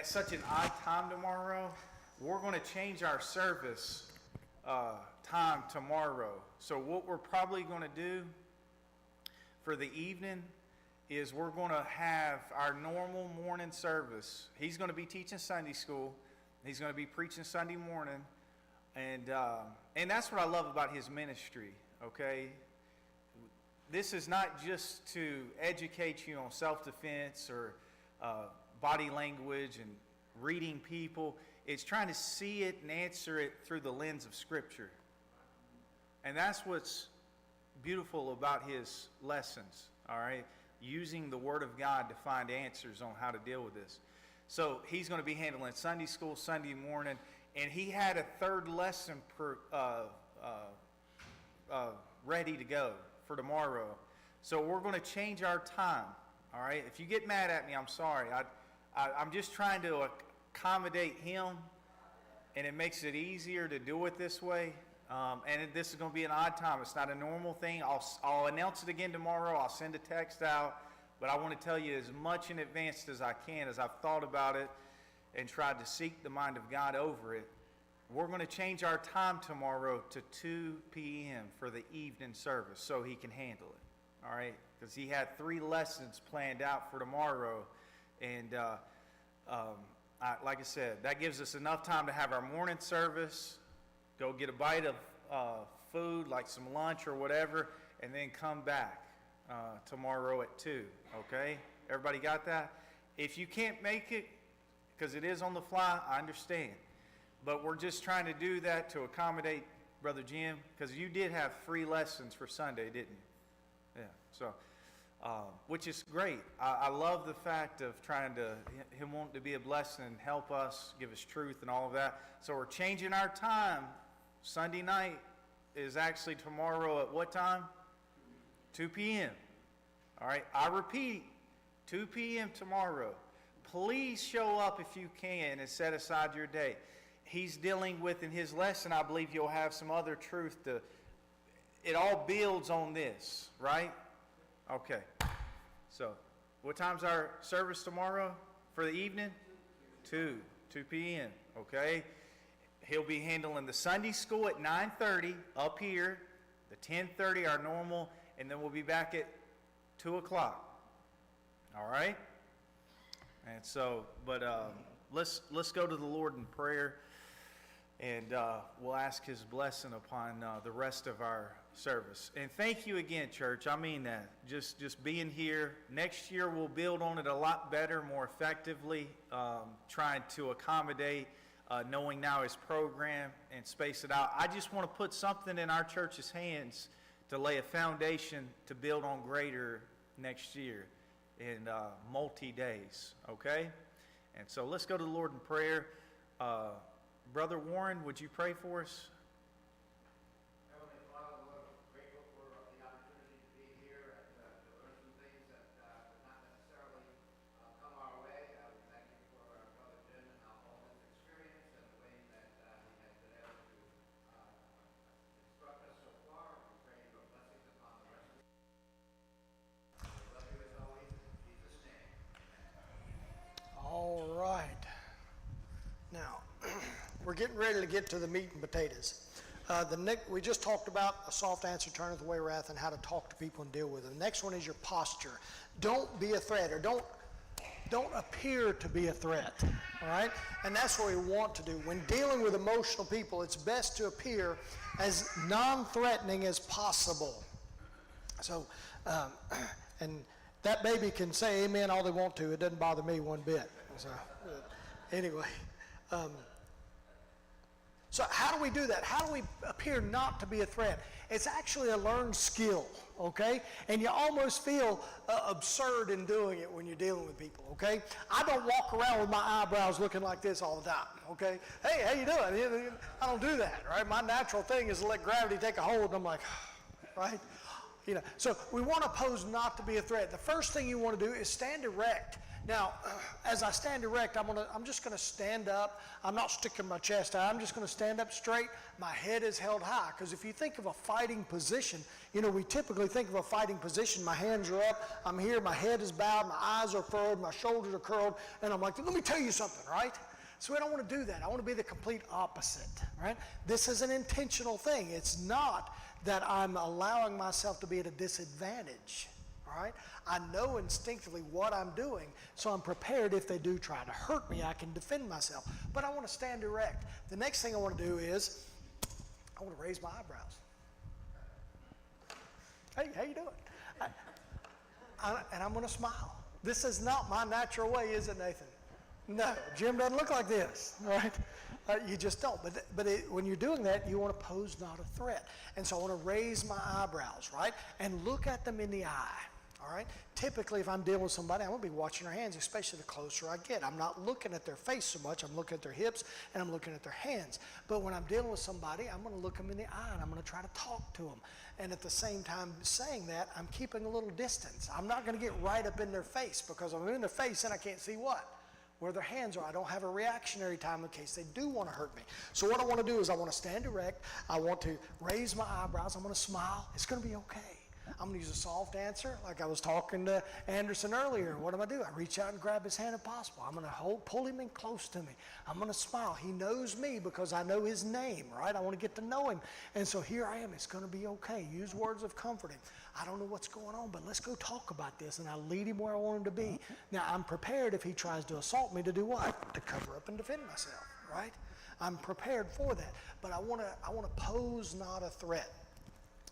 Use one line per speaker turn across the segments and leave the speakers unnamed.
at such an odd time tomorrow, we're going to change our service time tomorrow. So what we're probably going to do for the evening is we're going to have our normal morning service. He's going to be teaching Sunday school. He's going to be preaching Sunday morning. And that's what I love about his ministry, okay? This is not just to educate you on self-defense or body language and reading people. It's trying to see it and answer it through the lens of Scripture. And that's what's beautiful about his lessons, all right? Using the Word of God to find answers on how to deal with this. So he's going to be handling Sunday school Sunday morning, and he had a third lesson ready to go for tomorrow. So we're going to change our time, all right? If you get mad at me, I'm sorry. I'm just trying to accommodate him, and it makes it easier to do it this way. And this is going to be an odd time. It's not a normal thing. I'll announce it again tomorrow. I'll send a text out. But I want to tell you as much in advance as I can, as I've thought about it and tried to seek the mind of God over it. We're going to change our time tomorrow to 2 p.m. for the evening service so he can handle it. All right? Because he had 3 lessons planned out for tomorrow. And like I said, that gives us enough time to have our morning service, go get a bite of food, like some lunch or whatever, and then come back tomorrow at 2, okay? Everybody got that? If you can't make it, because it is on the fly, I understand. But we're just trying to do that to accommodate Brother Jim, because you did have 3 lessons for Sunday, didn't you? Yeah, so, which is great. I love the fact of trying to, him wanting to be a blessing and help us, give us truth and all of that. So we're changing our time. Sunday night is actually tomorrow at what time? 2 p.m. All right, I repeat, 2 p.m. tomorrow. Please show up if you can and set aside your day. He's dealing with, in his lesson, I believe you'll have some other truth to, it all builds on this, right? Okay, so what time's our service tomorrow for the evening? 2 p.m., okay? He'll be handling the Sunday school at 9:30 up here, the 10:30 our normal, and then we'll be back at 2 o'clock. All right? And so, but let's go to the Lord in prayer, and we'll ask his blessing upon the rest of our service. And thank you again, church. I mean that. Just being here. Next year we'll build on it a lot better, more effectively, trying to accommodate knowing now his program and space it out. I just want to put something in our church's hands to lay a foundation to build on greater next year in multi-days, okay? And so let's go to the Lord in prayer. Brother Warren, would you pray for us?
All right. Now, we're getting ready to get to the meat and potatoes. We just talked about a soft answer turneth away wrath and how to talk to people and deal with them. The next one is your posture. Don't be a threat, or don't appear to be a threat, all right? And that's what we want to do. When dealing with emotional people, it's best to appear as non-threatening as possible. So, and that baby can say amen all they want to. It doesn't bother me one bit. So, anyway, so how do we do that? How do we appear not to be a threat? It's actually a learned skill, okay? And you almost feel absurd in doing it when you're dealing with people, okay? I don't walk around with my eyebrows looking like this all the time, okay? Hey, how you doing? I don't do that, right? My natural thing is to let gravity take a hold, and I'm like, right? You know, so we want to pose not to be a threat. The first thing you want to do is stand erect. Now, as I stand erect, I'm just going to stand up. I'm not sticking my chest out. I'm just going to stand up straight. My head is held high. Because if you think of a fighting position, we typically think of a fighting position. My hands are up. I'm here. My head is bowed. My eyes are furrowed. My shoulders are curled. And I'm like, let me tell you something, right? So I don't want to do that. I want to be the complete opposite, right? This is an intentional thing. It's not that I'm allowing myself to be at a disadvantage, all right? I know instinctively what I'm doing, so I'm prepared if they do try to hurt me, I can defend myself. But I want to stand erect. The next thing I want to do is I want to raise my eyebrows. Hey, how you doing? And I'm going to smile. This is not my natural way, is it, Nathan? No, Jim doesn't look like this, right? You just don't. But when you're doing that, you want to pose not a threat. And so I want to raise my eyebrows, right? And look at them in the eye, all right? Typically, if I'm dealing with somebody, I'm going to be watching their hands, especially the closer I get. I'm not looking at their face so much. I'm looking at their hips, and I'm looking at their hands. But when I'm dealing with somebody, I'm going to look them in the eye, and I'm going to try to talk to them. And at the same time saying that, I'm keeping a little distance. I'm not going to get right up in their face, because if I'm in their face, then I can't see what? Where their hands are. I don't have a reactionary time in case they do want to hurt me. So what I want to do is I want to stand erect. I want to raise my eyebrows. I'm going to smile. It's going to be okay. I'm going to use a soft answer, like I was talking to Anderson earlier. What do? I reach out and grab his hand if possible. I'm going to pull him in close to me. I'm going to smile. He knows me because I know his name, right? I want to get to know him. And so here I am. It's going to be okay. Use words of comforting. I don't know what's going on, but let's go talk about this. And I lead him where I want him to be. Now, I'm prepared if he tries to assault me to do what? To cover up and defend myself, right? I'm prepared for that. But I want to pose not a threat.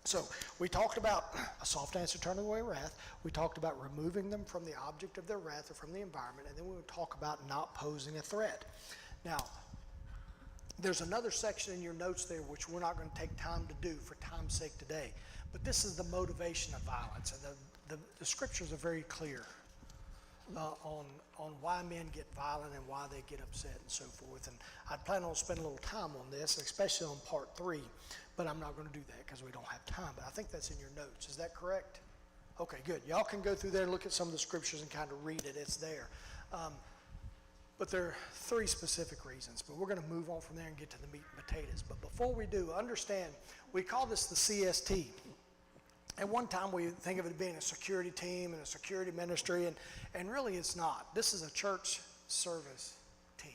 So we talked about a soft answer turning away wrath. We talked about removing them from the object of their wrath or from the environment. And then we would talk about not posing a threat. Now, there's another section in your notes there which we're not going to take time to do for time's sake today. But this is the motivation of violence. And the scriptures are very clear on why men get violent and why they get upset and so forth. And I plan on spending a little time on this, especially on part 3. But I'm not going to do that because we don't have time. But I think that's in your notes. Is that correct? Okay, good. Y'all can go through there and look at some of the scriptures and kind of read it. It's there. But there are 3 specific reasons. But we're going to move on from there and get to the meat and potatoes. But before we do, understand, we call this the CST. At one time, we think of it being a security team and a security ministry, and really it's not. This is a church service team.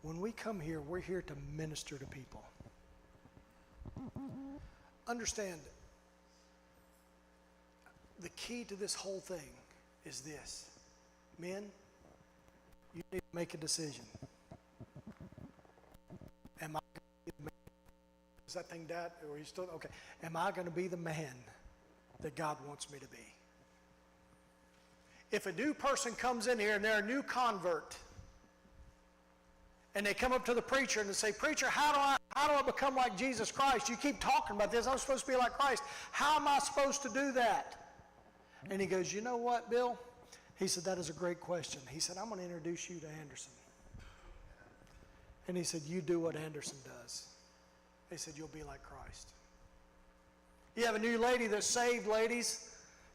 When we come here, we're here to minister to people. Understand, the key to this whole thing is this. Men, you need to make a decision. Am I going to be the man? Is that thing dead? Or are you still? Okay. Am I going to be the man that God wants me to be? If a new person comes in here and they're a new convert, and they come up to the preacher and they say, "Preacher, how do I become like Jesus Christ? You keep talking about this. I'm supposed to be like Christ. How am I supposed to do that?" And he goes, "You know what, Bill?" He said, "That is a great question." He said, "I'm going to introduce you to Anderson." And he said, "You do what Anderson does." He said, "You'll be like Christ." You have a new lady that's saved, ladies.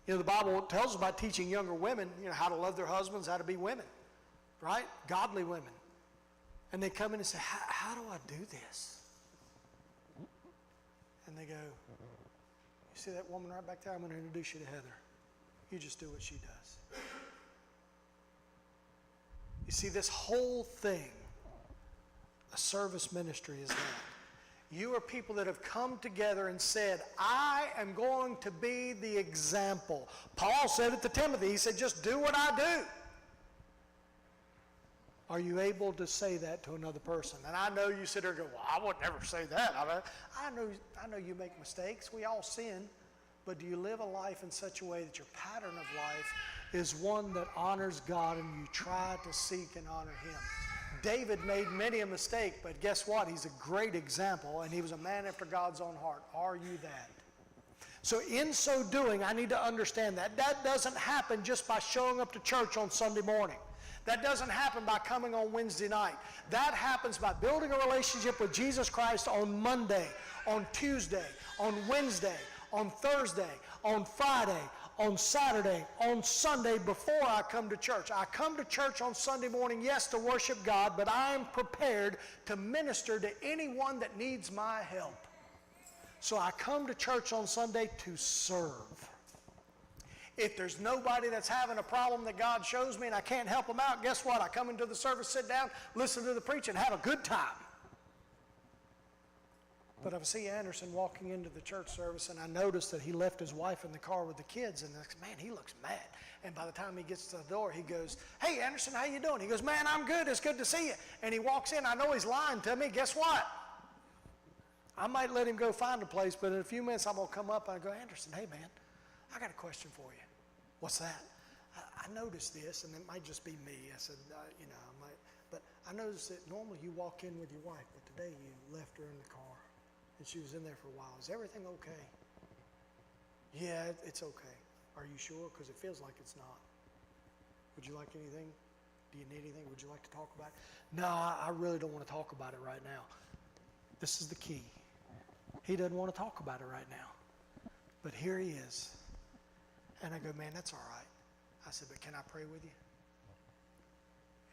The Bible tells us about teaching younger women, how to love their husbands, how to be women, right? Godly women. And they come in and say, how do I do this? And they go, "You see that woman right back there? I'm going to introduce you to Heather. You just do what she does." You see, this whole thing, a service ministry, is that. You are people that have come together and said, "I am going to be the example." Paul said it to Timothy. He said, "Just do what I do." Are you able to say that to another person? And I know you sit there and go, "Well, I would never say that." I know you make mistakes. We all sin. But do you live a life in such a way that your pattern of life is one that honors God and you try to seek and honor Him? David made many a mistake, but guess what? He's a great example, and he was a man after God's own heart. Are you that? So in so doing, I need to understand that doesn't happen just by showing up to church on Sunday morning. That doesn't happen by coming on Wednesday night. That happens by building a relationship with Jesus Christ on Monday, on Tuesday, on Wednesday, on Thursday, on Friday, on Saturday, on Sunday before I come to church. I come to church on Sunday morning, yes, to worship God, but I am prepared to minister to anyone that needs my help. So I come to church on Sunday to serve. If there's nobody that's having a problem that God shows me and I can't help them out, guess what? I come into the service, sit down, listen to the preach, and have a good time. But I see Anderson walking into the church service, and I noticed that he left his wife in the car with the kids, and I said, man, he looks mad. And by the time he gets to the door, he goes, hey, Anderson, how you doing? He goes, man, I'm good. It's good to see you. And he walks in. I know he's lying to me. Guess what? I might let him go find a place, but in a few minutes, I'm going to come up and I go, Anderson, hey, man, I got a question for you. What's that? I noticed this, and it might just be me. I said, but I noticed that normally you walk in with your wife, but today you left her in the car, and she was in there for a while. Is everything okay? Yeah, it's okay. Are you sure? Because it feels like it's not. Would you like anything? Do you need anything? Would you like to talk about it? No, I really don't want to talk about it right now. This is the key. He doesn't want to talk about it right now. But here he is. And I go, man, that's all right. I said, but can I pray with you?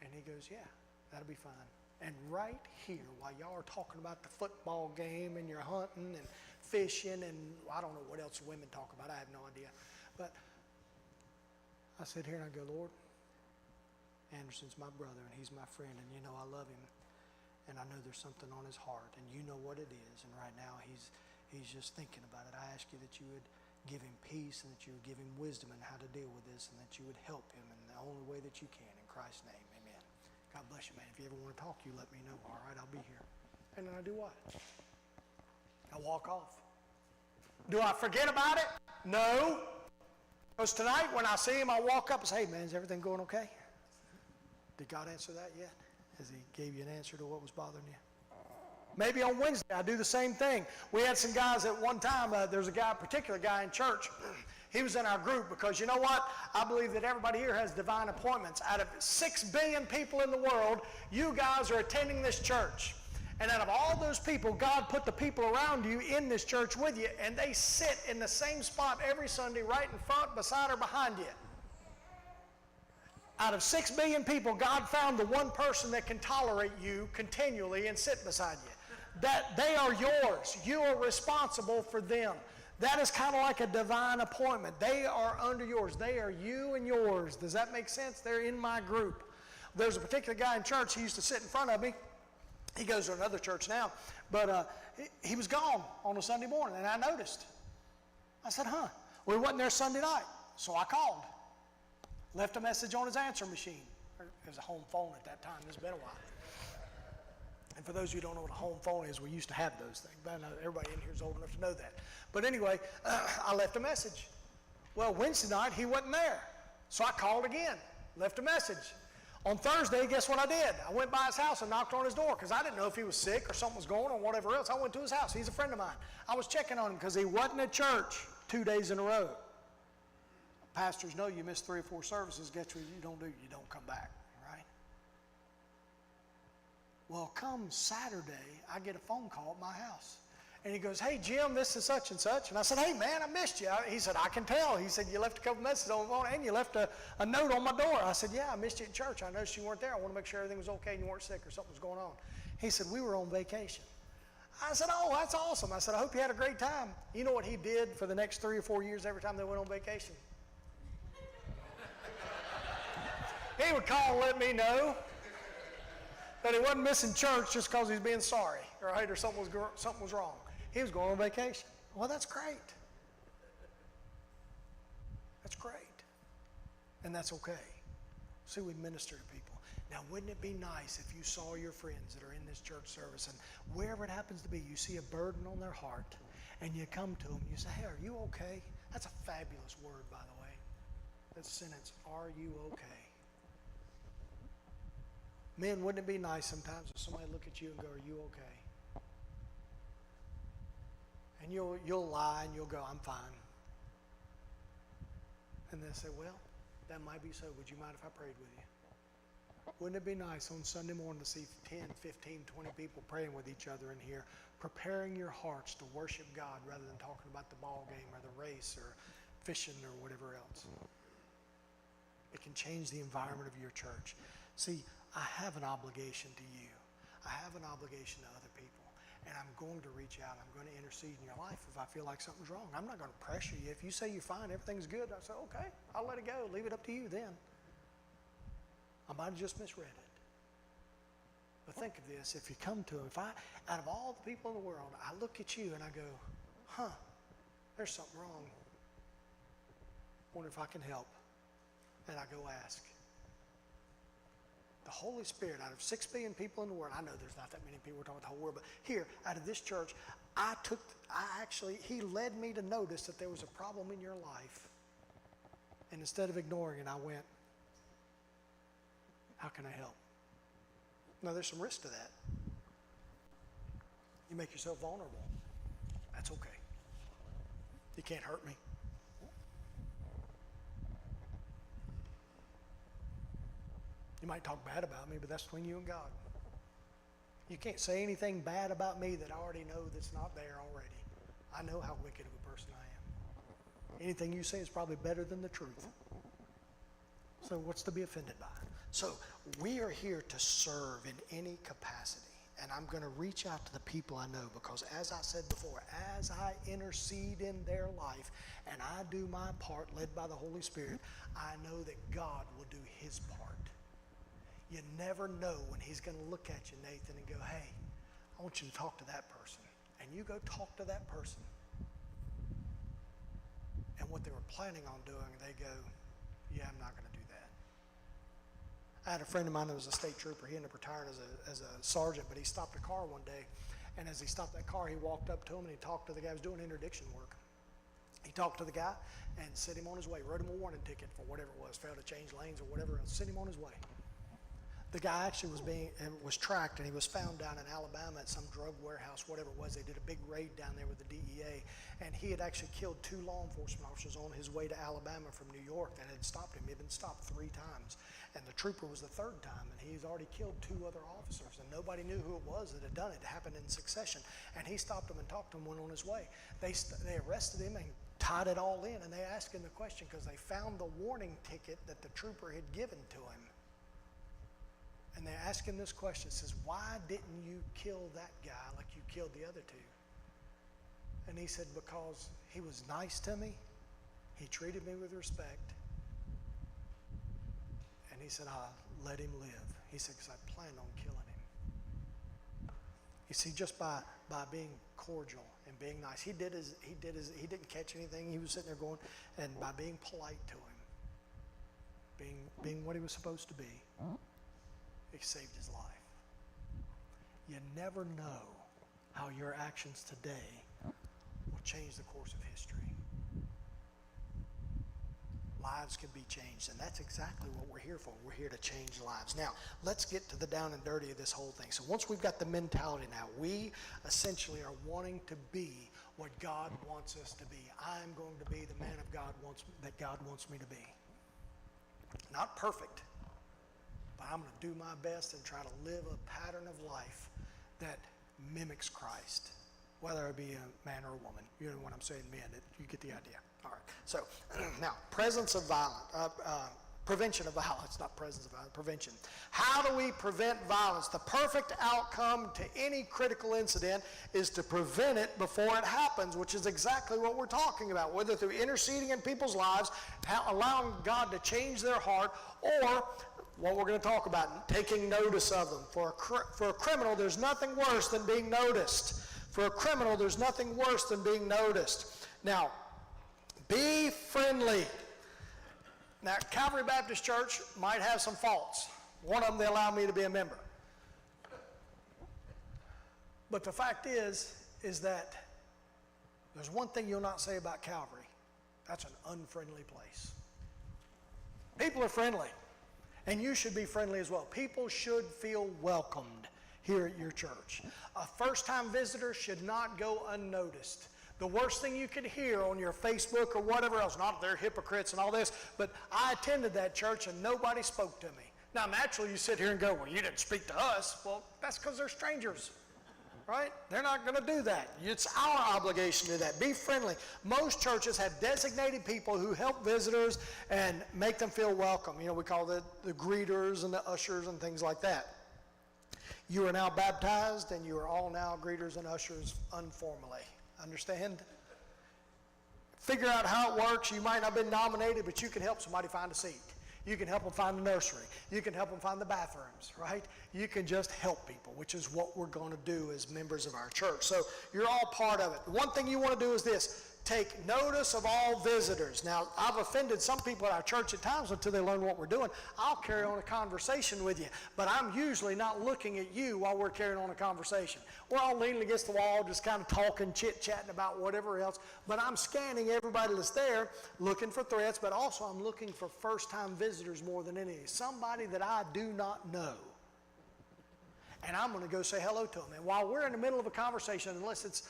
And he goes, yeah, that'll be fine. And right here, while y'all are talking about the football game and you're hunting and fishing and I don't know what else women talk about, I have no idea. But I sit here and I go, Lord, Anderson's my brother and he's my friend and you know I love him. And I know there's something on his heart and you know what it is. And right now he's just thinking about it. I ask you that you would give him peace and that you would give him wisdom in how to deal with this and that you would help him in the only way that you can. In Christ's name, amen. God bless you, man. If you ever want to talk, you let me know. All right, I'll be here. And then I do what? I walk off. Do I forget about it? No. Because tonight when I see him, I walk up and say, hey, man, is everything going okay? Did God answer that yet? Has he gave you an answer to what was bothering you? Maybe on Wednesday, I do the same thing. We had some guys at one time, there's a particular guy in church. He was in our group because you know what? I believe that everybody here has divine appointments. Out of 6 billion people in the world, you guys are attending this church. And out of all those people, God put the people around you in this church with you, and they sit in the same spot every Sunday, right in front, beside, or behind you. Out of 6 billion people, God found the one person that can tolerate you continually and sit beside you. That they are yours. You are responsible for them. That is kind of like a divine appointment. They are under yours. They are you and yours. Does that make sense? They're in my group. There's a particular guy in church. He used to sit in front of me. He goes to another church now. But he was gone on a Sunday morning, and I noticed. I said, well, he wasn't there Sunday night. So I called. Left a message on his answer machine. It was a home phone at that time. It's been a while. And for those of you who don't know what a home phone is, we used to have those things. But I know everybody in here is old enough to know that. But anyway, I left a message. Well, Wednesday night, he wasn't there. So I called again, left a message. On Thursday, guess what I did? I went by his house and knocked on his door because I didn't know if he was sick or something was going on or whatever else. I went to his house. He's a friend of mine. I was checking on him because he wasn't at church 2 days in a row. Pastors know you miss 3 or 4 services. Guess what you don't do? You don't come back. Well, come Saturday, I get a phone call at my house. And he goes, hey, Jim, this is such and such. And I said, hey, man, I missed you. He said, I can tell. He said, you left a couple messages on the phone and you left a note on my door. I said, yeah, I missed you at church. I noticed you weren't there. I want to make sure everything was okay and you weren't sick or something was going on. He said, we were on vacation. I said, oh, that's awesome. I said, I hope you had a great time. You know what he did for the next 3 or 4 years every time they went on vacation? He would call and let me know that he wasn't missing church just because he's being sorry, right, or something was wrong. He was going on vacation. Well, that's great. That's great. And that's okay. See, we minister to people. Now, wouldn't it be nice if you saw your friends that are in this church service and wherever it happens to be, you see a burden on their heart and you come to them, you say, hey, are you okay? That's a fabulous word, by the way. That sentence, are you okay? Men, wouldn't it be nice sometimes if somebody look at you and go, are you okay? And you'll lie and you'll go, I'm fine. And they'll say, well, that might be so. Would you mind if I prayed with you? Wouldn't it be nice on Sunday morning to see 10, 15, 20 people praying with each other in here, preparing your hearts to worship God rather than talking about the ball game or the race or fishing or whatever else. It can change the environment of your church. See, I have an obligation to you. I have an obligation to other people. And I'm going to reach out. I'm going to intercede in your life if I feel like something's wrong. I'm not going to pressure you. If you say you're fine, everything's good, I say, okay, I'll let it go. Leave it up to you then. I might have just misread it. But think of this. If you come to him, out of all the people in the world, I look at you and I go, there's something wrong. Wonder if I can help. And I go ask. The Holy Spirit, out of 6 billion people in the world, I know there's not that many people, we're talking about the whole world, but here, out of this church, he led me to notice that there was a problem in your life. And instead of ignoring it, I went, how can I help? Now, there's some risk to that. You make yourself vulnerable. That's okay. You can't hurt me. You might talk bad about me, but that's between you and God. You can't say anything bad about me that I already know that's not there already. I know how wicked of a person I am. Anything you say is probably better than the truth. So what's to be offended by? So we are here to serve in any capacity. And I'm going to reach out to the people I know because, as I said before, as I intercede in their life and I do my part led by the Holy Spirit, I know that God will do his part. You never know when he's going to look at you, Nathan, and go, hey, I want you to talk to that person. And you go talk to that person. And what they were planning on doing, they go, yeah, I'm not going to do that. I had a friend of mine that was a state trooper. He ended up retiring as a sergeant, but he stopped a car one day. And as he stopped that car, he walked up to him and he talked to the guy who was doing interdiction work. He talked to the guy and sent him on his way, wrote him a warning ticket for whatever it was, failed to change lanes or whatever else, sent him on his way. The guy actually was tracked, and he was found down in Alabama at some drug warehouse, whatever it was. They did a big raid down there with the DEA, and he had actually killed 2 law enforcement officers on his way to Alabama from New York that had stopped him. He'd been stopped 3 times, and the trooper was the 3rd time, and he's already killed 2 other officers, and nobody knew who it was that had done it. It happened in succession, and he stopped him and talked to him, went on his way. They arrested him and tied it all in, and they asked him the question because they found the warning ticket that the trooper had given to him. And they ask him this question, says, why didn't you kill that guy like you killed the other 2? And he said, because he was nice to me. He treated me with respect. And he said, I let him live. He said, because I planned on killing him. You see, just by being cordial and being nice, he didn't catch anything. He was sitting there going, and by being polite to him, being what he was supposed to be, it saved his life. You never know how your actions today will change the course of history. Lives can be changed, and that's exactly what we're here for. We're here to change lives. Now, let's get to the down and dirty of this whole thing. So once we've got the mentality now, we essentially are wanting to be what God wants us to be. I'm going to be the man of God that God wants me to be. Not perfect. I'm going to do my best and try to live a pattern of life that mimics Christ, whether it be a man or a woman. You know what I'm saying, men, you get the idea. All right. So now, prevention of violence, not presence of violence, prevention. How do we prevent violence? The perfect outcome to any critical incident is to prevent it before it happens, which is exactly what we're talking about, whether through interceding in people's lives, allowing God to change their heart, or what we're going to talk about, taking notice of them. For a criminal, there's nothing worse than being noticed. For a criminal, there's nothing worse than being noticed. Now, be friendly. Now, Calvary Baptist Church might have some faults. One of them, they allow me to be a member. But the fact is that there's one thing you'll not say about Calvary. That's an unfriendly place. People are friendly. And you should be friendly as well. People should feel welcomed here at your church. A first-time visitor should not go unnoticed. The worst thing you could hear on your Facebook or whatever else, not they're hypocrites and all this, but I attended that church and nobody spoke to me. Now, naturally, you sit here and go, well, you didn't speak to us. Well, that's because they're strangers. right? They're not going to do that. It's our obligation to do that. Be friendly. Most churches have designated people who help visitors and make them feel welcome. You know, we call the greeters and the ushers and things like that. You are now baptized, and you are all now greeters and ushers informally. Understand? Figure out how it works. You might not have been nominated, but you can help somebody find a seat. You can help them find the nursery. You can help them find the bathrooms, right? You can just help people, which is what we're going to do as members of our church. So you're all part of it. The one thing you want to do is this: take notice of all visitors. Now, I've offended some people at our church at times until they learn what we're doing. I'll carry on a conversation with you, but I'm usually not looking at you while we're carrying on a conversation. We're all leaning against the wall, just kind of talking, chit-chatting about whatever else, but I'm scanning everybody that's there, looking for threats, but also I'm looking for first-time visitors more than any. Somebody that I do not know. And I'm going to go say hello to them. And while we're in the middle of a conversation, unless it's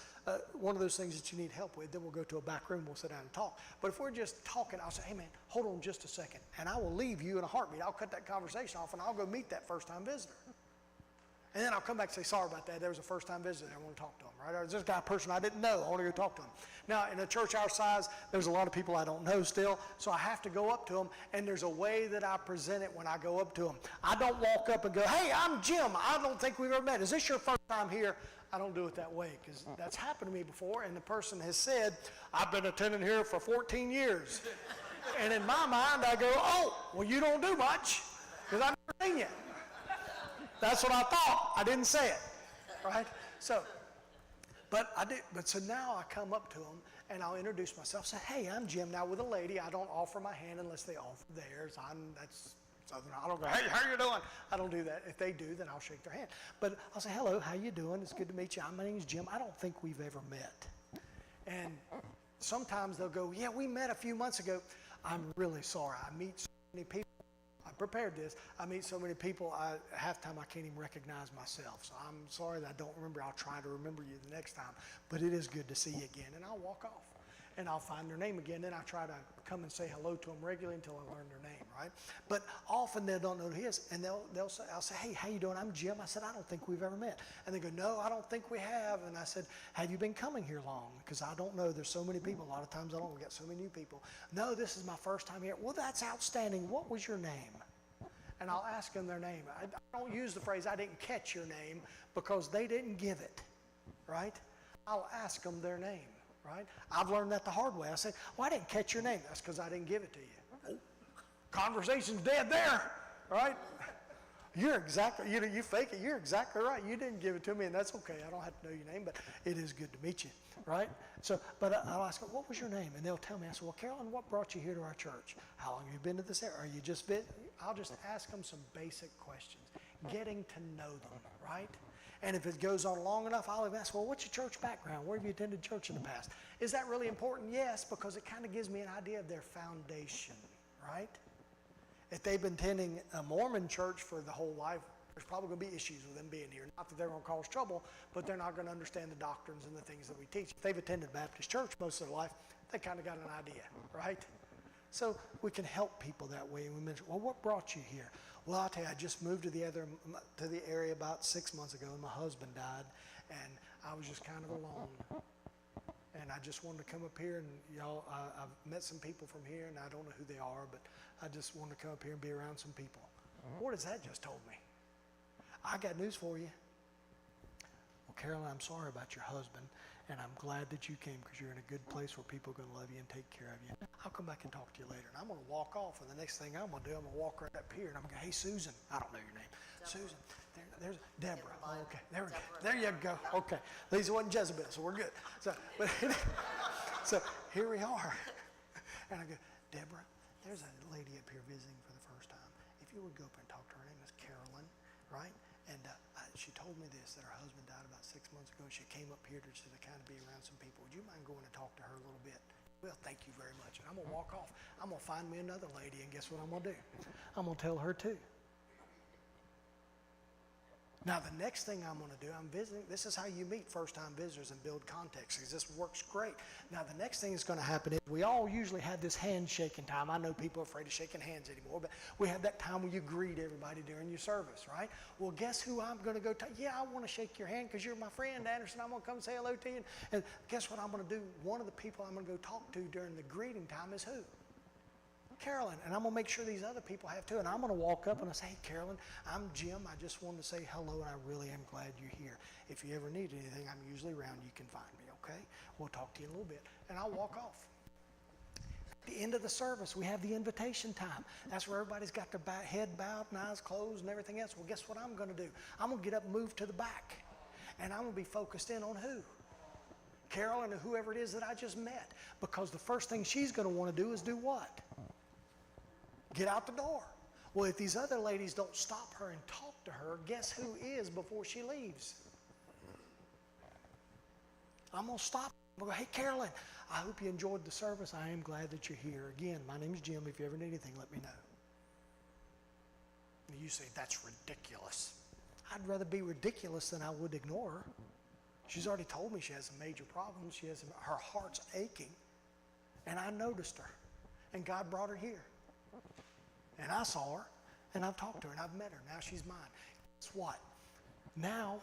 one of those things that you need help with, then we'll go to a back room, we'll sit down and talk. But if we're just talking, I'll say, hey man, hold on just a second. And I will leave you in a heartbeat. I'll cut that conversation off and I'll go meet that first-time visitor. And then I'll come back and say, sorry about that. There was a first-time visitor. I want to talk to him, right? Or this guy, person I didn't know. I want to go talk to him. Now, in a church our size, there's a lot of people I don't know still, so I have to go up to them, and there's a way that I present it when I go up to them. I don't walk up and go, hey, I'm Jim. I don't think we've ever met. Is this your first time here? I don't do it that way, because that's happened to me before, and the person has said, I've been attending here for 14 years. And in my mind, I go, oh, well, you don't do much, because I've never seen you. That's what I thought. I didn't say it, right? So, but I did. But so now I come up to them and I'll introduce myself. Say, hey, I'm Jim. Now with a lady, I don't offer my hand unless they offer theirs. That's Southern. I don't go, hey, how you doing? I don't do that. If they do, then I'll shake their hand. But I'll say, hello, how you doing? It's good to meet you. My name's Jim. I don't think we've ever met. And sometimes they'll go, yeah, we met a few months ago. I'm really sorry. I meet so many people. I prepared this. I meet so many people, half the time I can't even recognize myself. So I'm sorry that I don't remember. I'll try to remember you the next time. But it is good to see you again. And I'll walk off. And I'll find their name again. Then I try to come and say hello to them regularly until I learn their name, right? But often they don't know who he is. And they'll say, I'll say, hey, how you doing? I'm Jim. I said, I don't think we've ever met. And they go, no, I don't think we have. And I said, have you been coming here long? Because I don't know. There's so many people. A lot of times I don't. We got so many new people. No, this is my first time here. Well, that's outstanding. What was your name? And I'll ask them their name. I don't use the phrase, I didn't catch your name, because they didn't give it, right? I'll ask them their name, right? I've learned that the hard way. I say, well, I didn't catch your name. That's because I didn't give it to you. Oh, conversation's dead there, right? You're exactly, you fake it. You're exactly right. You didn't give it to me, and that's okay. I don't have to know your name, but it is good to meet you, right? So, but I'll ask them, what was your name? And they'll tell me. I say, well, Carolyn, what brought you here to our church? How long have you been to this area? Are you just I'll just ask them some basic questions, getting to know them, right? And if it goes on long enough, I'll even ask, well, what's your church background? Where have you attended church in the past? Is that really important? Yes, because it kind of gives me an idea of their foundation, right? If they've been attending a Mormon church for the whole life, there's probably going to be issues with them being here. Not that they're going to cause trouble, but they're not going to understand the doctrines and the things that we teach. If they've attended Baptist church most of their life, they kind of got an idea, right? So we can help people that way. And we mention, well, what brought you here? Well, I'll tell you, I just moved to the area about 6 months ago, and my husband died, and I was just kind of alone. And I just wanted to come up here, and y'all, I've met some people from here, and I don't know who they are, but I just wanted to come up here and be around some people. What has that just told me? I got news for you. Well, Carolyn, I'm sorry about your husband, and I'm glad that you came, because you're in a good place where people are going to love you and take care of you. I'll come back and talk to you later. And I'm going to walk off, and the next thing I'm going to do, I'm going to walk right up here, and I'm going to go, hey, Susan. I don't know your name. Deborah. Susan. There's Deborah. Oh, okay. There we go. There you go. Okay. Lisa wasn't Jezebel, so we're good. So here we are. And I go, Deborah, there's a lady up here visiting for the first time. If you would go up and talk to her, name is Carolyn, right? And she told me this, that her husband died about 6 months ago. She came up here to just to kind of be around some people. Would you mind going and talk to her a little bit? Well, thank you very much. And I'm going to walk off. I'm going to find me another lady, and guess what I'm going to do? I'm going to tell her too. Now, the next thing I'm going to do, I'm visiting. This is how you meet first-time visitors and build context, because this works great. Now, the next thing that's going to happen is we all usually have this handshaking time. I know people are afraid of shaking hands anymore, but we have that time where you greet everybody during your service, right? Well, guess who I'm going to go to? Yeah, I want to shake your hand because you're my friend, Anderson. I'm going to come say hello to you. And guess what I'm going to do? One of the people I'm going to go talk to during the greeting time is who? Carolyn, and I'm going to make sure these other people have too. And I'm going to walk up and I say, hey, Carolyn, I'm Jim. I just wanted to say hello, and I really am glad you're here. If you ever need anything, I'm usually around. You can find me, okay? We'll talk to you in a little bit. And I'll walk off. At the end of the service, we have the invitation time. That's where everybody's got their head bowed and eyes closed and everything else. Well, guess what I'm going to do? I'm going to get up and move to the back. And I'm going to be focused in on who? Carolyn or whoever it is that I just met. Because the first thing she's going to want to do is do what? Get out the door. Well, if these other ladies don't stop her and talk to her, guess who is before she leaves? I'm going to stop. I'm going to go, hey, Carolyn, I hope you enjoyed the service. I am glad that you're here. Again, my name is Jim. If you ever need anything, let me know. You say, that's ridiculous. I'd rather be ridiculous than I would ignore her. She's already told me she has some major problems. Her heart's aching. And I noticed her. And God brought her here. And I saw her, and I've talked to her, and I've met her. Now she's mine. Guess what? Now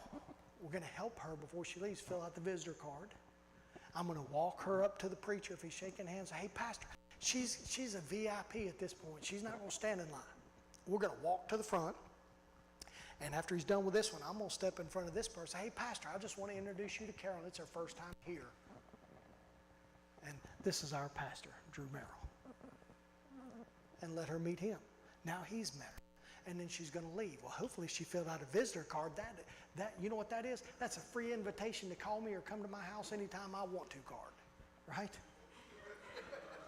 we're going to help her before she leaves fill out the visitor card. I'm going to walk her up to the preacher if he's shaking hands. Say, hey, Pastor, she's a VIP at this point. She's not going to stand in line. We're going to walk to the front, and after he's done with this one, I'm going to step in front of this person. Hey, Pastor, I just want to introduce you to Carolyn. It's her first time here. And this is our pastor, Drew Merrill. And let her meet him. Now he's met her. And then she's going to leave. Well, hopefully she filled out a visitor card. That you know what that is? That's a free invitation to call me or come to my house anytime I want to card, right?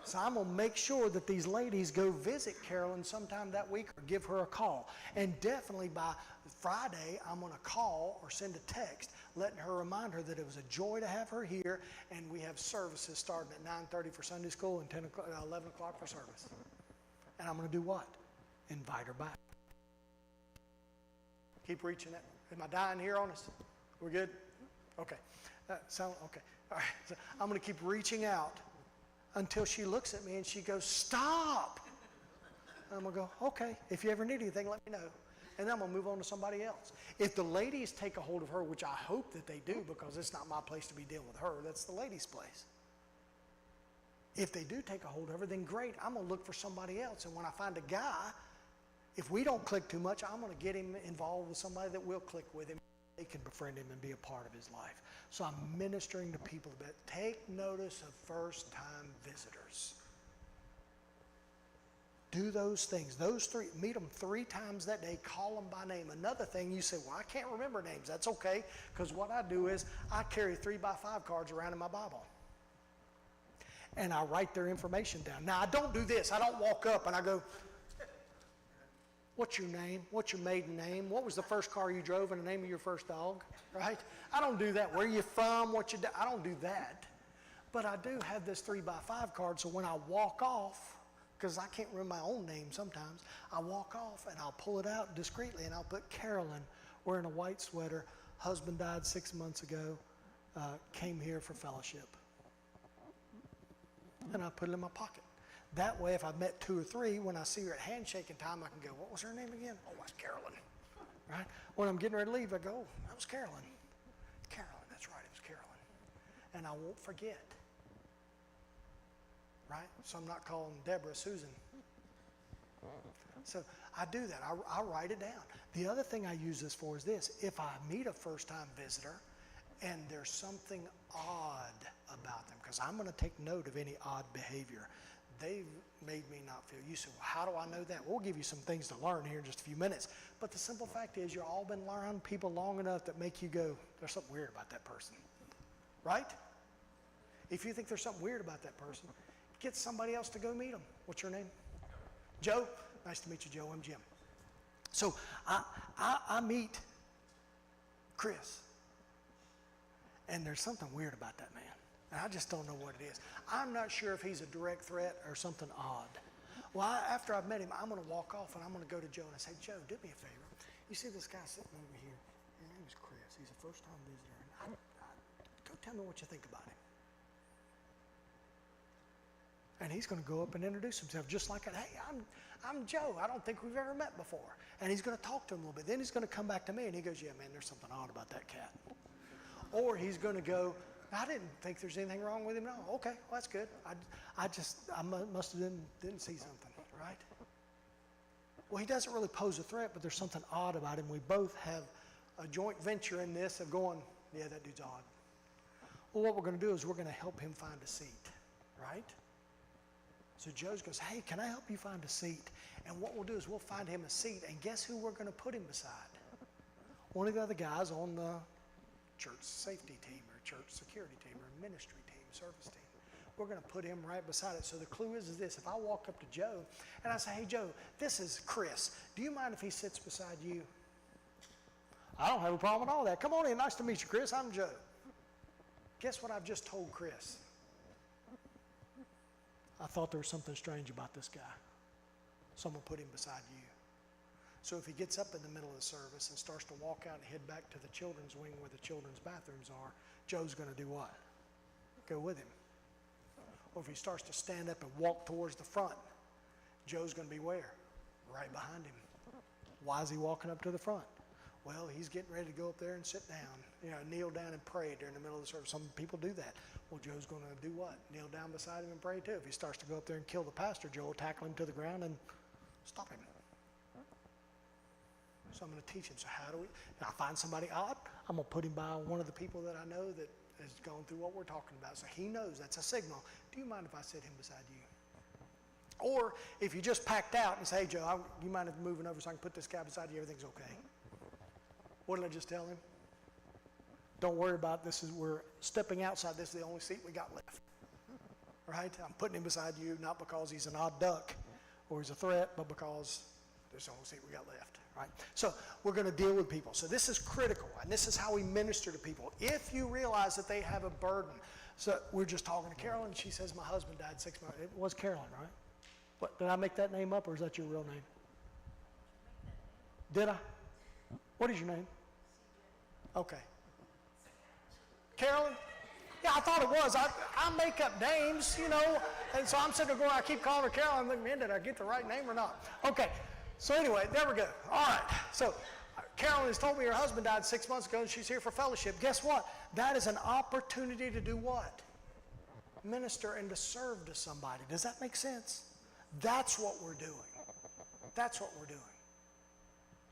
So I'm going to make sure that these ladies go visit Carolyn sometime that week or give her a call. And definitely by Friday, I'm going to call or send a text letting her remind her that it was a joy to have her here, and we have services starting at 9:30 for Sunday school and 11 o'clock for service. And I'm going to do what? Invite her back. Keep reaching it. Am I dying here on us? We're good? Okay. Okay. All right. So I'm going to keep reaching out until she looks at me and she goes, stop. And I'm going to go, okay. If you ever need anything, let me know. And then I'm going to move on to somebody else. If the ladies take a hold of her, which I hope that they do because it's not my place to be dealing with her, that's the ladies' place. If they do take a hold of her, then great. I'm going to look for somebody else. And when I find a guy, if we don't click too much, I'm going to get him involved with somebody that will click with him. They can befriend him and be a part of his life. So I'm ministering to people that take notice of first-time visitors. Do those things. Those three, meet them 3 times that day. Call them by name. Another thing, you say, well, I can't remember names. That's okay, because what I do is I carry 3x5 cards around in my Bible. And I write their information down. Now, I don't do this. I don't walk up and I go, what's your name? What's your maiden name? What was the first car you drove and the name of your first dog? Right? I don't do that. Where you from? What you do? I don't do that. But I do have this 3x5 card, so when I walk off, because I can't remember my own name sometimes, I walk off and I'll pull it out discreetly and I'll put Carolyn wearing a white sweater. Husband died 6 months ago. Came here for fellowship. And I put it in my pocket. That way, if I've met 2 or 3, when I see her at handshaking time, I can go, what was her name again? Oh, that's Carolyn. Right? When I'm getting ready to leave, I go, oh, that was Carolyn. Carolyn, that's right, it was Carolyn. And I won't forget. Right? So I'm not calling Deborah Susan. So I do that. I write it down. The other thing I use this for is this. If I meet a first-time visitor and there's something odd about them, because I'm going to take note of any odd behavior. They've made me not feel. You say, well, how do I know that? We'll give you some things to learn here in just a few minutes. But the simple fact is you've all been around people long enough that make you go, there's something weird about that person. Right? If you think there's something weird about that person, get somebody else to go meet them. What's your name? Joe? Nice to meet you, Joe. I'm Jim. So I meet Chris. And there's something weird about that man. And I just don't know what it is. I'm not sure if he's a direct threat or something odd. Well, after I've met him, I'm going to walk off and I'm going to go to Joe and I say, Joe, do me a favor. You see this guy sitting over here? He's a first-time visitor. And go tell me what you think about him. And he's going to go up and introduce himself just like that. Hey, I'm Joe. I don't think we've ever met before. And he's going to talk to him a little bit. Then he's going to come back to me and he goes, yeah, man, there's something odd about that cat. Or he's going to go, I didn't think there's anything wrong with him. No, okay, well, that's good. I must have didn't see something, right? Well, he doesn't really pose a threat, but there's something odd about him. We both have a joint venture in this of going, yeah, that dude's odd. Well, what we're going to do is we're going to help him find a seat, right? So Joe goes, hey, can I help you find a seat? And what we'll do is we'll find him a seat, and guess who we're going to put him beside? One of the other guys on the church safety team or church security team or ministry team, service team. We're going to put him right beside it. So the clue is this. If I walk up to Joe and I say, hey, Joe, this is Chris. Do you mind if he sits beside you? I don't have a problem with all that. Come on in. Nice to meet you, Chris. I'm Joe. Guess what I've just told Chris? I thought there was something strange about this guy. Someone put him beside you. So if he gets up in the middle of the service and starts to walk out and head back to the children's wing where the children's bathrooms are, Joe's going to do what? Go with him. Or if he starts to stand up and walk towards the front, Joe's going to be where? Right behind him. Why is he walking up to the front? Well, he's getting ready to go up there and sit down, kneel down and pray during the middle of the service. Some people do that. Well, Joe's going to do what? Kneel down beside him and pray too. If he starts to go up there and kill the pastor, Joe will tackle him to the ground and stop him. So I'm going to teach him. So how do we, if I find somebody odd, I'm going to put him by one of the people that I know that has gone through what we're talking about. So he knows that's a signal. Do you mind if I sit him beside you? Or if you just packed out and say, hey, Joe, you mind if I'm moving over so I can put this guy beside you? Everything's okay. What did I just tell him? Don't worry about this. We're stepping outside. This is the only seat we got left. Right? I'm putting him beside you not because he's an odd duck or he's a threat, but because there's the only seat we got left. Right? So we're going to deal with people. So this is critical, and this is how we minister to people. If you realize that they have a burden. So we're just talking to Carolyn, and she says, my husband died 6 months. It was Carolyn, right? What, did I make that name up, or is that your real name? Did I? What is your name? Okay. Carolyn? Yeah, I thought it was. I make up names, and so I'm sitting there going, I keep calling her Carolyn. I'm thinking, man, did I get the right name or not? Okay. So anyway, there we go. All right. So Carolyn has told me her husband died 6 months ago and she's here for fellowship. Guess what? That is an opportunity to do what? Minister and to serve to somebody. Does that make sense? That's what we're doing. That's what we're doing.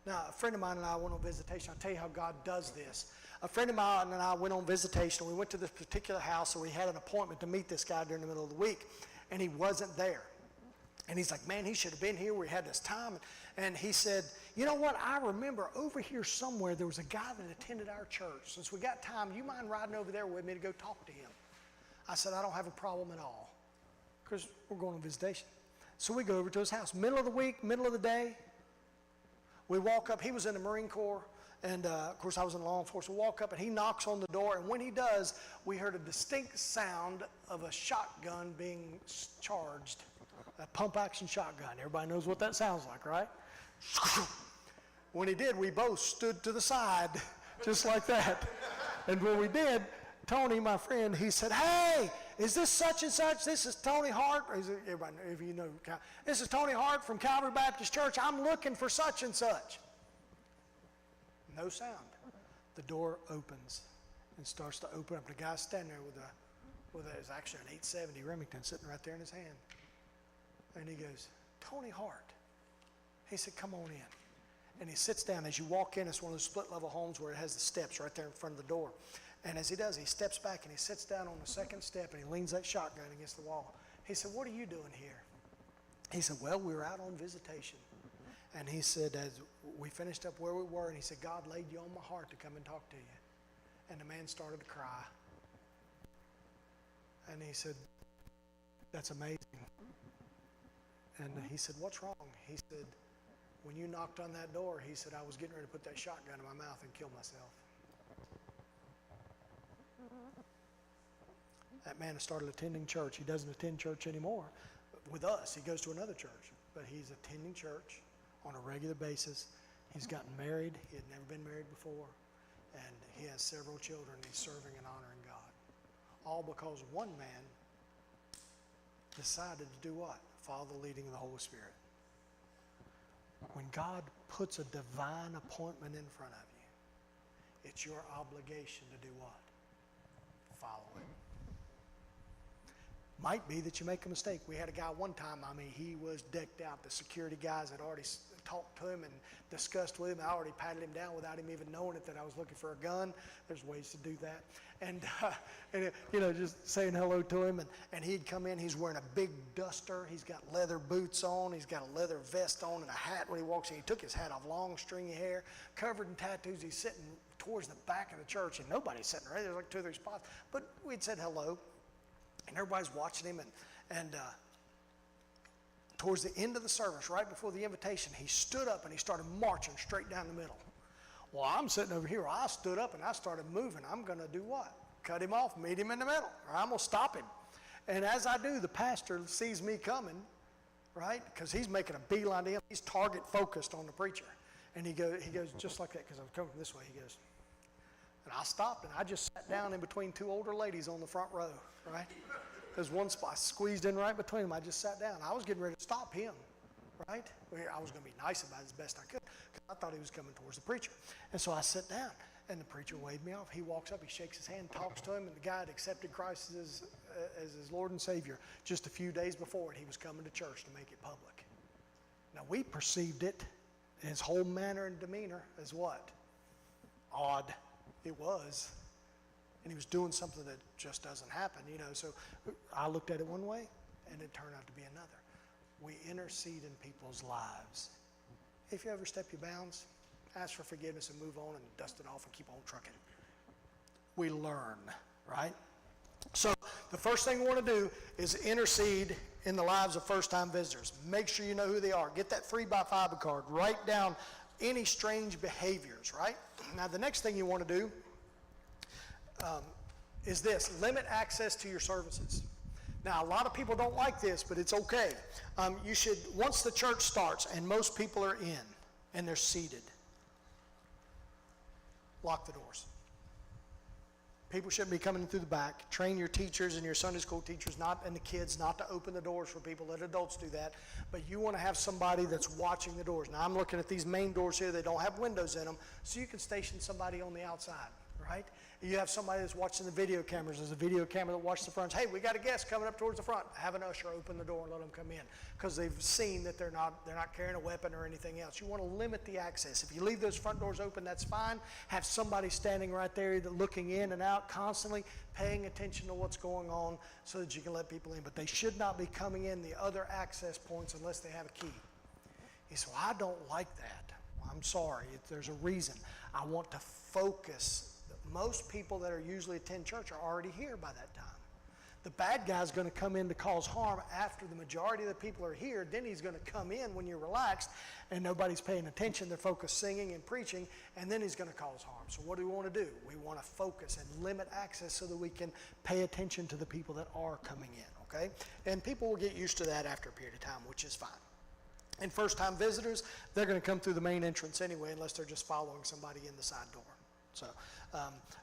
Now, a friend of mine and I went on visitation. I'll tell you how God does this. A friend of mine and I went on visitation. We went to this particular house, and we had an appointment to meet this guy during the middle of the week, and he wasn't there. And he's like, man, he should have been here. We had this time. And he said, you know what? I remember over here somewhere there was a guy that attended our church. Since we got time, you mind riding over there with me to go talk to him? I said, I don't have a problem at all, because we're going on visitation. So we go over to his house. Middle of the week, middle of the day, we walk up. He was in the Marine Corps, and of course I was in law enforcement. We walk up, and he knocks on the door, and when he does, we heard a distinct sound of a shotgun being charged. A pump-action shotgun. Everybody knows what that sounds like, right? When he did, we both stood to the side, just like that. And when we did, Tony, my friend, he said, hey, is this such and such? This is Tony Hart. Everybody, if you know, this is Tony Hart from Calvary Baptist Church. I'm looking for such and such. No sound. The door opens and starts to open up. The guy's standing there with it's actually an 870 Remington sitting right there in his hand. And he goes, Tony Hart. He said, come on in. And he sits down. As you walk in, it's one of those split-level homes where it has the steps right there in front of the door. And as he does, he steps back and he sits down on the second step and he leans that shotgun against the wall. He said, what are you doing here? He said, well, we were out on visitation. And he said, as we finished up where we were, and he said, God laid you on my heart to come and talk to you. And the man started to cry. And he said, that's amazing. And he said, what's wrong? He said, when you knocked on that door, he said, I was getting ready to put that shotgun in my mouth and kill myself. That man has started attending church. He doesn't attend church anymore with us. He goes to another church. But he's attending church on a regular basis. He's gotten married. He had never been married before. and he has several children. He's serving and honoring God. All because one man decided to do what? Follow the leading of the Holy Spirit. When God puts a divine appointment in front of you, it's your obligation to do what? Follow it. Might be that you make a mistake. We had a guy one time, he was decked out. The security guys had already talked to him and discussed with him. I already patted him down without him even knowing it that I was looking for a gun. There's ways to do that. And just saying hello to him. And he'd come in, he's wearing a big duster. He's got leather boots on. He's got a leather vest on and a hat when he walks in. He took his hat off, long, stringy hair, covered in tattoos. He's sitting towards the back of the church, and nobody's sitting right there. There's like 2 or 3 spots. But we'd said hello. And everybody's watching him, and towards the end of the service, right before the invitation, he stood up and he started marching straight down the middle. Well, I'm sitting over here. I stood up and I started moving. I'm going to do what? Cut him off, meet him in the middle, or I'm going to stop him. And as I do, the pastor sees me coming, right? Because he's making a beeline to him. He's target focused on the preacher. And he goes just like that, because I was coming this way. He goes, and I stopped and I just sat down in between 2 older ladies on the front row, right? There's one spot, I squeezed in right between them. I just sat down. I was getting ready to stop him, right? I was going to be nice about it as best I could, because I thought he was coming towards the preacher. And so I sat down, and the preacher waved me off. He walks up, he shakes his hand, talks to him, and the guy had accepted Christ as his Lord and Savior just a few days before it. He was coming to church to make it public. Now, we perceived it, his whole manner and demeanor, as what? Odd. It was. And he was doing something that just doesn't happen, So I looked at it one way, and it turned out to be another. We intercede in people's lives. If you overstep your bounds, ask for forgiveness and move on and dust it off and keep on trucking. We learn, right? So the first thing we want to do is intercede in the lives of first-time visitors. Make sure you know who they are. Get that 3x5 card. Write down any strange behaviors, right? Now, the next thing you want to do is this: limit access to your services. Now, a lot of people don't like this, but it's okay. You should, once the church starts and most people are in and they're seated, lock the doors. People shouldn't be coming in through the back. Train your teachers and your Sunday school teachers and the kids not to open the doors for people. Let adults do that. But you want to have somebody that's watching the doors. Now, I'm looking at these main doors here. They don't have windows in them, so you can station somebody on the outside, right? You have somebody that's watching the video cameras. There's a video camera that watches the front. Hey, we got a guest coming up towards the front. Have an usher open the door and let them come in, because they've seen that they're not carrying a weapon or anything else. You want to limit the access. If you leave those front doors open, that's fine. Have somebody standing right there looking in and out constantly, paying attention to what's going on so that you can let people in. But they should not be coming in the other access points unless they have a key. He said, well, I don't like that. Well, I'm sorry. There's a reason. I want to focus. Most people that are usually attend church are already here by that time. The bad guy's going to come in to cause harm after the majority of the people are here. Then he's going to come in when you're relaxed and nobody's paying attention. They're focused singing and preaching, and then he's going to cause harm. So what do we want to do? We want to focus and limit access so that we can pay attention to the people that are coming in, okay? And people will get used to that after a period of time, which is fine. And first-time visitors, they're going to come through the main entrance anyway, unless they're just following somebody in the side door. So,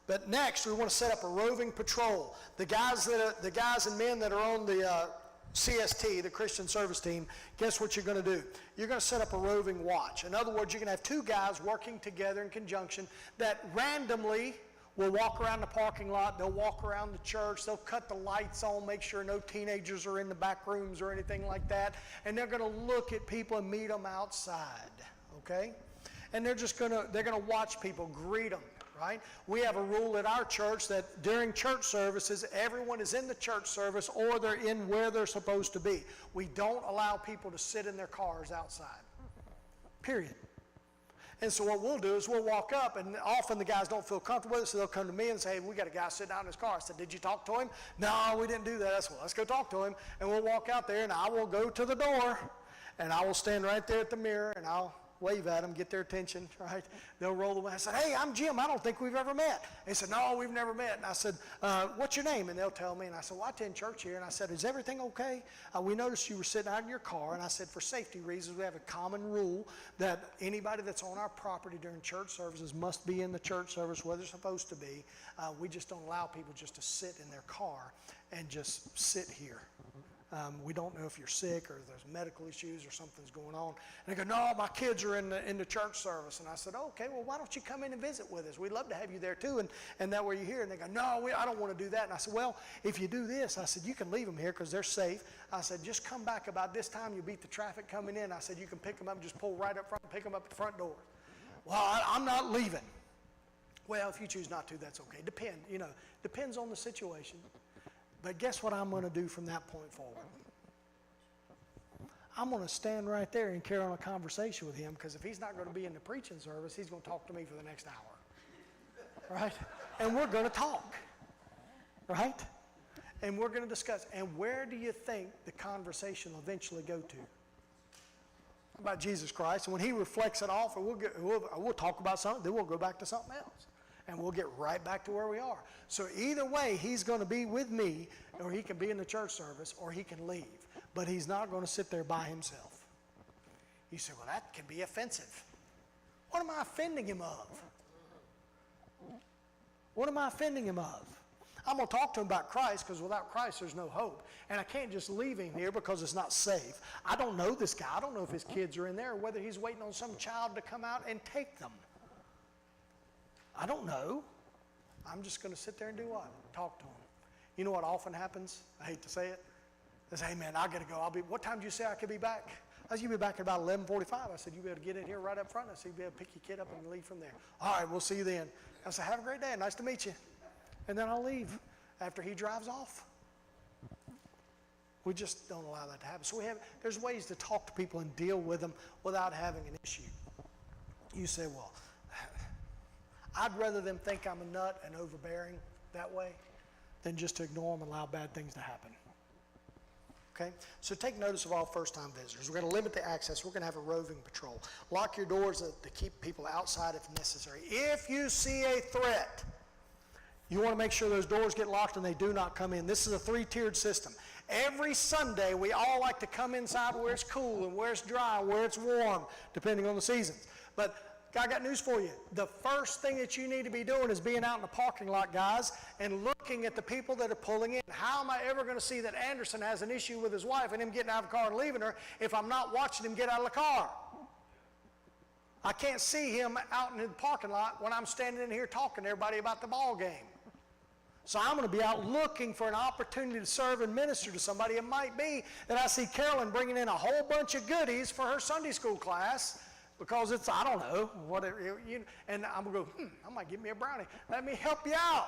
but next we want to set up a roving patrol. The guys and men that are on the CST, the Christian Service Team, guess what you're going to do? You're going to set up a roving watch. In other words, you're going to have 2 guys working together in conjunction that randomly will walk around the parking lot. They'll walk around the church. They'll cut the lights on, make sure no teenagers are in the back rooms or anything like that. And they're going to look at people and meet them outside, okay? And they're going to watch people, greet them, right? We have a rule at our church that during church services, everyone is in the church service or they're in where they're supposed to be. We don't allow people to sit in their cars outside, period. And so what we'll do is we'll walk up, and often the guys don't feel comfortable with it, so they'll come to me and say, hey, we got a guy sitting out in his car. I said, did you talk to him? No, we didn't do that. I said, well, let's go talk to him. And we'll walk out there, and I will go to the door, and I will stand right there at the mirror, and I'll wave at them, get their attention, right? They'll roll away. I said, hey, I'm Jim. I don't think we've ever met. They said, no, we've never met. And I said, what's your name? And they'll tell me. And I said, well, I attend church here. And I said, is everything okay? We noticed you were sitting out in your car. And I said, for safety reasons, we have a common rule that anybody that's on our property during church services must be in the church service where they're supposed to be. We just don't allow people just to sit in their car and just sit here. We don't know if you're sick or there's medical issues or something's going on. And they go, no, my kids are in the church service. And I said, okay, well, why don't you come in and visit with us? We'd love to have you there too, and that way you're here. And they go, no, I don't want to do that. And I said, well, if you do this, I said, you can leave them here because they're safe. I said, just come back about this time. You beat the traffic coming in. I said, you can pick them up and just pull right up front and pick them up at the front door. Well, I'm not leaving. Well, if you choose not to, that's okay. Depends on the situation. But guess what I'm going to do from that point forward? I'm going to stand right there and carry on a conversation with him, because if he's not going to be in the preaching service, he's going to talk to me for the next hour. Right? And we're going to talk. Right? And we're going to discuss. And where do you think the conversation will eventually go to? About Jesus Christ. And when he reflects it off, we'll talk about something, then we'll go back to something else. And we'll get right back to where we are. So either way, he's going to be with me, or he can be in the church service, or he can leave. But he's not going to sit there by himself. You say, well, that can be offensive. What am I offending him of? What am I offending him of? I'm going to talk to him about Christ, because without Christ, there's no hope. And I can't just leave him here because it's not safe. I don't know this guy. I don't know if his kids are in there, or whether he's waiting on some child to come out and take them. I don't know. I'm just going to sit there and do what? Talk to him. You know what often happens? I hate to say it. They say, hey, man, I got to go. What time did you say I could be back? I said, you'll be back at about 11:45. I said, you better get in here right up front. I said, you'll be able to pick your kid up and leave from there. All right, we'll see you then. I said, have a great day. Nice to meet you. And then I'll leave after he drives off. We just don't allow that to happen. So there's ways to talk to people and deal with them without having an issue. You say, well, I'd rather them think I'm a nut and overbearing that way than just to ignore them and allow bad things to happen. Okay? So take notice of all first-time visitors. We're going to limit the access. We're going to have a roving patrol. Lock your doors to keep people outside if necessary. If you see a threat, you want to make sure those doors get locked and they do not come in. This is a three-tiered system. Every Sunday, we all like to come inside where it's cool and where it's dry, where it's warm, depending on the seasons. But I got news for you. The first thing that you need to be doing is being out in the parking lot, guys, and looking at the people that are pulling in. How am I ever going to see that Anderson has an issue with his wife and him getting out of the car and leaving her if I'm not watching him get out of the car? I can't see him out in the parking lot when I'm standing in here talking to everybody about the ball game. So I'm going to be out looking for an opportunity to serve and minister to somebody. It might be that I see Carolyn bringing in a whole bunch of goodies for her Sunday school class, because it's, I don't know, whatever, and I'm going to go, I might give me a brownie. Let me help you out.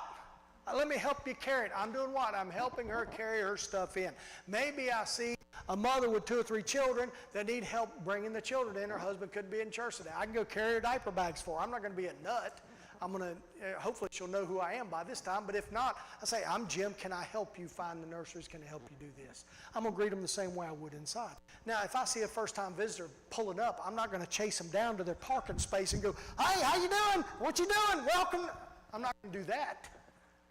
Let me help you carry it. I'm doing what? I'm helping her carry her stuff in. Maybe I see a mother with 2 or 3 children that need help bringing the children in. Her husband couldn't be in church today. I can go carry her diaper bags for her. I'm not going to be a nut. I'm going to, hopefully she'll know who I am by this time, but if not, I say, I'm Jim, can I help you find the nurseries? Can I help you do this? I'm going to greet them the same way I would inside. Now, if I see a first-time visitor pulling up, I'm not going to chase them down to their parking space and go, hey, how you doing? What you doing? Welcome. I'm not going to do that,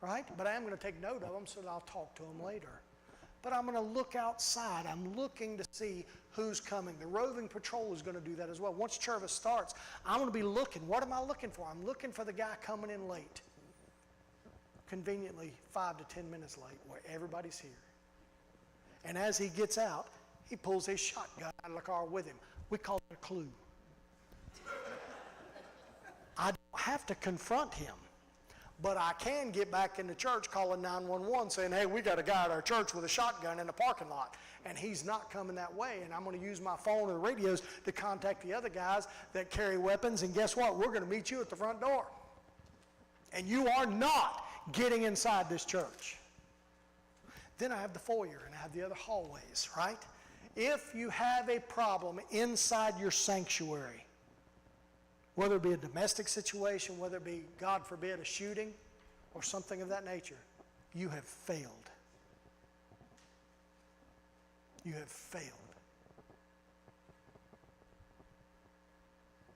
right? But I am going to take note of them so that I'll talk to them later. But I'm going to look outside. I'm looking to see who's coming. The roving patrol is going to do that as well. Once service starts, I'm going to be looking. What am I looking for? I'm looking for the guy coming in late. Conveniently 5 to 10 minutes late, where everybody's here. And as he gets out, he pulls his shotgun out of the car with him. We call it a clue. I don't have to confront him. But I can get back into church calling 911 saying, hey, we got a guy at our church with a shotgun in the parking lot, and he's not coming that way. And I'm going to use my phone or the radios to contact the other guys that carry weapons. And guess what? We're going to meet you at the front door. And you are not getting inside this church. Then I have the foyer and I have the other hallways, right? If you have a problem inside your sanctuary, whether it be a domestic situation, whether it be, God forbid, a shooting or something of that nature, you have failed. You have failed.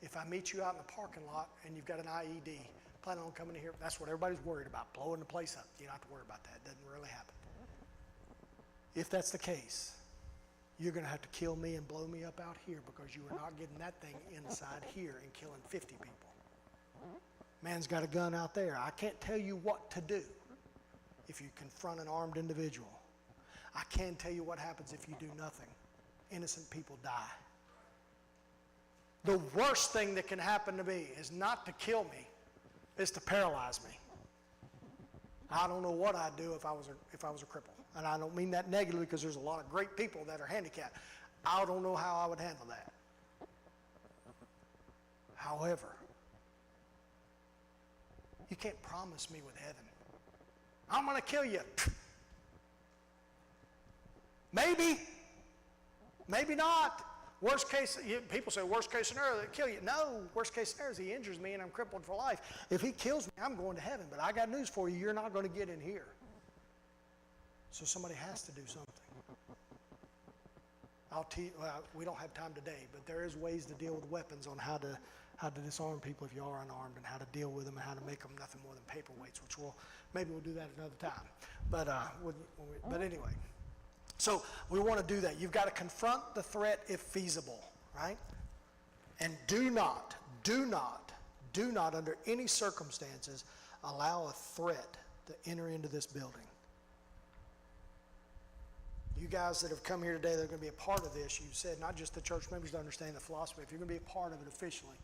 if I meet you out in the parking lot and you've got an IED, planning on coming in here, that's what everybody's worried about, blowing the place up. You don't have to worry about that. It doesn't really happen. If that's the case, you're going to have to kill me and blow me up out here because you are not getting that thing inside here and killing 50 people. Man's got a gun out there. I can't tell you what to do if you confront an armed individual. I can tell you what happens if you do nothing. Innocent people die. The worst thing that can happen to me is not to kill me, is to paralyze me. I don't know what I'd do if I was a cripple. And I don't mean that negatively because there's a lot of great people that are handicapped. I don't know how I would handle that. However, you can't promise me with heaven. I'm going to kill you. Maybe. Maybe not. Worst case, people say worst case scenario, they kill you. No, worst case scenario is he injures me and I'm crippled for life. If he kills me, I'm going to heaven. But I got news for you, you're not going to get in here. So somebody has to do something. We don't have time today, but there is ways to deal with weapons on how to disarm people if you are unarmed and how to deal with them and how to make them nothing more than paperweights, which maybe we'll do that another time. But anyway. So we want to do that. You've got to confront the threat if feasible, right? And do not under any circumstances allow a threat to enter into this building. You guys that have come here today, they're going to be a part of this. You said not just the church members to understand the philosophy. If you're going to be a part of it officially,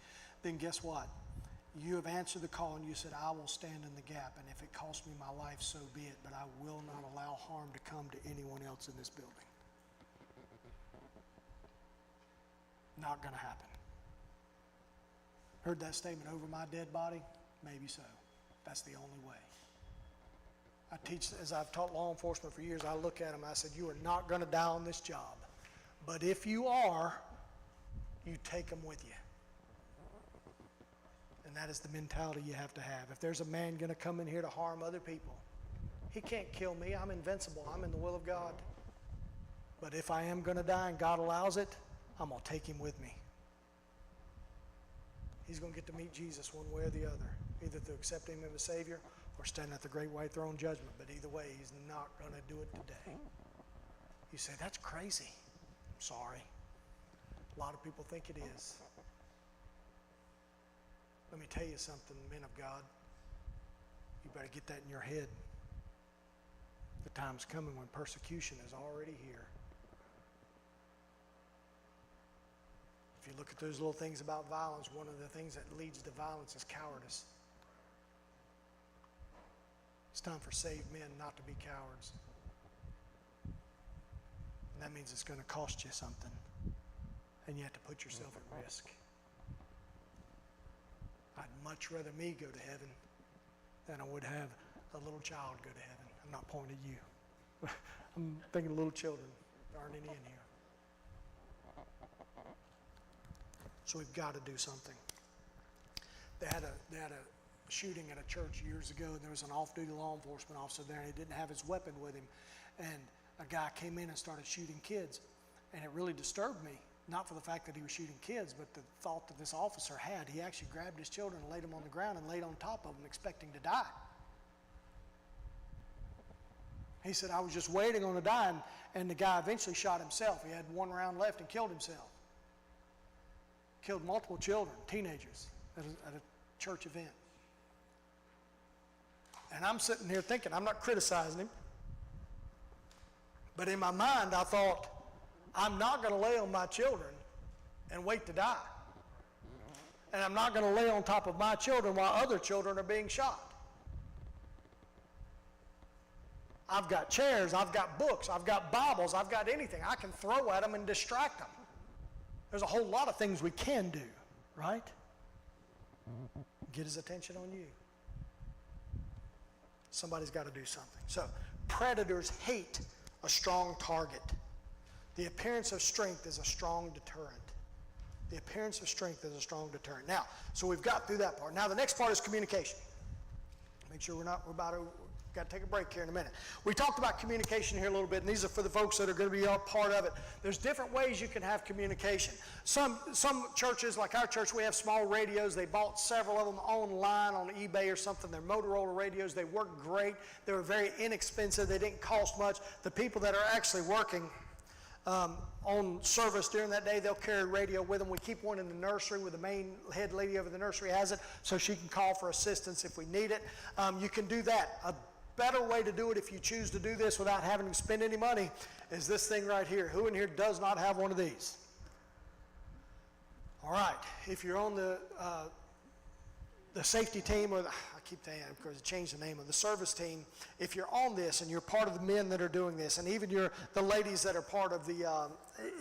then guess what? You have answered the call and you said, I will stand in the gap, and if it costs me my life, so be it, but I will not allow harm to come to anyone else in this building. Not going to happen. Heard that statement, over my dead body? Maybe so. That's the only way. I teach, as I've taught law enforcement for years, I look at them, I said, you are not going to die on this job, but if you are, you take them with you. And that is the mentality you have to have. If there's a man going to come in here to harm other people, he can't kill me. I'm invincible. I'm in the will of God. But if I am going to die and God allows it, I'm going to take him with me. He's going to get to meet Jesus one way or the other, either through accepting him as Savior or standing at the great white throne judgment. But either way, he's not going to do it today. You say, that's crazy. I'm sorry. A lot of people think it is. Let me tell you something, men of God. You better get that in your head. The time's coming when persecution is already here. If you look at those little things about violence, one of the things that leads to violence is cowardice. It's time for saved men not to be cowards. And that means it's going to cost you something. And you have to put yourself at risk. I'd much rather me go to heaven than I would have a little child go to heaven. I'm not pointing at you. I'm thinking of little children. There aren't any in here. So we've got to do something. They had a shooting at a church years ago, and there was an off-duty law enforcement officer there, and he didn't have his weapon with him. And a guy came in and started shooting kids. And it really disturbed me. Not for the fact that he was shooting kids, but the thought that this officer had. He actually grabbed his children and laid them on the ground and laid on top of them, expecting to die. He said, I was just waiting on to die, and the guy eventually shot himself. He had one round left and killed himself. Killed multiple children, teenagers, at a church event. And I'm sitting here thinking, I'm not criticizing him, but in my mind I thought, I'm not going to lay on my children and wait to die. And I'm not going to lay on top of my children while other children are being shot. I've got chairs, I've got books, I've got Bibles, I've got anything. I can throw at them and distract them. There's a whole lot of things we can do, right? Get his attention on you. Somebody's got to do something. So, predators hate a strong target. The appearance of strength is a strong deterrent. The appearance of strength is a strong deterrent. Now, so we've got through that part. Now the next part is communication. Make sure we're about to Got to take a break here in a minute. We talked about communication here a little bit, and these are for the folks that are going to be a part of it. There's different ways you can have communication. Some churches, like our church, we have small radios. They bought several of them online on eBay or something. They're Motorola radios. They work great. They were very inexpensive. They didn't cost much. The people that are actually working on service during that day, they'll carry a radio with them. We keep one in the nursery where the main head lady over the nursery has it, so she can call for assistance if we need it. You can do that. A better way to do it, if you choose to do this without having to spend any money, is this thing right here. Who in here does not have one of these? All right, if you're on the safety team, or I keep saying, of course, change the name of the service team. If you're on this and you're part of the men that are doing this, and even the ladies that are part of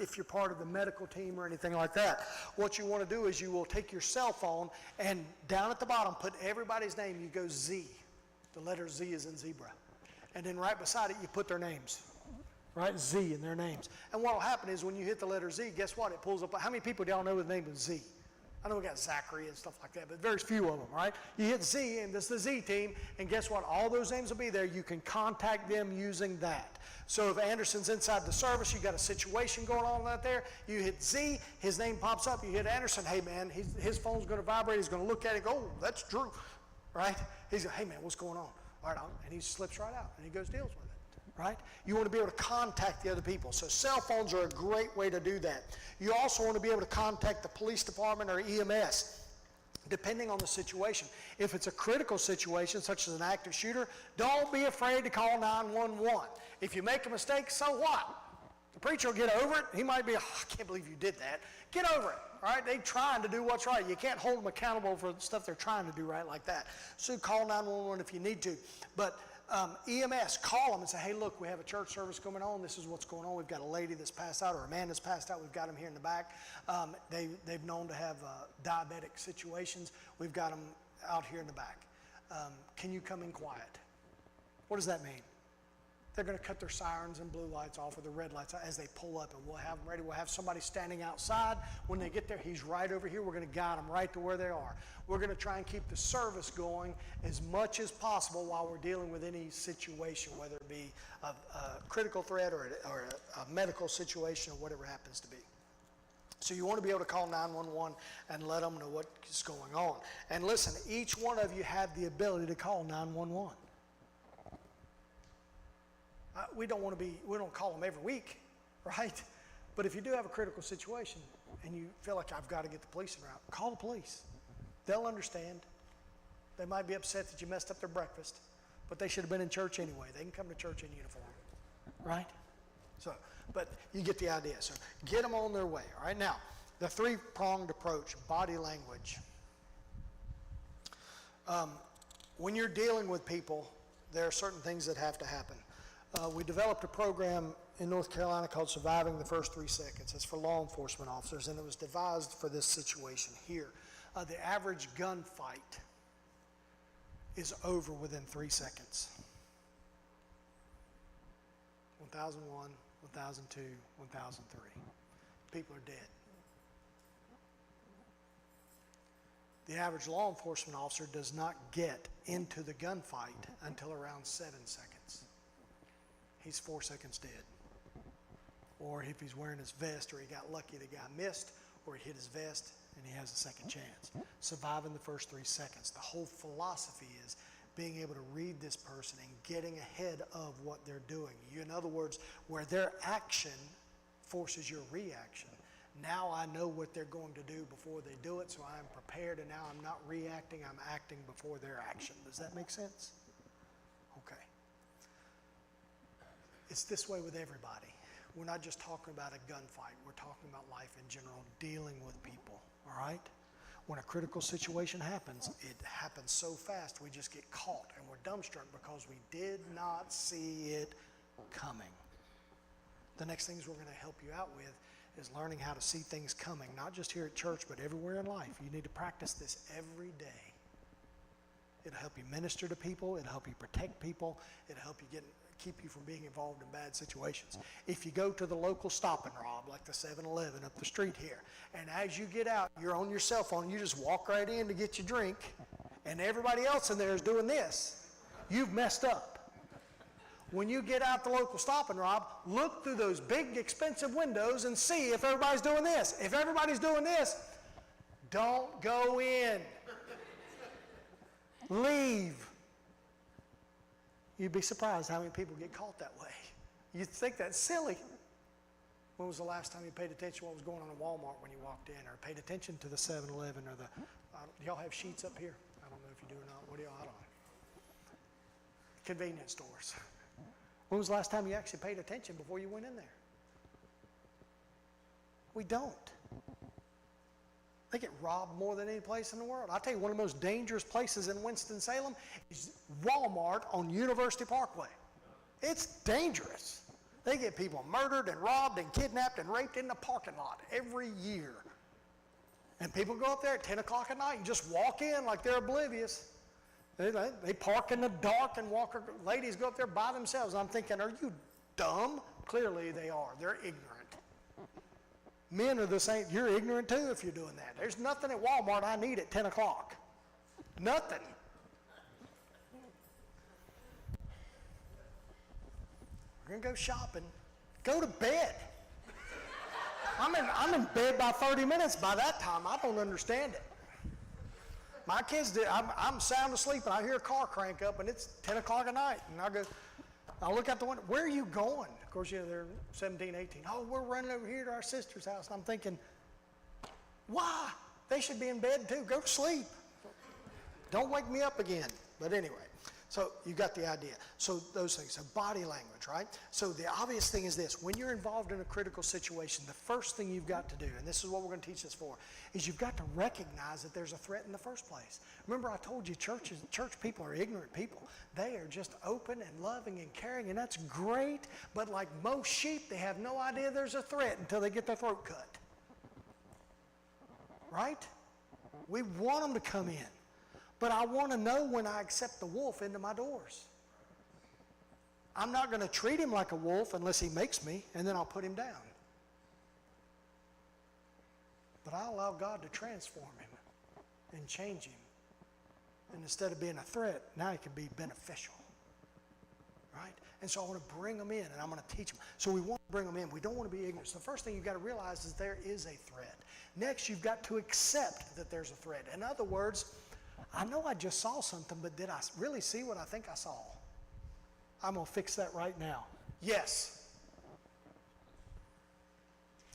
if you're part of the medical team or anything like that, what you want to do is you will take your cell phone and down at the bottom put everybody's name. You go Z. The letter Z is in zebra. And then right beside it, you put their names. Right? Z in their names. And what will happen is when you hit the letter Z, guess what? It pulls up. How many people do y'all know the name of Z? I know we got Zachary and stuff like that, but very few of them, right? You hit Z, and this is the Z team, and guess what? All those names will be there. You can contact them using that. So if Anderson's inside the service, you got a situation going on out there, you hit Z, his name pops up, you hit Anderson, hey man, his phone's going to vibrate, he's going to look at it and go, oh, that's Drew, right? He's like, hey man, what's going on? All right, and he slips right out, and he goes deals with it, right? You want to be able to contact the other people. So cell phones are a great way to do that. You also want to be able to contact the police department or EMS, depending on the situation. If it's a critical situation, such as an active shooter, don't be afraid to call 911. If you make a mistake, so what? The preacher will get over it. He might be, oh, I can't believe you did that. Get over it, all right? They're trying to do what's right. You can't hold them accountable for the stuff they're trying to do right like that. So call 911 if you need to. But EMS, call them and say, hey, look, we have a church service going on. This is what's going on. We've got a lady that's passed out or a man that's passed out. We've got them here in the back. They've known to have diabetic situations. We've got them out here in the back. Can you come in quiet? What does that mean? They're going to cut their sirens and blue lights off or the red lights as they pull up, and we'll have them ready. We'll have somebody standing outside. When they get there, he's right over here. We're going to guide them right to where they are. We're going to try and keep the service going as much as possible while we're dealing with any situation, whether it be a critical threat or a medical situation or whatever it happens to be. So you want to be able to call 911 and let them know what's going on. And listen, each one of you have the ability to call 911. We don't call them every week, right? But if you do have a critical situation and you feel like I've got to get the police around, call the police. They'll understand. They might be upset that you messed up their breakfast, but they should have been in church anyway. They can come to church in uniform, right? So, but you get the idea. So get them on their way, all right? Now, the three-pronged approach, body language. When you're dealing with people, there are certain things that have to happen. We developed a program in North Carolina called Surviving the First 3 Seconds. It's for law enforcement officers, and it was devised for this situation here. The average gunfight is over within 3 seconds. 1001, 1002, 1003. People are dead. The average law enforcement officer does not get into the gunfight until around 7 seconds. He's 4 seconds dead. Or if he's wearing his vest, or he got lucky the guy missed, or he hit his vest and he has a second chance. Surviving the first 3 seconds. The whole philosophy is being able to read this person and getting ahead of what they're doing. In other words, where their action forces your reaction. Now I know what they're going to do before they do it, so I'm prepared, and now I'm not reacting, I'm acting before their action. Does that make sense? Okay. It's this way with everybody. We're not just talking about a gunfight. We're talking about life in general, dealing with people, all right? When a critical situation happens, it happens so fast we just get caught and we're dumbstruck because we did not see it coming. The next things we're going to help you out with is learning how to see things coming, not just here at church, but everywhere in life. You need to practice this every day. It'll help you minister to people. It'll help you protect people. It'll help you keep you from being involved in bad situations. If you go to the local Stop and Rob, like the 7-Eleven up the street here, and as you get out, you're on your cell phone, you just walk right in to get your drink, and everybody else in there is doing this, you've messed up. When you get out the local Stop and Rob, look through those big expensive windows and see if everybody's doing this. If everybody's doing this, don't go in. Leave. You'd be surprised how many people get caught that way. You'd think that's silly. When was the last time you paid attention to what was going on in Walmart when you walked in, or paid attention to the 7-Eleven or the, do y'all have sheets up here? I don't know if you do or not. What do y'all, I don't know. Convenience stores. When was the last time you actually paid attention before you went in there? We don't. They get robbed more than any place in the world. I'll tell you, one of the most dangerous places in Winston-Salem is Walmart on University Parkway. It's dangerous. They get people murdered and robbed and kidnapped and raped in the parking lot every year. And people go up there at 10 o'clock at night and just walk in like they're oblivious. They park in the dark and walk. Ladies go up there by themselves. I'm thinking, are you dumb? Clearly they are. They're ignorant. Men are the same. You're ignorant too if you're doing that. There's nothing at Walmart I need at 10 o'clock. Nothing. We're going to go shopping. Go to bed. I'm in bed by 30 minutes by that time. I don't understand it. My kids do. I'm sound asleep and I hear a car crank up and it's 10 o'clock at night. And I look out the window. Where are you going? Of course, you know, they're 17, 18. Oh, we're running over here to our sister's house. And I'm thinking, why? They should be in bed too. Go to sleep. Don't wake me up again. But anyway, so you got the idea. So those things, so body language, right? So the obvious thing is this: when you're involved in a critical situation, the first thing you've got to do, and this is what we're going to teach this for, is you've got to recognize that there's a threat in the first place. Remember I told you church people are ignorant people. They are just open and loving and caring, and that's great, but like most sheep, they have no idea there's a threat until they get their throat cut. Right? We want them to come in. But I want to know when I accept the wolf into my doors. I'm not going to treat him like a wolf unless he makes me, and then I'll put him down. But I allow God to transform him and change him. And instead of being a threat, now he can be beneficial. Right? And so I want to bring them in, and I'm going to teach them. So we want to bring them in. We don't want to be ignorant. So the first thing you've got to realize is there is a threat. Next, you've got to accept that there's a threat. In other words, I know I just saw something, but did I really see what I think I saw? I'm going to fix that right now. Yes.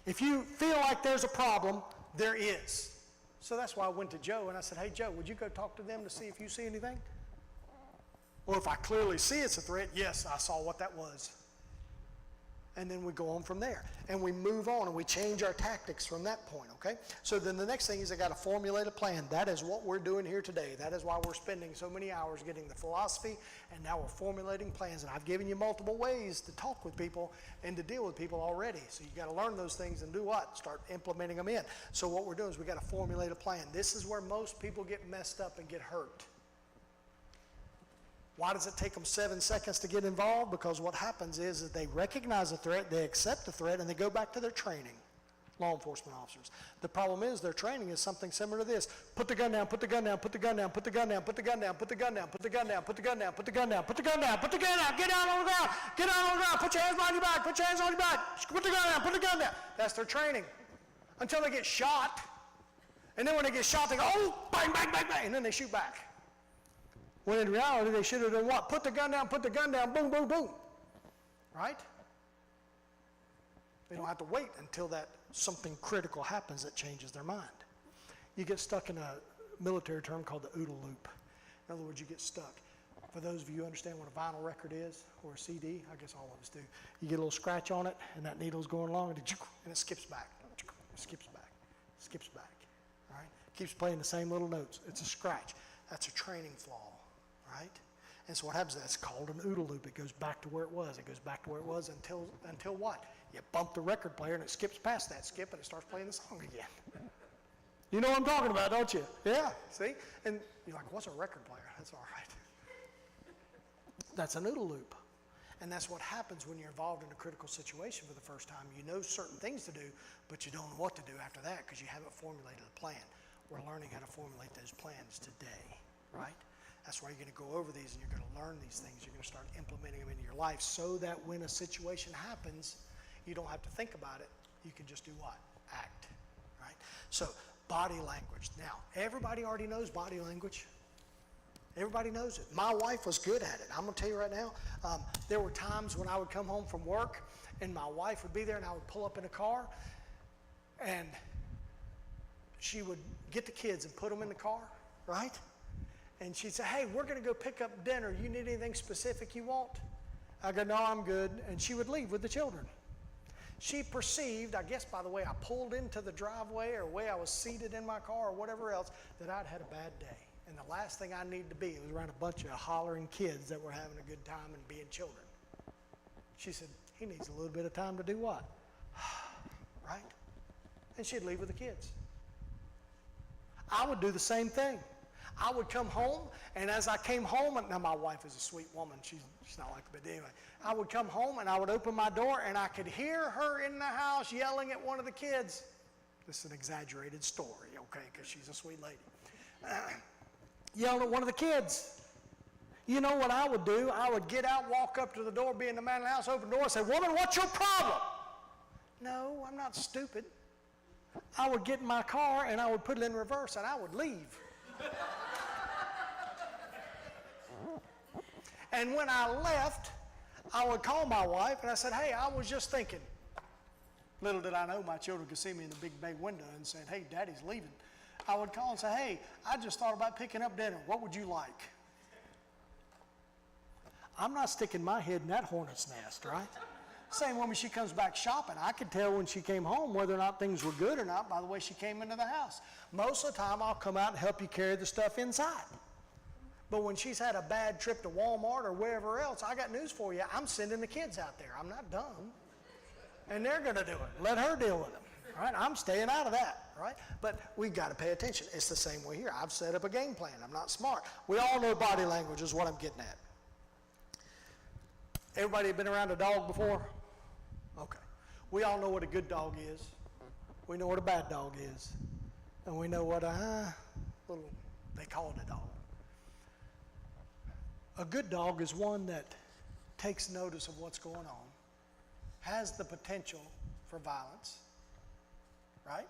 If you feel like there's a problem, there is. So that's why I went to Joe and I said, hey, Joe, would you go talk to them to see if you see anything? Or if I clearly see it's a threat, yes, I saw what that was. And then we go on from there. And we move on and we change our tactics from that point, okay? So then the next thing is I got to formulate a plan. That is what we're doing here today. That is why we're spending so many hours getting the philosophy, and now we're formulating plans. And I've given you multiple ways to talk with people and to deal with people already. So you got to learn those things and do what? Start implementing them in. So what we're doing is we got to formulate a plan. This is where most people get messed up and get hurt. Why does it take them 7 seconds to get involved? Because what happens is that they recognize a threat, they accept the threat, and they go back to their training, law enforcement officers. The problem is their training is something similar to this. Put the gun down, put the gun down, put the gun down, put the gun down, put the gun down, put the gun down, put the gun down, put the gun down, put the gun down, put the gun down, put the gun down, get down on the ground, get down on the ground, put your hands behind your back, put your hands on your back, put the gun down, put the gun down. That's their training. Until they get shot. And then when they get shot, they go, oh, bang, bang, bang, bang, and then they shoot back. When in reality, they should have done what? Put the gun down, boom, boom, boom. Right? They don't have to wait until that something critical happens that changes their mind. You get stuck in a military term called the OODA loop. In other words, you get stuck. For those of you who understand what a vinyl record is, or a CD, I guess all of us do, you get a little scratch on it, and that needle's going along, and it skips back. It skips back. It skips back. All right? Keeps playing the same little notes. It's a scratch. That's a training flaw. Right? And so what happens is that's called an OODA loop. It goes back to where it was. It goes back to where it was until what? You bump the record player and it skips past that skip and it starts playing the song again. You know what I'm talking about, don't you? Yeah, see? And you're like, what's a record player? That's all right. That's an OODA loop. And that's what happens when you're involved in a critical situation for the first time. You know certain things to do, but you don't know what to do after that because you haven't formulated a plan. We're learning how to formulate those plans today, right? That's why you're going to go over these and you're going to learn these things. You're going to start implementing them into your life so that when a situation happens, you don't have to think about it. You can just do what? Act, right? So body language. Now, everybody already knows body language. Everybody knows it. My wife was good at it. I'm going to tell you right now, there were times when I would come home from work and my wife would be there and I would pull up in a car and she would get the kids and put them in the car, right? And she'd say, hey, we're going to go pick up dinner. You need anything specific you want? I go, no, I'm good. And she would leave with the children. She perceived, I guess by the way I pulled into the driveway or the way I was seated in my car or whatever else, that I'd had a bad day. And the last thing I needed to be was around a bunch of hollering kids that were having a good time and being children. She said, he needs a little bit of time to do what? Right? And she'd leave with the kids. I would do the same thing. I would come home, and as I came home, and now my wife is a sweet woman, she's not like that, but anyway, I would come home and I would open my door and I could hear her in the house yelling at one of the kids. This is an exaggerated story, okay, because she's a sweet lady. Yelling at one of the kids. You know what I would do? I would get out, walk up to the door, being the man in the house, open the door and say, woman, what's your problem? No, I'm not stupid. I would get in my car and I would put it in reverse and I would leave. And when I left, I would call my wife and I said, hey, I was just thinking. Little did I know my children could see me in the big bay window and said, hey, Daddy's leaving. I would call and say, hey, I just thought about picking up dinner. What would you like? I'm not sticking my head in that hornet's nest, right? Same woman, she comes back shopping. I could tell when she came home whether or not things were good or not by the way she came into the house. Most of the time, I'll come out and help you carry the stuff inside. But when she's had a bad trip to Walmart or wherever else, I got news for you. I'm sending the kids out there. I'm not dumb. And they're going to do it. Let her deal with them, right? I'm staying out of that, right? But we've got to pay attention. It's the same way here. I've set up a game plan. I'm not smart. We all know body language is what I'm getting at. Everybody been around a dog before? Okay. We all know what a good dog is. We know what a bad dog is. And we know what they call it a dog. A good dog is one that takes notice of what's going on, has the potential for violence, right?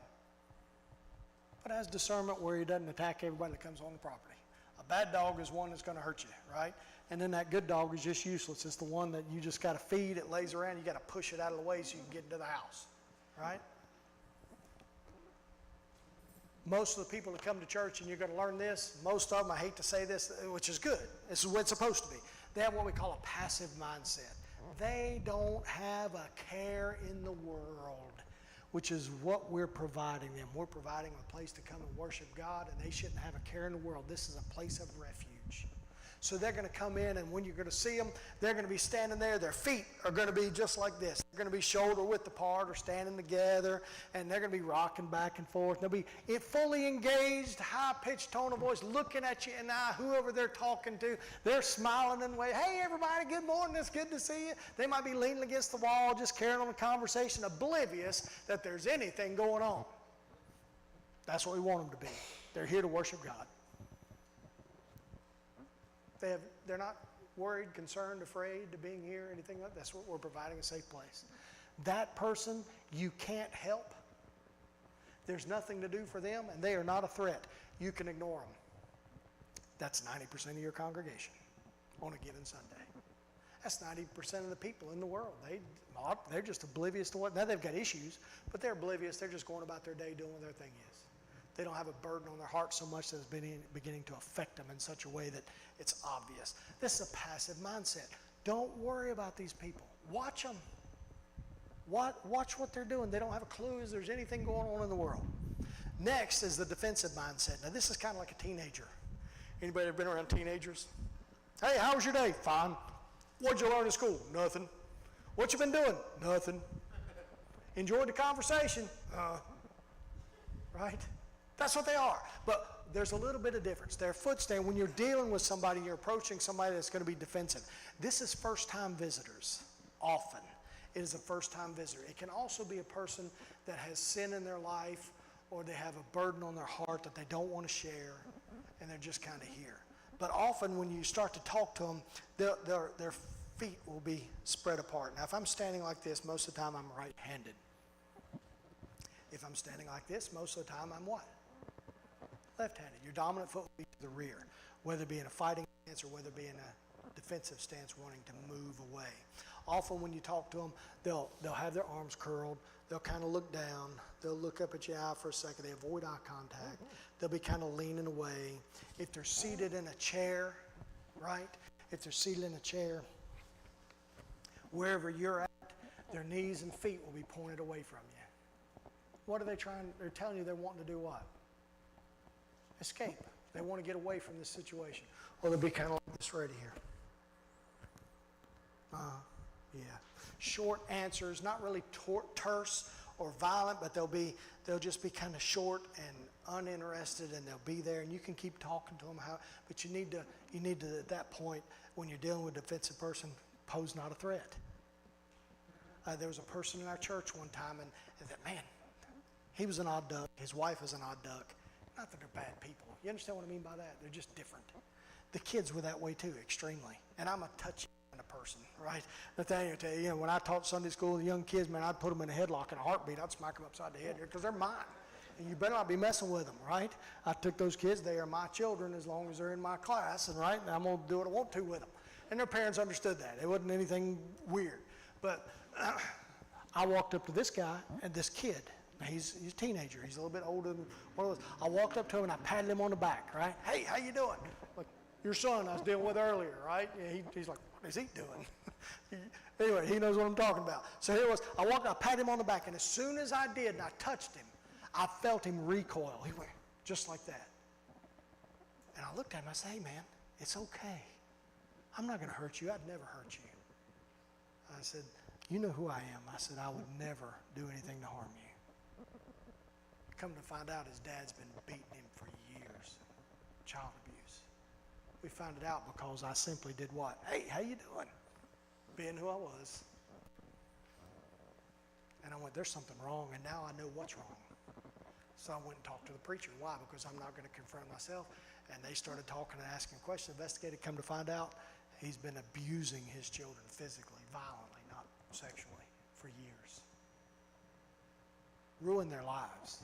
But has discernment where he doesn't attack everybody that comes on the property. A bad dog is one that's going to hurt you, right? And then that good dog is just useless. It's the one that you just got to feed. It lays around. You got to push it out of the way so you can get into the house, right? Most of the people that come to church, and you're going to learn this, most of them, I hate to say this, which is good. This is what it's supposed to be. They have what we call a passive mindset. They don't have a care in the world, which is what we're providing them. We're providing a place to come and worship God, and they shouldn't have a care in the world. This is a place of refuge. So they're going to come in, and when you're going to see them, they're going to be standing there. Their feet are going to be just like this. They're going to be shoulder width apart or standing together, and they're going to be rocking back and forth. They'll be fully engaged, high-pitched tone of voice, looking at you in the eye, whoever they're talking to. They're smiling and waving. Hey, everybody, good morning. It's good to see you. They might be leaning against the wall, just carrying on a conversation, oblivious that there's anything going on. That's what we want them to be. They're here to worship God. They're not worried, concerned, afraid to being here, anything like that. That's what we're providing, a safe place. That person you can't help. There's nothing to do for them, and they are not a threat. You can ignore them. That's 90% of your congregation on a given Sunday. That's 90% of the people in the world. They're just oblivious to what, now they've got issues, but they're oblivious. They're just going about their day doing what their thing is. They don't have a burden on their heart so much that it's beginning to affect them in such a way that it's obvious. This is a passive mindset. Don't worry about these people. Watch them. Watch what they're doing. They don't have a clue if there's anything going on in the world. Next is the defensive mindset. Now, this is kind of like a teenager. Anybody ever been around teenagers? Hey, how was your day? Fine. What'd you learn in school? Nothing. What you been doing? Nothing. Enjoyed the conversation? Right? That's what they are. But there's a little bit of difference. Their footstand, when you're dealing with somebody, you're approaching somebody that's going to be defensive. This is first-time visitors, often. It is a first-time visitor. It can also be a person that has sin in their life, or they have a burden on their heart that they don't want to share, and they're just kind of here. But often when you start to talk to them, their feet will be spread apart. Now, if I'm standing like this, most of the time I'm right-handed. If I'm standing like this, most of the time I'm what? Left-handed. Your dominant foot will be to the rear, whether it be in a fighting stance or whether it be in a defensive stance wanting to move away. Often when you talk to them, they'll have their arms curled. They'll kind of look down. They'll look up at your eye for a second. They avoid eye contact. They'll be kind of leaning away. If they're seated in a chair, right? If they're seated in a chair, wherever you're at, their knees and feet will be pointed away from you. What are they trying? They're telling you they're wanting to do what? Escape. They want to get away from this situation. Or they'll be kind of like this right here. Yeah. Short answers, not really terse or violent, but they'll just be kind of short and uninterested, and they'll be there, and you can keep talking to them. But you need to at that point, when you're dealing with a defensive person, pose not a threat. There was a person in our church one time, and that man, he was an odd duck. His wife was an odd duck. Not that they're bad people. You understand what I mean by that? They're just different. The kids were that way too, extremely. And I'm a touchy kind of person, right? Nathaniel, tell you, when I taught Sunday school, the young kids, man, I'd put them in a headlock in a heartbeat. I'd smack them upside the head because they're mine. And you better not be messing with them, right? I took those kids. They are my children as long as they're in my class, and right, and I'm going to do what I want to with them. And their parents understood that. It wasn't anything weird. But I walked up to this guy and this kid. He's a teenager. He's a little bit older than one of those. I walked up to him and I patted him on the back, right? Hey, how you doing? Like, your son I was dealing with earlier, right? Yeah, he's like, what is he doing? Anyway, he knows what I'm talking about. So here it was. I walked, I patted him on the back, and as soon as I did and I touched him, I felt him recoil. He went just like that. And I looked at him, I said, hey man, it's okay. I'm not going to hurt you. I'd never hurt you. I said, you know who I am. I said, I would never do anything to harm you. Come to find out, his dad's been beating him for years. Child abuse. We found it out because I simply did what? Hey, how you doing? Being who I was. And I went, there's something wrong, and now I know what's wrong. So I went and talked to the preacher. Why? Because I'm not going to confront myself. And they started talking and asking questions. Investigated, come to find out, he's been abusing his children physically, violently, not sexually, for years. Ruined their lives.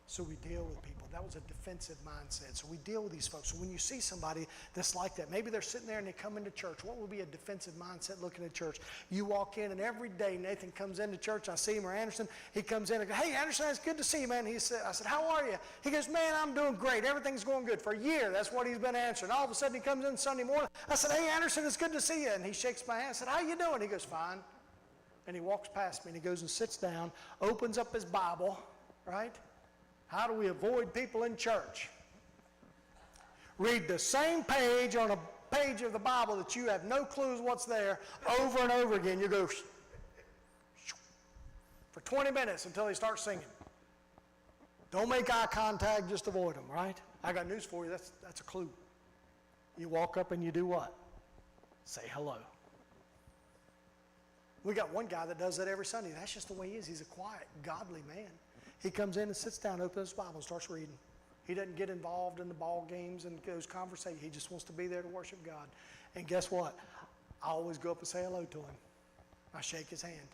So we deal with people. That was a defensive mindset. So we deal with these folks. So when you see somebody that's like that, maybe they're sitting there and they come into church. What would be a defensive mindset looking at church? You walk in and every day Nathan comes into church. I see him, or Anderson. He comes in and goes, hey, Anderson, it's good to see you, man. I said, how are you? He goes, man, I'm doing great. Everything's going good. For a year, that's what he's been answering. All of a sudden he comes in Sunday morning. I said, hey, Anderson, it's good to see you. And he shakes my hand. I said, how you doing? He goes, fine. And he walks past me and he goes and sits down, opens up his Bible, right? How do we avoid people in church? Read the same page on a page of the Bible that you have no clues what's there over and over again. You go for 20 minutes until they start singing. Don't make eye contact, just avoid them, right? I got news for you, that's a clue. You walk up and you do what? Say hello. We got one guy that does that every Sunday. That's just the way he is. He's a quiet, godly man. He comes in and sits down, opens his Bible, and starts reading. He doesn't get involved in the ball games and those conversations. He just wants to be there to worship God. And guess what? I always go up and say hello to him. I shake his hand.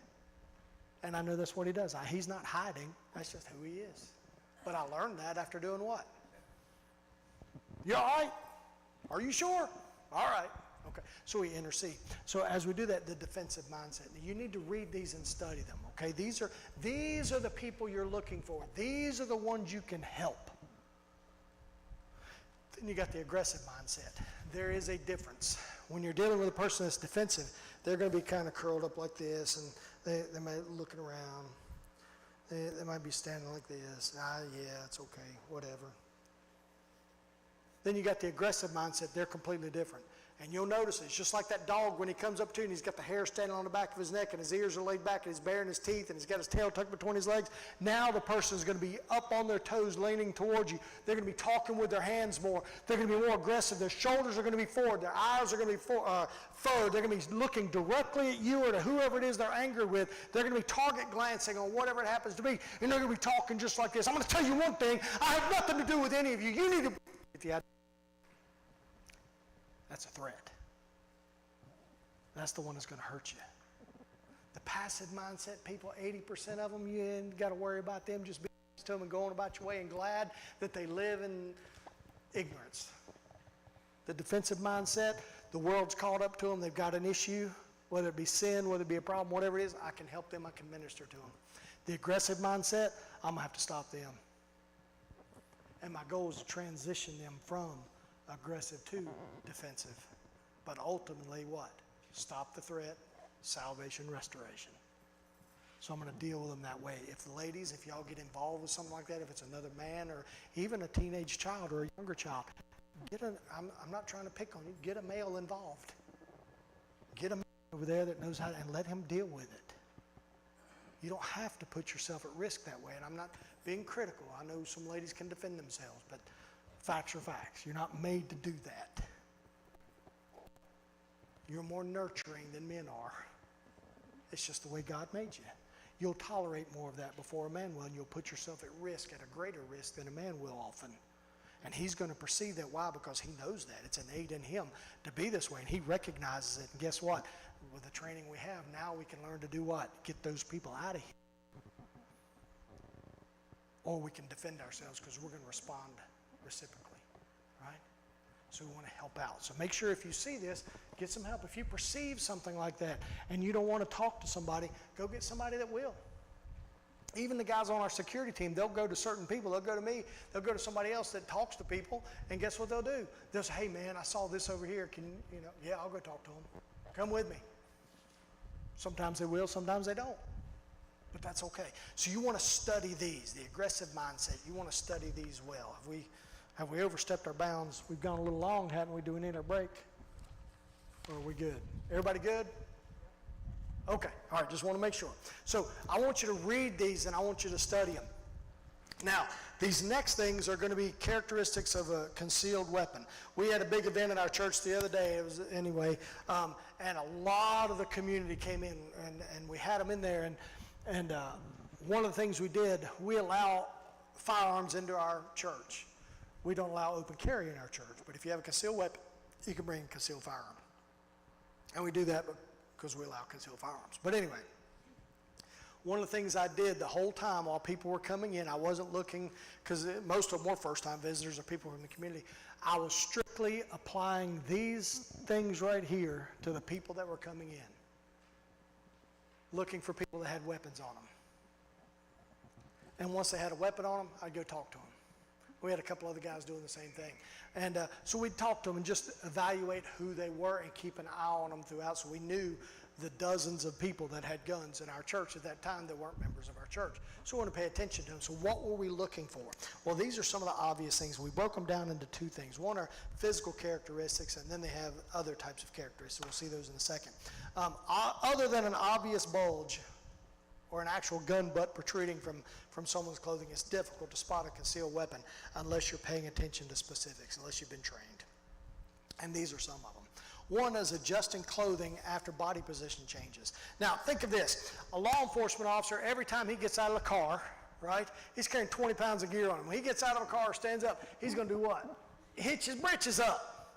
And I know that's what he does. He's not hiding. That's just who he is. But I learned that after doing what? You all right? Are you sure? All right. Okay, so we intercede. So as we do that, the defensive mindset, you need to read these and study them, okay? These are the people you're looking for. These are the ones you can help. Then you got the aggressive mindset. There is a difference. When you're dealing with a person that's defensive, they're going to be kind of curled up like this, and they might be looking around. They might be standing like this. Yeah, it's okay, whatever. Then you got the aggressive mindset. They're completely different. And you'll notice it's just like that dog when he comes up to you and he's got the hair standing on the back of his neck and his ears are laid back and he's baring his teeth and he's got his tail tucked between his legs. Now the person's going to be up on their toes leaning towards you. They're going to be talking with their hands more. They're going to be more aggressive. Their shoulders are going to be forward. Their eyes are going to be forward. They're going to be looking directly at you or to whoever it is they're angry with. They're going to be target glancing on whatever it happens to be. And they're going to be talking just like this. I'm going to tell you one thing. I have nothing to do with any of you. You need to... That's a threat. That's the one that's going to hurt you. The passive mindset people, 80% of them, you ain't got to worry about them. Just be nice to them and going about your way and glad that they live in ignorance. The defensive mindset, the world's caught up to them. They've got an issue, whether it be sin, whether it be a problem, whatever it is, I can help them. I can minister to them. The aggressive mindset, I'm going to have to stop them. And my goal is to transition them from aggressive to defensive. But ultimately, what? Stop the threat, salvation, restoration. So I'm going to deal with them that way. If the ladies, if y'all get involved with something like that, if it's another man or even a teenage child or a younger child, I'm not trying to pick on you, get a male involved. Get a man over there that knows how to, and let him deal with it. You don't have to put yourself at risk that way. And I'm not being critical. I know some ladies can defend themselves, but facts are facts. You're not made to do that. You're more nurturing than men are. It's just the way God made you. You'll tolerate more of that before a man will, and you'll put yourself at risk, at a greater risk than a man will often. And he's going to perceive that. Why? Because he knows that. It's innate in him to be this way, and he recognizes it. And guess what? With the training we have, now we can learn to do what? Get those people out of here. Or we can defend ourselves because we're going to respond reciprocally, right? So we want to help out. So make sure if you see this, get some help. If you perceive something like that and you don't want to talk to somebody, go get somebody that will. Even the guys on our security team, they'll go to certain people. They'll go to me. They'll go to somebody else that talks to people. And guess what they'll do? They'll say, hey, man, I saw this over here. Can you know, yeah, I'll go talk to them. Come with me. Sometimes they will, sometimes they don't. But that's okay. So you want to study these, the aggressive mindset. You want to study these well. Have we overstepped our bounds? We've gone a little long, haven't we? Do we need our break? Or are we good? Everybody good? Okay. All right. Just want to make sure. So I want you to read these and I want you to study them. Now, these next things are going to be characteristics of a concealed weapon. We had a big event in our church the other day. It was anyway, and a lot of the community came in, and we had them in there. And one of the things we did, we allow firearms into our church. We don't allow open carry in our church, but if you have a concealed weapon, you can bring a concealed firearm. And we do that because we allow concealed firearms. But anyway, one of the things I did the whole time while people were coming in, I wasn't looking, because most of them were first-time visitors or people from the community. I was strictly applying these things right here to the people that were coming in, looking for people that had weapons on them. And once they had a weapon on them, I'd go talk to them. We had a couple other guys doing the same thing. And so we'd talk to them and just evaluate who they were and keep an eye on them throughout, so we knew the dozens of people that had guns in our church at that time that weren't members of our church. So we want to pay attention to them. So what were we looking for? Well, these are some of the obvious things. We broke them down into two things. One are physical characteristics, and then they have other types of characteristics. We'll see those in a second. Other than an obvious bulge or an actual gun butt protruding from someone's clothing, it's difficult to spot a concealed weapon unless you're paying attention to specifics, unless you've been trained. And these are some of them. One is adjusting clothing after body position changes. Now, think of this. A law enforcement officer, every time he gets out of the car, right, he's carrying 20 pounds of gear on him. When he gets out of a car or stands up, he's going to do what? Hitch his britches up,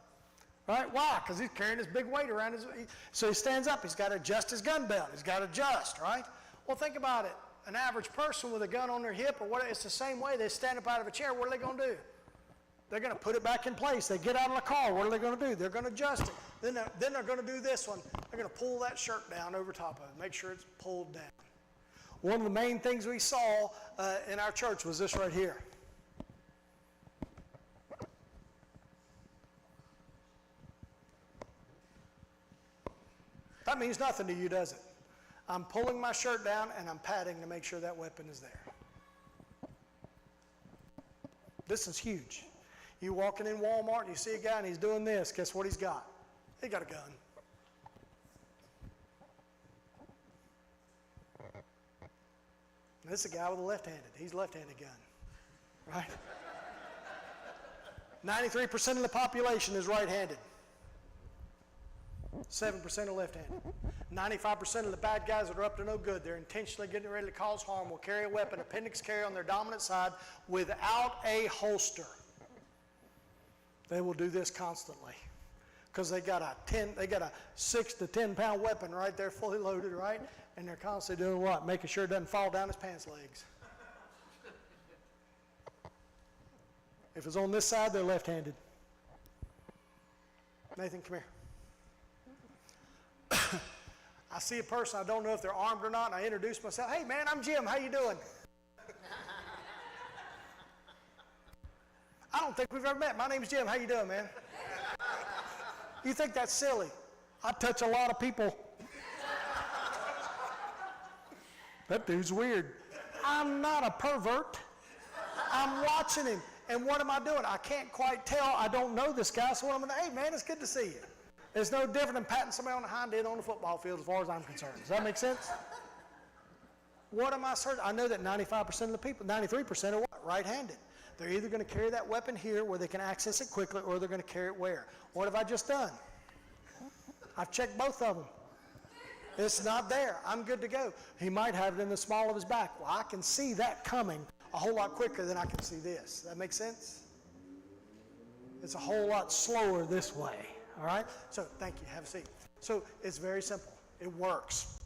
right? Why? Because he's carrying this big weight around his... So he stands up. He's got to adjust his gun belt. He's got to adjust, right? Well, think about it. An average person with a gun on their hip, or what? It's the same way. They stand up out of a chair. What are they going to do? They're going to put it back in place. They get out of the car. What are they going to do? They're going to adjust it. Then they're going to do this one. They're going to pull that shirt down over top of it. Make sure it's pulled down. One of the main things we saw in our church was this right here. That means nothing to you, does it? I'm pulling my shirt down and I'm patting to make sure that weapon is there. This is huge. You walking in Walmart and you see a guy and he's doing this, guess what he's got? He got a gun. This is a guy with a left-handed. He's a left-handed gun, right? 93% of the population is right-handed. 7% are left-handed. 95% of the bad guys that are up to no good, they're intentionally getting ready to cause harm, will carry a weapon, appendix carry on their dominant side without a holster. They will do this constantly because they got a 6 to 10 pound weapon right there, fully loaded, right? And they're constantly doing what? Making sure it doesn't fall down his pants legs. If it's on this side, they're left-handed. Nathan, come here. I see a person, I don't know if they're armed or not, and I introduce myself. Hey man, I'm Jim, how you doing? I don't think we've ever met. My name's Jim, how you doing, man? You think that's silly? I touch a lot of people. That dude's weird. I'm not a pervert. I'm watching him. And what am I doing? I can't quite tell. I don't know this guy, so what I'm going to, hey man, it's good to see you. It's no different than patting somebody on the hind end on the football field as far as I'm concerned. Does that make sense? What am I searching? I know that 95% of the people, 93% are what? Right-handed. They're either going to carry that weapon here where they can access it quickly, or they're going to carry it where? What have I just done? I've checked both of them. It's not there. I'm good to go. He might have it in the small of his back. Well, I can see that coming a whole lot quicker than I can see this. That make sense? It's a whole lot slower this way. All right? So thank you. Have a seat. So it's very simple. It works.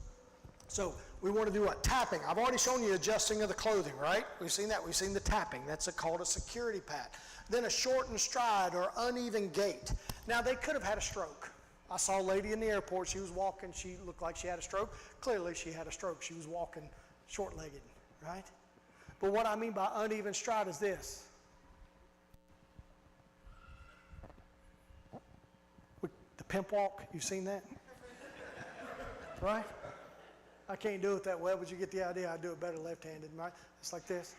So we want to do what? Tapping. I've already shown you adjusting of the clothing, right? We've seen that. We've seen the tapping. That's called a security pat. Then a shortened stride or uneven gait. Now, they could have had a stroke. I saw a lady in the airport. She was walking. She looked like she had a stroke. Clearly, she had a stroke. She was walking short-legged, right? But what I mean by uneven stride is this. The pimp walk, you've seen that? Right? I can't do it that well, but you get the idea. I do it better left-handed, right? It's like this.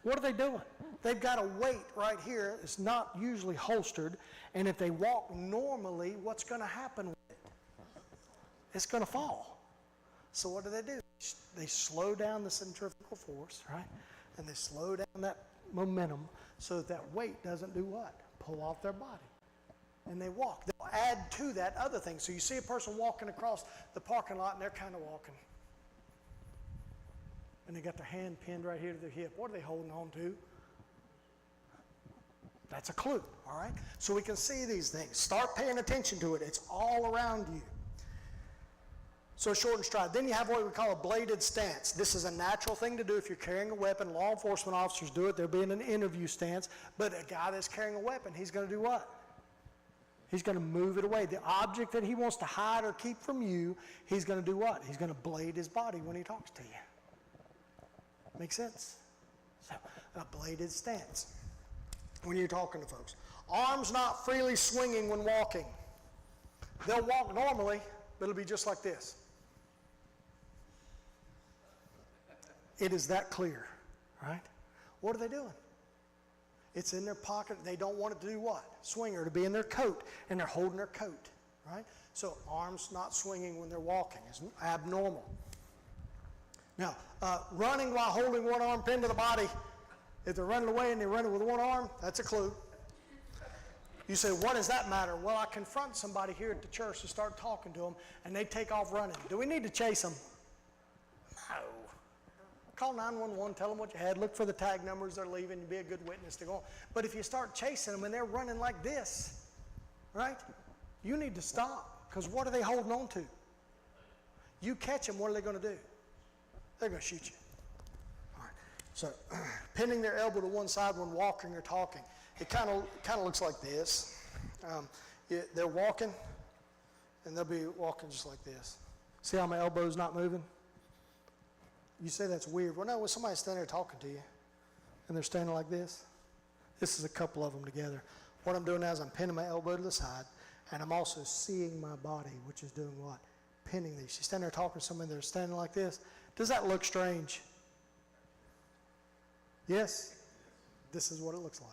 What are they doing? They've got a weight right here. It's not usually holstered, and if they walk normally, what's going to happen with it? It's going to fall. So what do? They slow down the centrifugal force, right? And they slow down that momentum so that weight doesn't do what? Pull off their body. And they walk. They'll add to that other thing. So you see a person walking across the parking lot, and they're kind of walking. And they got their hand pinned right here to their hip. What are they holding on to? That's a clue, all right? So we can see these things. Start paying attention to it. It's all around you. So short and stride. Then you have what we call a bladed stance. This is a natural thing to do if you're carrying a weapon. Law enforcement officers do it. They'll be in an interview stance. But a guy that's carrying a weapon, he's going to do what? He's going to move it away. The object that he wants to hide or keep from you, he's going to do what? He's going to blade his body when he talks to you. Make sense? So, a bladed stance when you're talking to folks. Arms not freely swinging when walking. They'll walk normally, but it'll be just like this. It is that clear, right? What are they doing? It's in their pocket. They don't want it to do what? Swing, or to be in their coat, and they're holding their coat, right? So arms not swinging when they're walking is abnormal. Now, running while holding one arm pinned to the body. If they're running away and they're running with one arm, that's a clue. You say, what does that matter? Well, I confront somebody here at the church and start talking to them, and they take off running. Do we need to chase them? No. Call 911, tell them what you had, look for the tag numbers they're leaving, and be a good witness to go on. But if you start chasing them and they're running like this, right, you need to stop, because what are they holding on to? You catch them, what are they going to do? They're going to shoot you. All right. So pinning their elbow to one side when walking or talking. It kind of looks like this. They're walking, and they'll be walking just like this. See how my elbow's not moving? You say that's weird. Well, no, when somebody's standing there talking to you, and they're standing like this, this is a couple of them together. What I'm doing now is I'm pinning my elbow to the side, and I'm also seeing my body, which is doing what? Pinning these. She's standing there talking to somebody, they're standing like this. Does that look strange? Yes? This is what it looks like.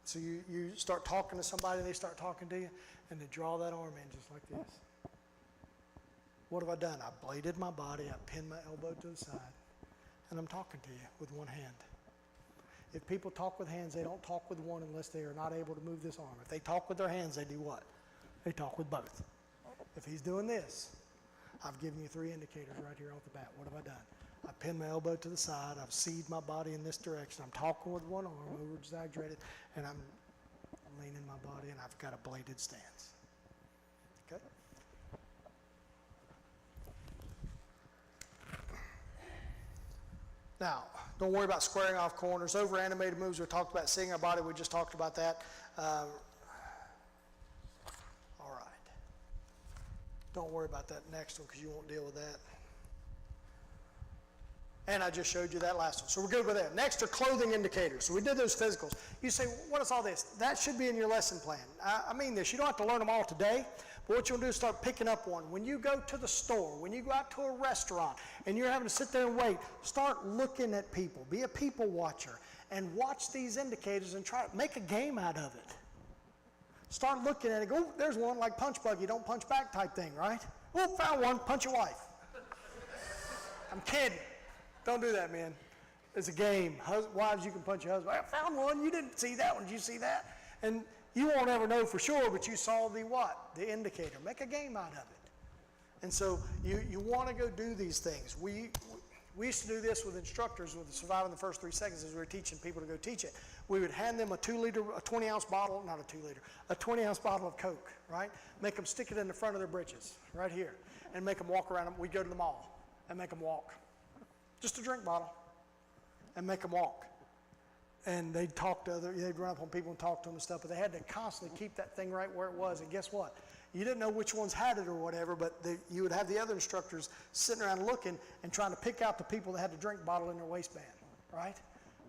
So you start talking to somebody, they start talking to you, and they draw that arm in just like this. What have I done? I bladed my body, I pinned my elbow to the side, and I'm talking to you with one hand. If people talk with hands, they don't talk with one unless they are not able to move this arm. If they talk with their hands, they do what? They talk with both. If he's doing this, I've given you 3 indicators right here off the bat. What have I done? I pinned my elbow to the side, I've seated my body in this direction, I'm talking with one arm, over exaggerated, and I'm leaning my body, and I've got a bladed stance. Okay? Now, don't worry about squaring off corners. Over animated moves, we talked about seeing our body. We just talked about that. All right. Don't worry about that next one because you won't deal with that. And I just showed you that last one. So we're good with that. Next are clothing indicators. So we did those physicals. You say, what is all this? That should be in your lesson plan. I mean this. You don't have to learn them all today. But what you'll do is start picking up one. When you go to the store, when you go out to a restaurant, and you're having to sit there and wait, start looking at people. Be a people watcher. And watch these indicators and try to make a game out of it. Start looking at it. Go, there's one like punch buggy, don't punch back type thing, right? Oh, found one. Punch your wife. I'm kidding. Don't do that, man. It's a game. Wives, you can punch your husband. I found one. You didn't see that one. Did you see that? And you won't ever know for sure, but you saw the what? The indicator. Make a game out of it. And so you want to go do these things. We used to do this with instructors with Surviving the First 3 Seconds as we were teaching people to go teach it. We would hand them a 2-liter, a 20-ounce bottle, not a 2-liter, a 20-ounce bottle of Coke, right? Make them stick it in the front of their britches, right here, and make them walk around them. We'd go to the mall and make them walk. Just a drink bottle, and make them walk. And they'd run up on people and talk to them and stuff, but they had to constantly keep that thing right where it was. And guess what? You didn't know which ones had it or whatever, but you would have the other instructors sitting around looking and trying to pick out the people that had the drink bottle in their waistband, right?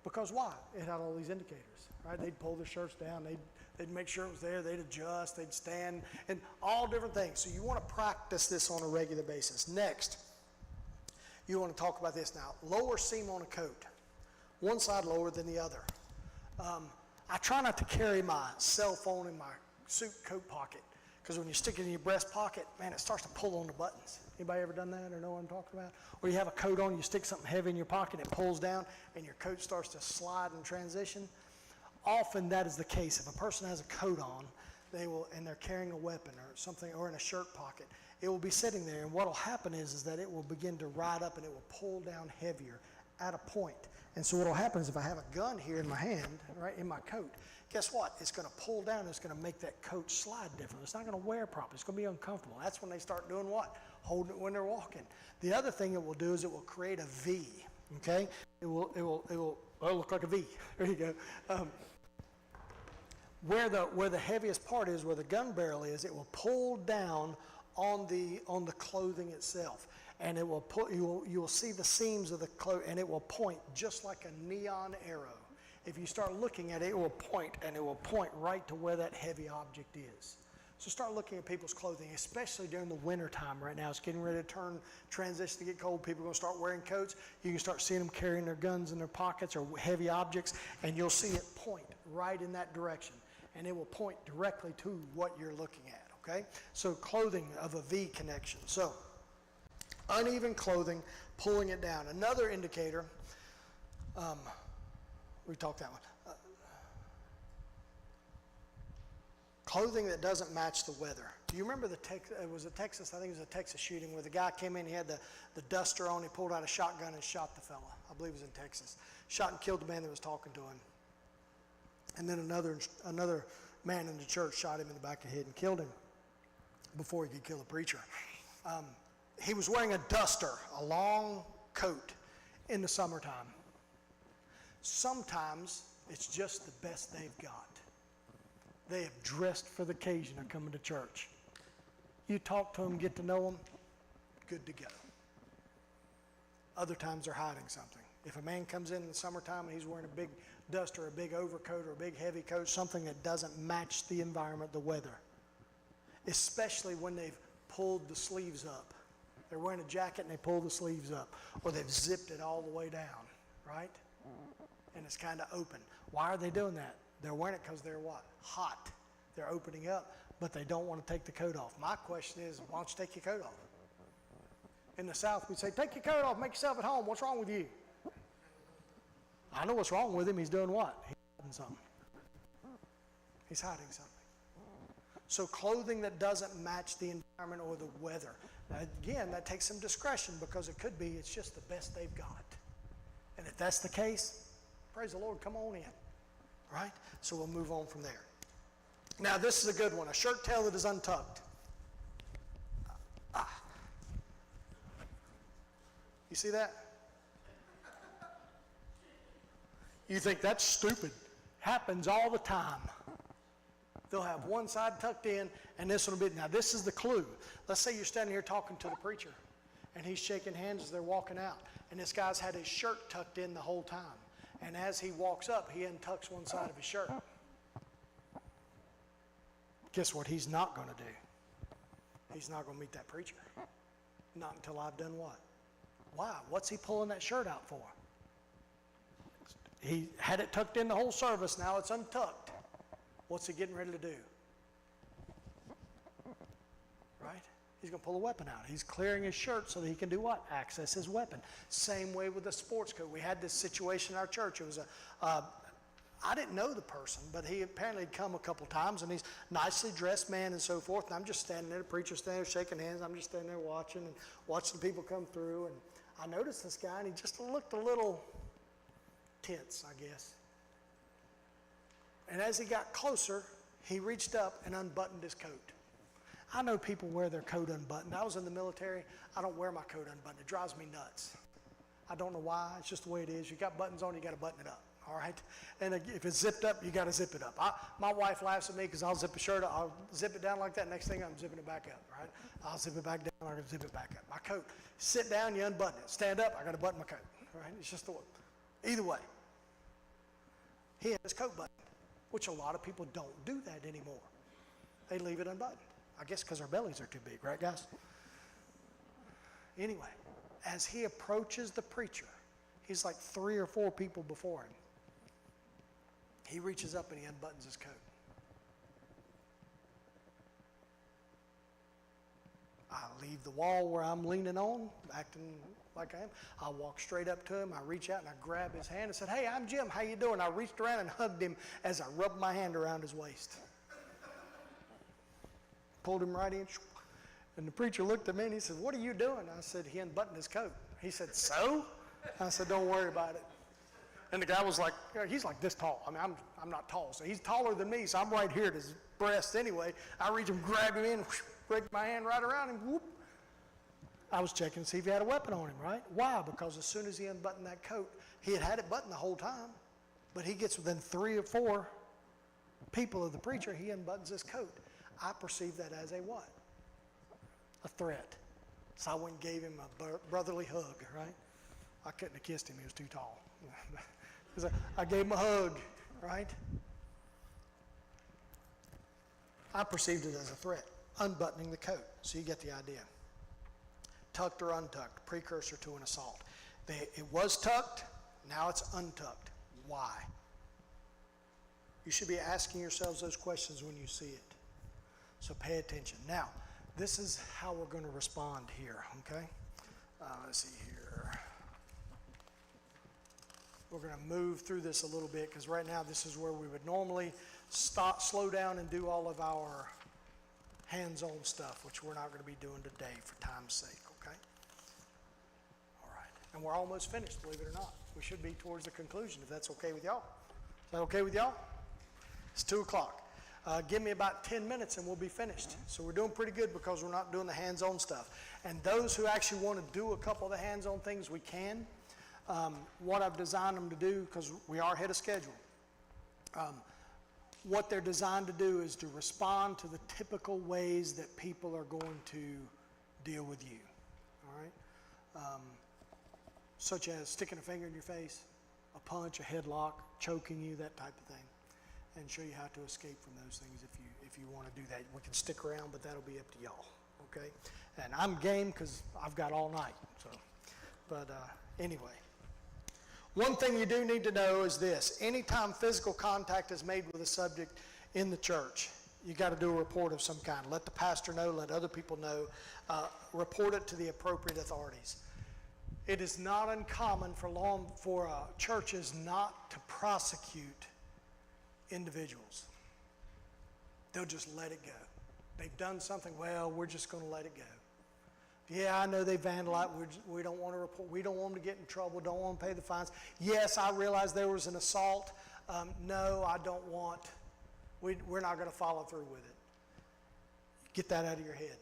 Because why? It had all these indicators, right? They'd pull their shirts down, they'd make sure it was there, they'd adjust, they'd stand, and all different things. So you want to practice this on a regular basis. Next, you want to talk about this now. Lower seam on a coat. One side lower than the other. I try not to carry my cell phone in my suit coat pocket because when you stick it in your breast pocket, man, it starts to pull on the buttons. Anybody ever done that or know what I'm talking about? Or you have a coat on, you stick something heavy in your pocket, it pulls down, and your coat starts to slide and transition. Often that is the case. If a person has a coat on, and they're carrying a weapon or something, or in a shirt pocket, it will be sitting there, and what will happen is that it will begin to ride up and it will pull down heavier at a point. And so what will happen is if I have a gun here in my hand, right, in my coat, guess what? It's going to pull down, it's going to make that coat slide different. It's not going to wear properly. It's going to be uncomfortable. That's when they start doing what? Holding it when they're walking. The other thing it will do is it will create a V, okay? It will look like a V. There you go. Where the heaviest part is, where the gun barrel is, it will pull down on the clothing itself, and it will you will see the seams of the clothing, and it will point just like a neon arrow. If you start looking at it, it will point, and it will point right to where that heavy object is. So start looking at people's clothing, especially during the winter time right now. It's getting ready to transition to get cold. People are going to start wearing coats. You can start seeing them carrying their guns in their pockets or heavy objects, and you'll see it point right in that direction. And it will point directly to what you're looking at, okay? So clothing of a V connection. So uneven clothing, pulling it down. Another indicator, we talked that one. Clothing that doesn't match the weather. Do you remember it was a Texas, I think it was a Texas shooting where the guy came in, he had the duster on, he pulled out a shotgun and shot the fella. I believe it was in Texas. Shot and killed the man that was talking to him. And then another man in the church shot him in the back of the head and killed him before he could kill a preacher. He was wearing a duster, a long coat in the summertime. Sometimes it's just the best they've got. They have dressed for the occasion of coming to church. You talk to them, get to know them, good to go. Other times they're hiding something. If a man comes in the summertime and he's wearing a big duster, a big overcoat, or a big heavy coat, something that doesn't match the environment, the weather, especially when they've pulled the sleeves up. They're wearing a jacket and they pull the sleeves up, or they've zipped it all the way down, right? And it's kind of open. Why are they doing that? They're wearing it because they're what? Hot. They're opening up, but they don't want to take the coat off. My question is, why don't you take your coat off? In the South, we'd say, take your coat off, make yourself at home. What's wrong with you? I know what's wrong with him. He's doing what? He's hiding something. He's hiding something. So clothing that doesn't match the environment or the weather. Now, again, that takes some discretion because it could be it's just the best they've got. And if that's the case, praise the Lord, come on in. Right? So we'll move on from there. Now, this is a good one, a shirt tail that is untucked. You see that? You think that's stupid. Happens all the time. They'll have one side tucked in, and this one will be, now this is the clue. Let's say you're standing here talking to the preacher, and he's shaking hands as they're walking out, and this guy's had his shirt tucked in the whole time. And as he walks up, he untucks one side of his shirt. Guess what he's not going to do? He's not going to meet that preacher. Not until I've done what? Why? What's he pulling that shirt out for? He had it tucked in the whole service, now it's untucked. What's he getting ready to do? Right? He's going to pull a weapon out. He's clearing his shirt so that he can do what? Access his weapon. Same way with the sports coat. We had this situation in our church. It was I didn't know the person, but he apparently had come a couple times, and he's nicely dressed man and so forth. And I'm just standing there, the preacher's standing there shaking hands. I'm just standing there watching the people come through. And I noticed this guy, and he just looked a little tense, I guess. And as he got closer, he reached up and unbuttoned his coat. I know people wear their coat unbuttoned. I was in the military. I don't wear my coat unbuttoned. It drives me nuts. I don't know why. It's just the way it is. You got buttons on, you got to button it up. All right? And if it's zipped up, you got to zip it up. My wife laughs at me because I'll zip a shirt, I'll zip it down like that. Next thing I'm zipping it back up, right? I'll zip it back down, I'm going to zip it back up. My coat, sit down, you unbutton it. Stand up, I got to button my coat. All right? It's just the way. Either way, he had his coat buttoned, which a lot of people don't do that anymore. They leave it unbuttoned. I guess because our bellies are too big, right, guys? Anyway, as he approaches the preacher, he's like 3 or 4 people before him. He reaches up and he unbuttons his coat. I leave the wall where I'm leaning on, acting like I am. I walk straight up to him. I reach out and I grab his hand and said, "Hey, I'm Jim. How you doing?" I reached around and hugged him as I rubbed my hand around his waist. Pulled him right in. And the preacher looked at me and he said, "What are you doing?" I said, "He unbuttoned his coat." He said, "So?" I said, "Don't worry about it." And the guy was like, he's like this tall. I mean, I'm not tall, so he's taller than me, so I'm right here at his breast anyway. I reach him, grab him in, break my hand right around him, whoop. I was checking to see if he had a weapon on him, right? Why? Because as soon as he unbuttoned that coat, he had it buttoned the whole time, but he gets within 3 or 4 people of the preacher, he unbuttons his coat. I perceive that as a what? A threat. So I went and gave him a brotherly hug, right? I couldn't have kissed him, he was too tall. I gave him a hug, right? I perceived it as a threat, unbuttoning the coat. So you get the idea. Tucked or untucked, precursor to an assault. It was tucked, now it's untucked. Why? You should be asking yourselves those questions when you see it. So pay attention. Now, this is how we're going to respond here, okay? Let's see here. We're going to move through this a little bit because right now this is where we would normally slow down and do all of our hands-on stuff, which we're not going to be doing today for time's sake, okay? All right. And we're almost finished, believe it or not. We should be towards the conclusion, if that's okay with y'all. Is that okay with y'all? It's 2 o'clock. Give me about 10 minutes and we'll be finished. So we're doing pretty good because we're not doing the hands-on stuff. And those who actually want to do a couple of the hands-on things, we can. What I've designed them to do, because we are ahead of schedule, what they're designed to do is to respond to the typical ways that people are going to deal with you, all right? Such as sticking a finger in your face, a punch, a headlock, choking you, that type of thing, and show you how to escape from those things if you want to do that. We can stick around, but that'll be up to y'all, okay? And I'm game because I've got all night, so, but anyway. One thing you do need to know is this: anytime physical contact is made with a subject in the church, you got to do a report of some kind. Let the pastor know, let other people know, report it to the appropriate authorities. It is not uncommon for churches not to prosecute individuals. They'll just let it go. They've done something, well, we're just going to let it go. Yeah, I know they vandalized. We don't want to report. We don't want them to get in trouble. Don't want them to pay the fines. Yes, I realize there was an assault. No, I don't want. We're not going to follow through with it. Get that out of your head.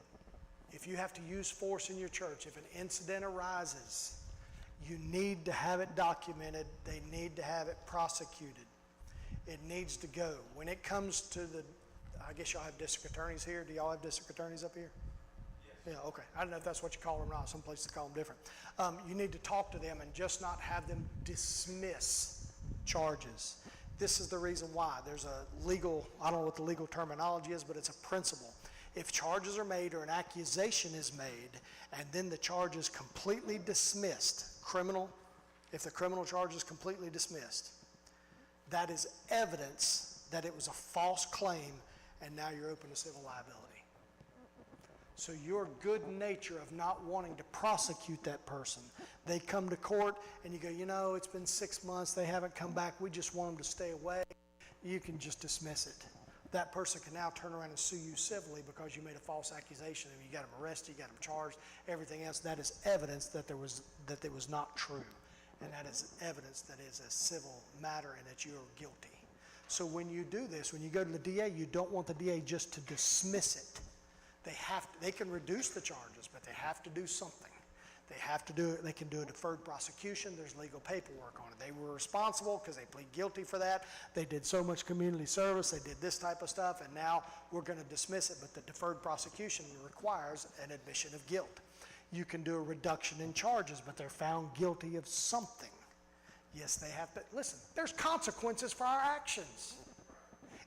If you have to use force in your church, if an incident arises, you need to have it documented. They need to have it prosecuted. It needs to go. When it comes to I guess y'all have district attorneys here. Do y'all have district attorneys up here? Yes. Yeah, okay. I don't know if that's what you call them or not. Some places call them different. You need to talk to them and just not have them dismiss charges. This is the reason why. There's a legal, I don't know what the legal terminology is, but it's a principle. If charges are made or an accusation is made, and then the charge is completely dismissed, if the criminal charge is completely dismissed, that is evidence that it was a false claim, and now you're open to civil liability. So your good nature of not wanting to prosecute that person, they come to court and you go, it's been 6 months, they haven't come back, we just want them to stay away. You can just dismiss it. That person can now turn around and sue you civilly because you made a false accusation and you got them arrested, you got them charged, everything else. That is evidence that it was not true. And that is evidence that is a civil matter and that you are guilty. So when you do this, when you go to the DA, you don't want the DA just to dismiss it. They can reduce the charges, but they have to do something. They have to do it. They can do a deferred prosecution. There's legal paperwork on it. They were responsible because they plead guilty for that. They did so much community service. They did this type of stuff, and now we're going to dismiss it. But the deferred prosecution requires an admission of guilt. You can do a reduction in charges, but they're found guilty of something. Yes, they have to. Listen, there's consequences for our actions.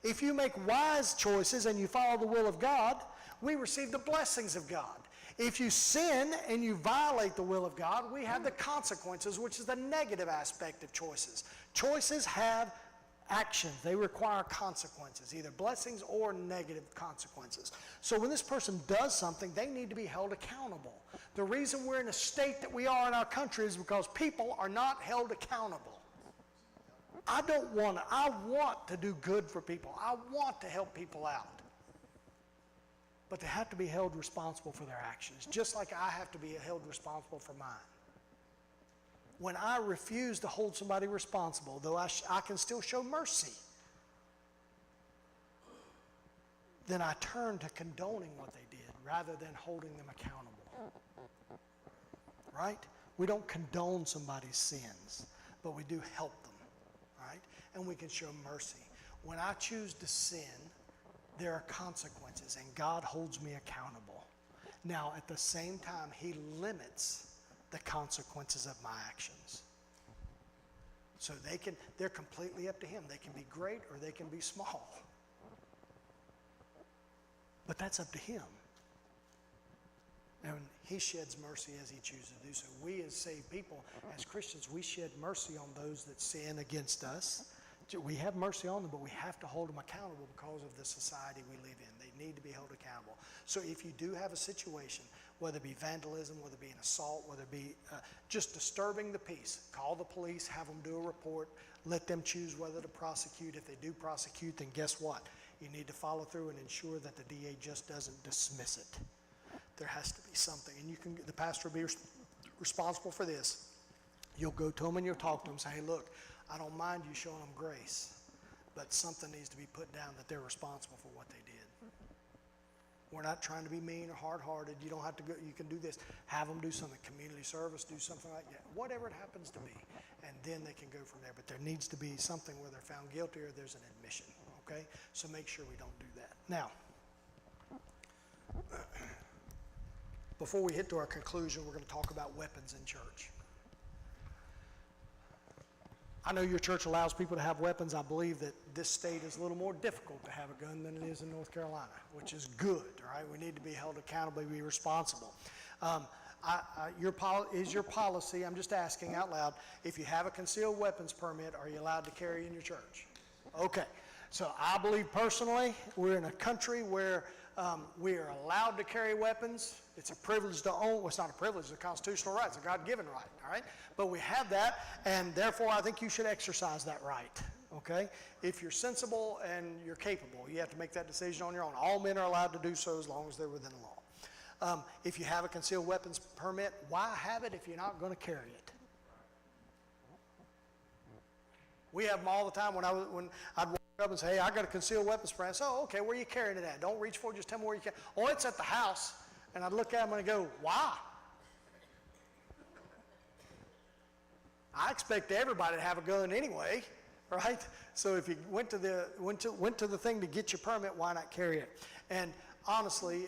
If you make wise choices and you follow the will of God, we receive the blessings of God. If you sin and you violate the will of God, we have the consequences, which is the negative aspect of choices. Choices have actions. They require consequences, either blessings or negative consequences. So when this person does something, they need to be held accountable. The reason we're in a state that we are in our country is because people are not held accountable. I want to do good for people. I want to help people out. But they have to be held responsible for their actions, just like I have to be held responsible for mine. When I refuse to hold somebody responsible, though I can still show mercy, then I turn to condoning what they did rather than holding them accountable. Right? We don't condone somebody's sins, but we do help them. Right? And we can show mercy. When I choose to sin, there are consequences, and God holds me accountable. Now, at the same time, He limits the consequences of my actions. So they're completely up to Him. They can be great or they can be small. But that's up to Him. And He sheds mercy as He chooses to do so. We as saved people, as Christians, we shed mercy on those that sin against us. We have mercy on them, but we have to hold them accountable because of the society we live in. They need to be held accountable. So if you do have a situation, whether it be vandalism, whether it be an assault, whether it be just disturbing the peace, call the police, have them do a report, let them choose whether to prosecute. If they do prosecute, then guess what? You need to follow through and ensure that the DA just doesn't dismiss it. There has to be something, and the pastor will be responsible for this. You'll go to them and you'll talk to them and say, hey, look, I don't mind you showing them grace, but something needs to be put down that they're responsible for what they did. We're not trying to be mean or hard-hearted. You don't have to go, you can do this. Have them do something, community service, do something like that, whatever it happens to be, and then they can go from there. But there needs to be something where they're found guilty or there's an admission, okay? So make sure we don't do that. Now, before we hit to our conclusion, we're going to talk about weapons in church. I know your church allows people to have weapons. I believe that this state is a little more difficult to have a gun than it is in North Carolina, which is good, right? We need to be held accountable, be responsible. Is your policy, I'm just asking out loud, if you have a concealed weapons permit, are you allowed to carry in your church? Okay, so I believe personally, we're in a country where we are allowed to carry weapons. It's a privilege to own. Well, it's not a privilege, it's a constitutional right. It's a God-given right, all right? But we have that, and therefore I think you should exercise that right, okay? If you're sensible and you're capable, you have to make that decision on your own. All men are allowed to do so as long as they're within the law. If you have a concealed weapons permit, why have it if you're not going to carry it? We have them all the time when I'd walk up and say, hey, I got a concealed weapons permit. I say, oh, okay, where are you carrying it at? Don't reach for it, just tell me where you can. Oh, it's at the house. And I'd look at them and I'd go, why? I expect everybody to have a gun anyway, right? So if you went to the thing to get your permit, why not carry it? And honestly,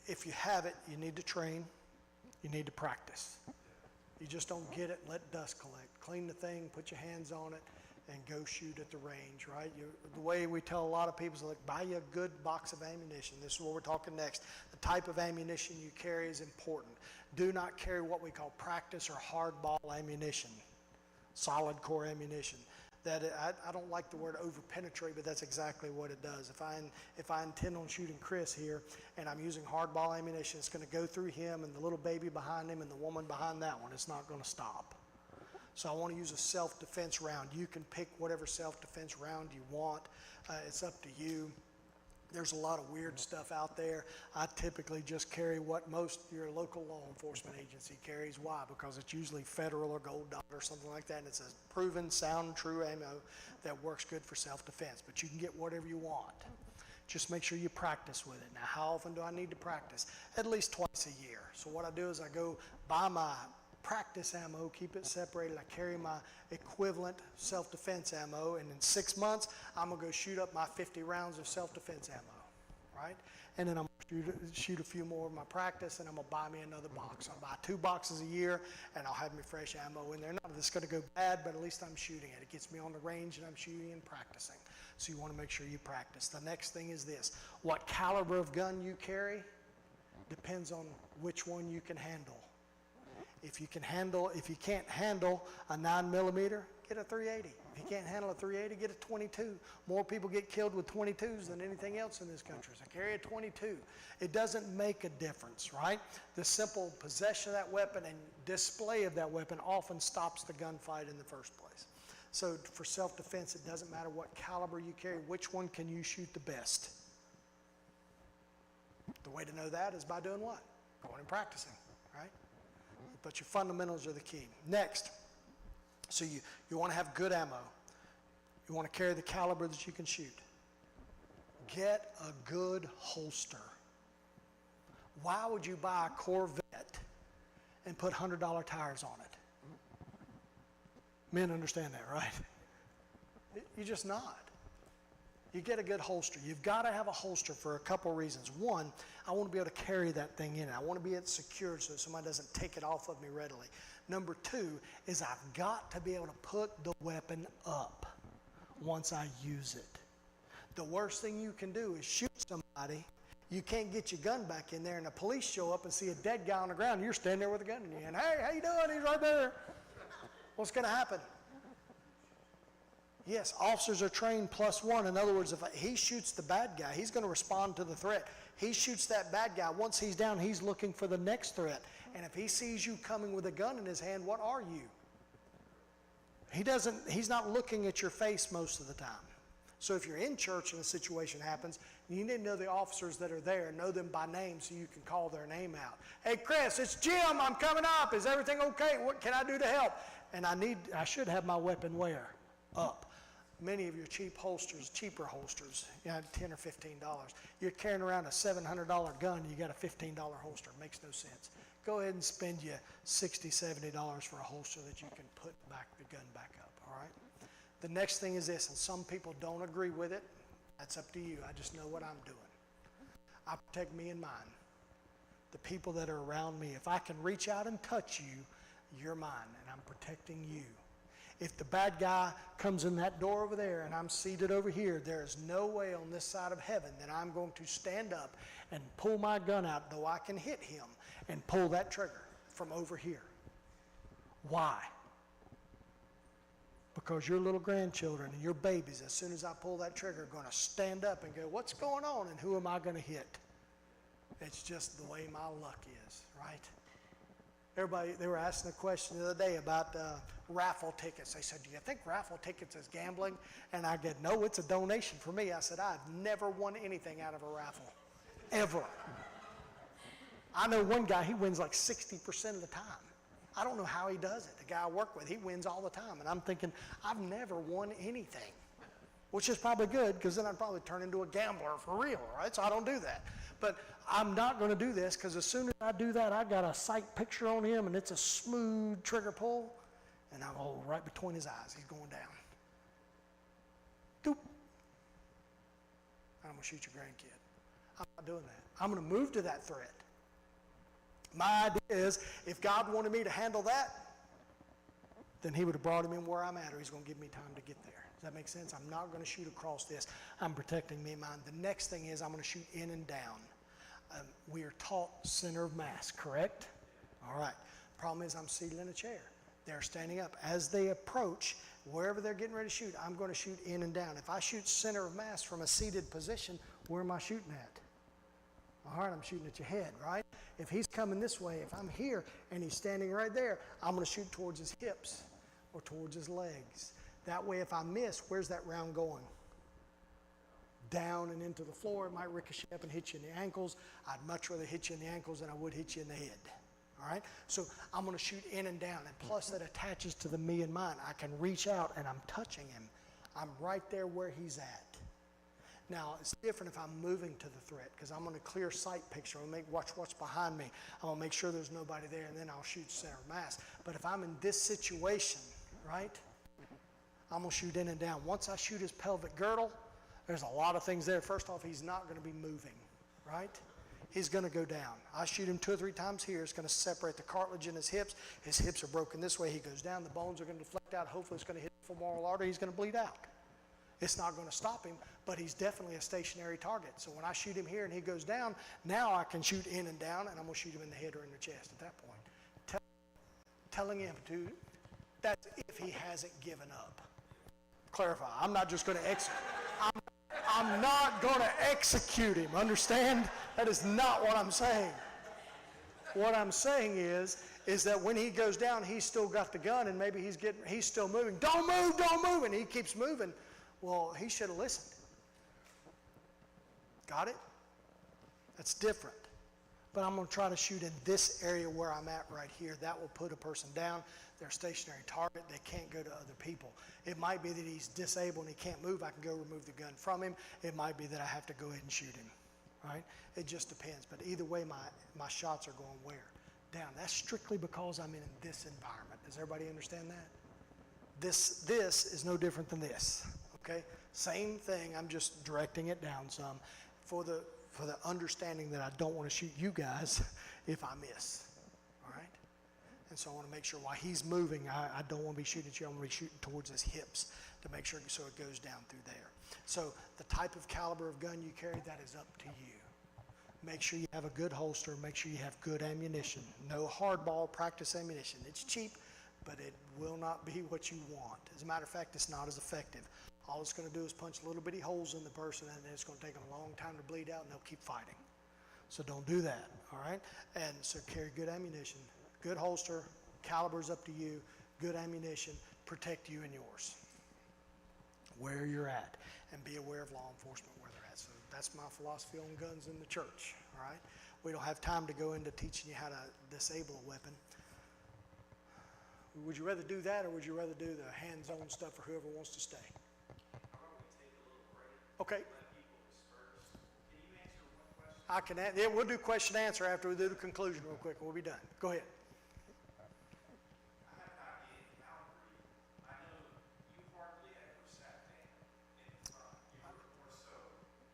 if you have it, you need to train, you need to practice. You just don't get it and let dust collect. Clean the thing, put your hands on it, and go shoot at the range, right? The way we tell a lot of people is, like, buy you a good box of ammunition. This is what we're talking next. The type of ammunition you carry is important. Do not carry what we call practice or hardball ammunition, solid core ammunition. I don't like the word over-penetrate, but that's exactly what it does. If I intend on shooting Chris here and I'm using hardball ammunition, it's going to go through him and the little baby behind him and the woman behind that one. It's not going to stop. So I want to use a self-defense round. You can pick whatever self-defense round you want. It's up to you. There's a lot of weird stuff out there. I typically just carry what most your local law enforcement agency carries. Why? Because it's usually Federal or Gold Dot or something like that, and it's a proven, sound, true ammo that works good for self-defense. But you can get whatever you want. Just make sure you practice with it. Now, how often do I need to practice? At least twice a year. So what I do is I go buy my practice ammo, keep it separated. I carry my equivalent self-defense ammo, and in 6 months, I'm gonna go shoot up my 50 rounds of self-defense ammo, right? And then I'm gonna shoot a few more of my practice, and I'm gonna buy me another box. I'll buy 2 boxes a year, and I'll have me fresh ammo in there. Not that it's gonna go bad, but at least I'm shooting it. It gets me on the range, and I'm shooting and practicing. So you wanna make sure you practice. The next thing is this. What caliber of gun you carry depends on which one you can handle. If you can't handle a 9mm, get a .380. If you can't handle a .380, get a .22. More people get killed with .22s than anything else in this country. So carry a .22. It doesn't make a difference, right? The simple possession of that weapon and display of that weapon often stops the gunfight in the first place. So for self-defense, it doesn't matter what caliber you carry, which one can you shoot the best. The way to know that is by doing what? Going and practicing, right? But your fundamentals are the key. Next, so you want to have good ammo. You want to carry the caliber that you can shoot. Get a good holster. Why would you buy a Corvette and put $100 tires on it? Men understand that, right? You're just not. You get a good holster. You've got to have a holster for a couple reasons. One, I want to be able to carry that thing in. I want to be secured so somebody doesn't take it off of me readily. Number 2 is I've got to be able to put the weapon up once I use it. The worst thing you can do is shoot somebody. You can't get your gun back in there, and the police show up and see a dead guy on the ground. And you're standing there with a gun in your hand. Hey, how you doing? He's right there. What's going to happen? Yes, officers are trained +1. In other words, if he shoots the bad guy, he's going to respond to the threat. He shoots that bad guy. Once he's down, he's looking for the next threat. And if he sees you coming with a gun in his hand, what are you? He's not looking at your face most of the time. So if you're in church and a situation happens, you need to know the officers that are there, know them by name so you can call their name out. Hey, Chris, it's Jim. I'm coming up. Is everything okay? What can I do to help? And I should have my weapon where? Up. Many of your cheaper holsters, $10 or $15. You're carrying around a $700 gun, you got a $15 holster. Makes no sense. Go ahead and spend you $60, $70 for a holster that you can put the gun back up, all right? The next thing is this, and some people don't agree with it. That's up to you. I just know what I'm doing. I protect me and mine. The people that are around me. If I can reach out and touch you, you're mine, and I'm protecting you. If the bad guy comes in that door over there and I'm seated over here, there is no way on this side of heaven that I'm going to stand up and pull my gun out, though I can hit him, and pull that trigger. from over here. Why? Because your little grandchildren and your babies, as soon as I pull that trigger, are going to stand up and go, what's going on and who am I going to hit? It's just the way my luck is, right? Everybody, they were asking a question the other day about raffle tickets. They said, do you think raffle tickets is gambling? And I said, no, it's a donation for me. I said, I've never won anything out of a raffle, ever. I know one guy, he wins like 60% of the time. I don't know how he does it. The guy I work with, he wins all the time. And I'm thinking, I've never won anything, which is probably good because then I'd probably turn into a gambler for real, right? So I don't do that. But I'm not going to do this because as soon as I do that, I got a sight picture on him and it's a smooth trigger pull and I'm right between his eyes. He's going down. Doop. I'm going to shoot your grandkid. I'm not doing that. I'm going to move to that threat. My idea is if God wanted me to handle that, then he would have brought him in where I'm at, or he's going to give me time to get there. Does that make sense? I'm not going to shoot across this. I'm protecting me and mine. The next thing is I'm going to shoot in and down. We are taught center of mass, correct? All right. Problem is I'm seated in a chair. They're standing up. As they approach, wherever they're getting ready to shoot, I'm going to shoot in and down. If I shoot center of mass from a seated position, where am I shooting at? All right, I'm shooting at your head, right? If he's coming this way, if I'm here and he's standing right there, I'm going to shoot towards his hips or towards his legs. That way, if I miss, where's that round going? Down and into the floor. It might ricochet up and hit you in the ankles. I'd much rather hit you in the ankles than I would hit you in the head. All right? So I'm going to shoot in and down. And plus, that attaches to the me and mine. I can reach out and I'm touching him. I'm right there where he's at. Now, it's different if I'm moving to the threat because I'm going to clear sight picture. I'm going to watch what's behind me. I'm going to make sure there's nobody there, and then I'll shoot center of mass. But if I'm in this situation, right, I'm going to shoot in and down. Once I shoot his pelvic girdle, there's a lot of things there. First off, he's not going to be moving, right? He's going to go down. I shoot him 2 or 3 times here. It's going to separate the cartilage in his hips. His hips are broken this way. He goes down. The bones are going to deflect out. Hopefully, it's going to hit the femoral artery. He's going to bleed out. It's not going to stop him, but he's definitely a stationary target. So when I shoot him here and he goes down, now I can shoot in and down, and I'm going to shoot him in the head or in the chest at that point. Telling him to, that's if he hasn't given up. Clarify, I'm not just going to execute. I'm not going to execute him, understand? That is not what I'm saying. What I'm saying is that when he goes down, he's still got the gun, and maybe he's still moving. Don't move, and he keeps moving. Well, he should have listened. Got it? That's different. But I'm going to try to shoot in this area where I'm at right here. That will put a person down. They're a stationary target. They can't go to other people. It might be that he's disabled and he can't move. I can go remove the gun from him. It might be that I have to go ahead and shoot him. Right? It just depends. But either way, my shots are going where? Down. That's strictly because I'm in this environment. Does everybody understand that? This is no different than this. Okay? Same thing, I'm just directing it down some for the understanding that I don't want to shoot you guys if I miss. All right? And so I want to make sure while he's moving, I don't want to be shooting at you. I'm going to be shooting towards his hips to make sure so it goes down through there. So the type of caliber of gun you carry, that is up to you. Make sure you have a good holster. Make sure you have good ammunition. No hardball practice ammunition. It's cheap, but it will not be what you want. As a matter of fact, it's not as effective. All it's going to do is punch little bitty holes in the person, and it's going to take them a long time to bleed out, and they'll keep fighting. So don't do that, all right? And so carry good ammunition, good holster, caliber's up to you, good ammunition, protect you and yours, where you're at, and be aware of law enforcement where they're at. So that's my philosophy on guns in the church, all right? We don't have time to go into teaching you how to disable a weapon. Would you rather do that, or would you rather do the hands-on stuff for whoever wants to stay? Okay. I can, yeah, we'll do question and answer after we do the conclusion real quick, and we'll be done. Go ahead.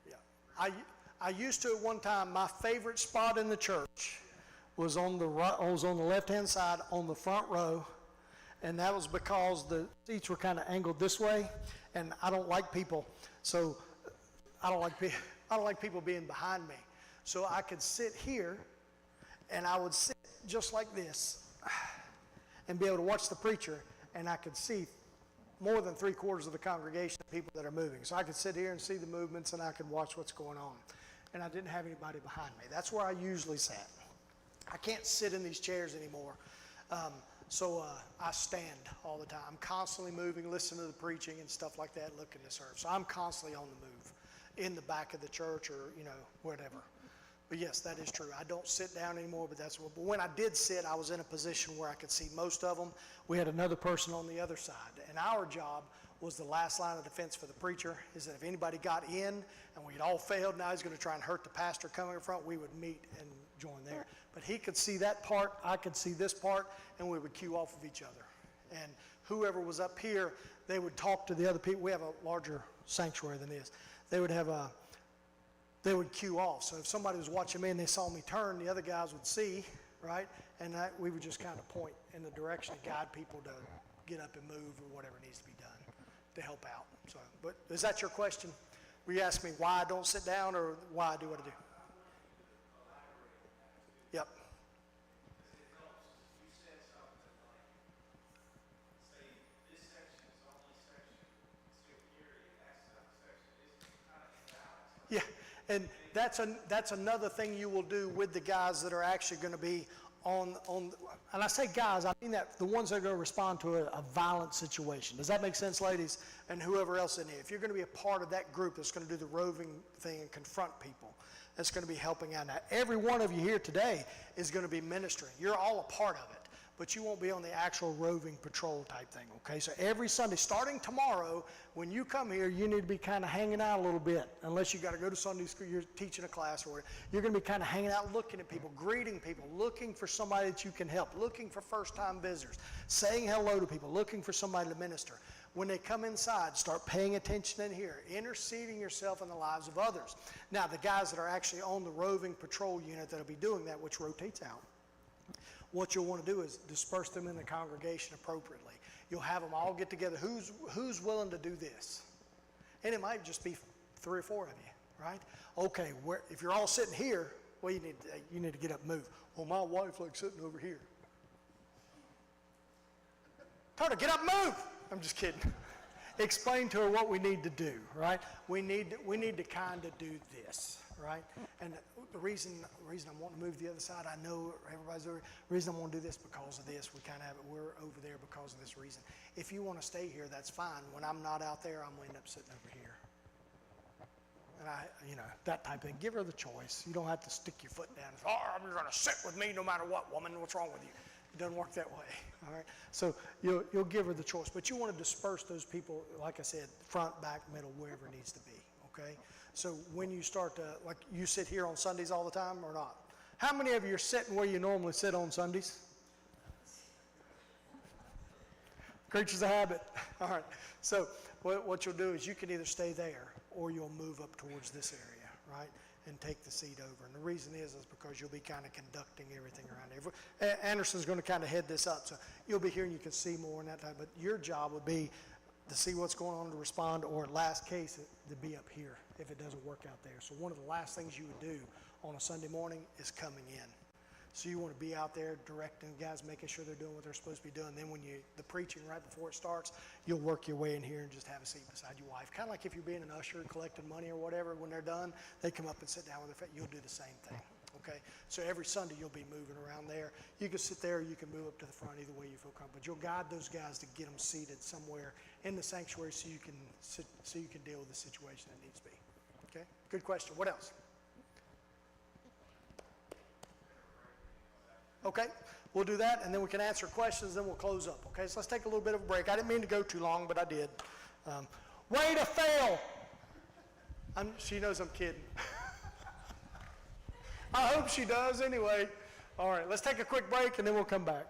Yeah. I used to at one time. My favorite spot in the church was on the right, was on the left-hand side on the front row, and that was because the seats were kind of angled this way, and I don't like people. So I don't like people being behind me. So I could sit here, and I would sit just like this and be able to watch the preacher, and I could see more than 3/4 of the congregation of people that are moving. So I could sit here and see the movements, and I could watch what's going on. And I didn't have anybody behind me. That's where I usually sat. I can't sit in these chairs anymore. So I stand all the time. I'm constantly moving, listening to the preaching and stuff like that, looking to serve. So I'm constantly on the move in the back of the church or, whatever. But yes, that is true. I don't sit down anymore, but but when I did sit, I was in a position where I could see most of them. We had another person on the other side, and our job was the last line of defense for the preacher, is that if anybody got in and we'd all failed, now he's going to try and hurt the pastor coming in front, we would meet and join there. But he could see that part, I could see this part, and we would cue off of each other. And whoever was up here, they would talk to the other people. We have a larger sanctuary than this. They would cue off. So if somebody was watching me and they saw me turn, the other guys would see, right? And we would just kind of point in the direction to guide people to get up and move or whatever needs to be done to help out. So, but is that your question? Were you asking me why I don't sit down or why I do what I do? Yep. Yeah, and that's another thing you will do with the guys that are actually going to be on, and I say guys, I mean that the ones that are going to respond to a violent situation. Does that make sense, ladies? And whoever else in here, if you're going to be a part of that group that's going to do the roving thing and confront people, that's going to be helping out. Now, every one of you here today is going to be ministering. You're all a part of it, but you won't be on the actual roving patrol type thing, okay? So every Sunday, starting tomorrow, when you come here, you need to be kind of hanging out a little bit, unless you got to go to Sunday school, you're teaching a class or whatever. You're going to be kind of hanging out, looking at people, greeting people, looking for somebody that you can help, looking for first-time visitors, saying hello to people, looking for somebody to minister. When they come inside, start paying attention in here, interceding yourself in the lives of others. Now, the guys that are actually on the roving patrol unit that'll be doing that, which rotates out, what you'll want to do is disperse them in the congregation appropriately. You'll have them all get together. Who's willing to do this? And it might just be 3 or 4 of you, right? Okay, if you're all sitting here, well, you need to get up and move. Well, my wife likes sitting over here. Tell her, get up and move. I'm just kidding. Explain to her what we need to do, right? We need to kind of do this, right? And the reason I'm wanting to move to the other side, I know everybody's over. The reason I want to do this because of this. We kind of have it. We're over there because of this reason. If you want to stay here, that's fine. When I'm not out there, I'm going to end up sitting over here. And that type of thing. Give her the choice. You don't have to stick your foot down. You're going to sit with me no matter what, woman. What's wrong with you? It doesn't work that way, all right? So you'll give her the choice, but you want to disperse those people, like I said, front, back, middle, wherever it needs to be, okay? So when you start to, like you sit here on Sundays all the time or not? How many of you are sitting where you normally sit on Sundays? Creatures of habit, all right. So what you'll do is you can either stay there or you'll move up towards this area, right? And take the seat over. And the reason is because you'll be kind of conducting everything around there. Anderson's going to kind of head this up, so you'll be here and you can see more and that type. But your job would be to see what's going on, to respond, or last case, to be up here if it doesn't work out there. So one of the last things you would do on a Sunday morning is coming in. So you want to be out there directing guys, making sure they're doing what they're supposed to be doing. Then when the preaching right before it starts, you'll work your way in here and just have a seat beside your wife. Kind of like if you're being an usher collecting money or whatever, when they're done, they come up and sit down with their family. You'll do the same thing, okay? So every Sunday you'll be moving around there. You can sit there or you can move up to the front, either way you feel comfortable. But you'll guide those guys to get them seated somewhere in the sanctuary so you can deal with the situation that needs to be, okay? Good question. What else? Okay, we'll do that, and then we can answer questions, then we'll close up, okay? So let's take a little bit of a break. I didn't mean to go too long, but I did. Way to fail! She knows I'm kidding. I hope she does anyway. All right, let's take a quick break, and then we'll come back.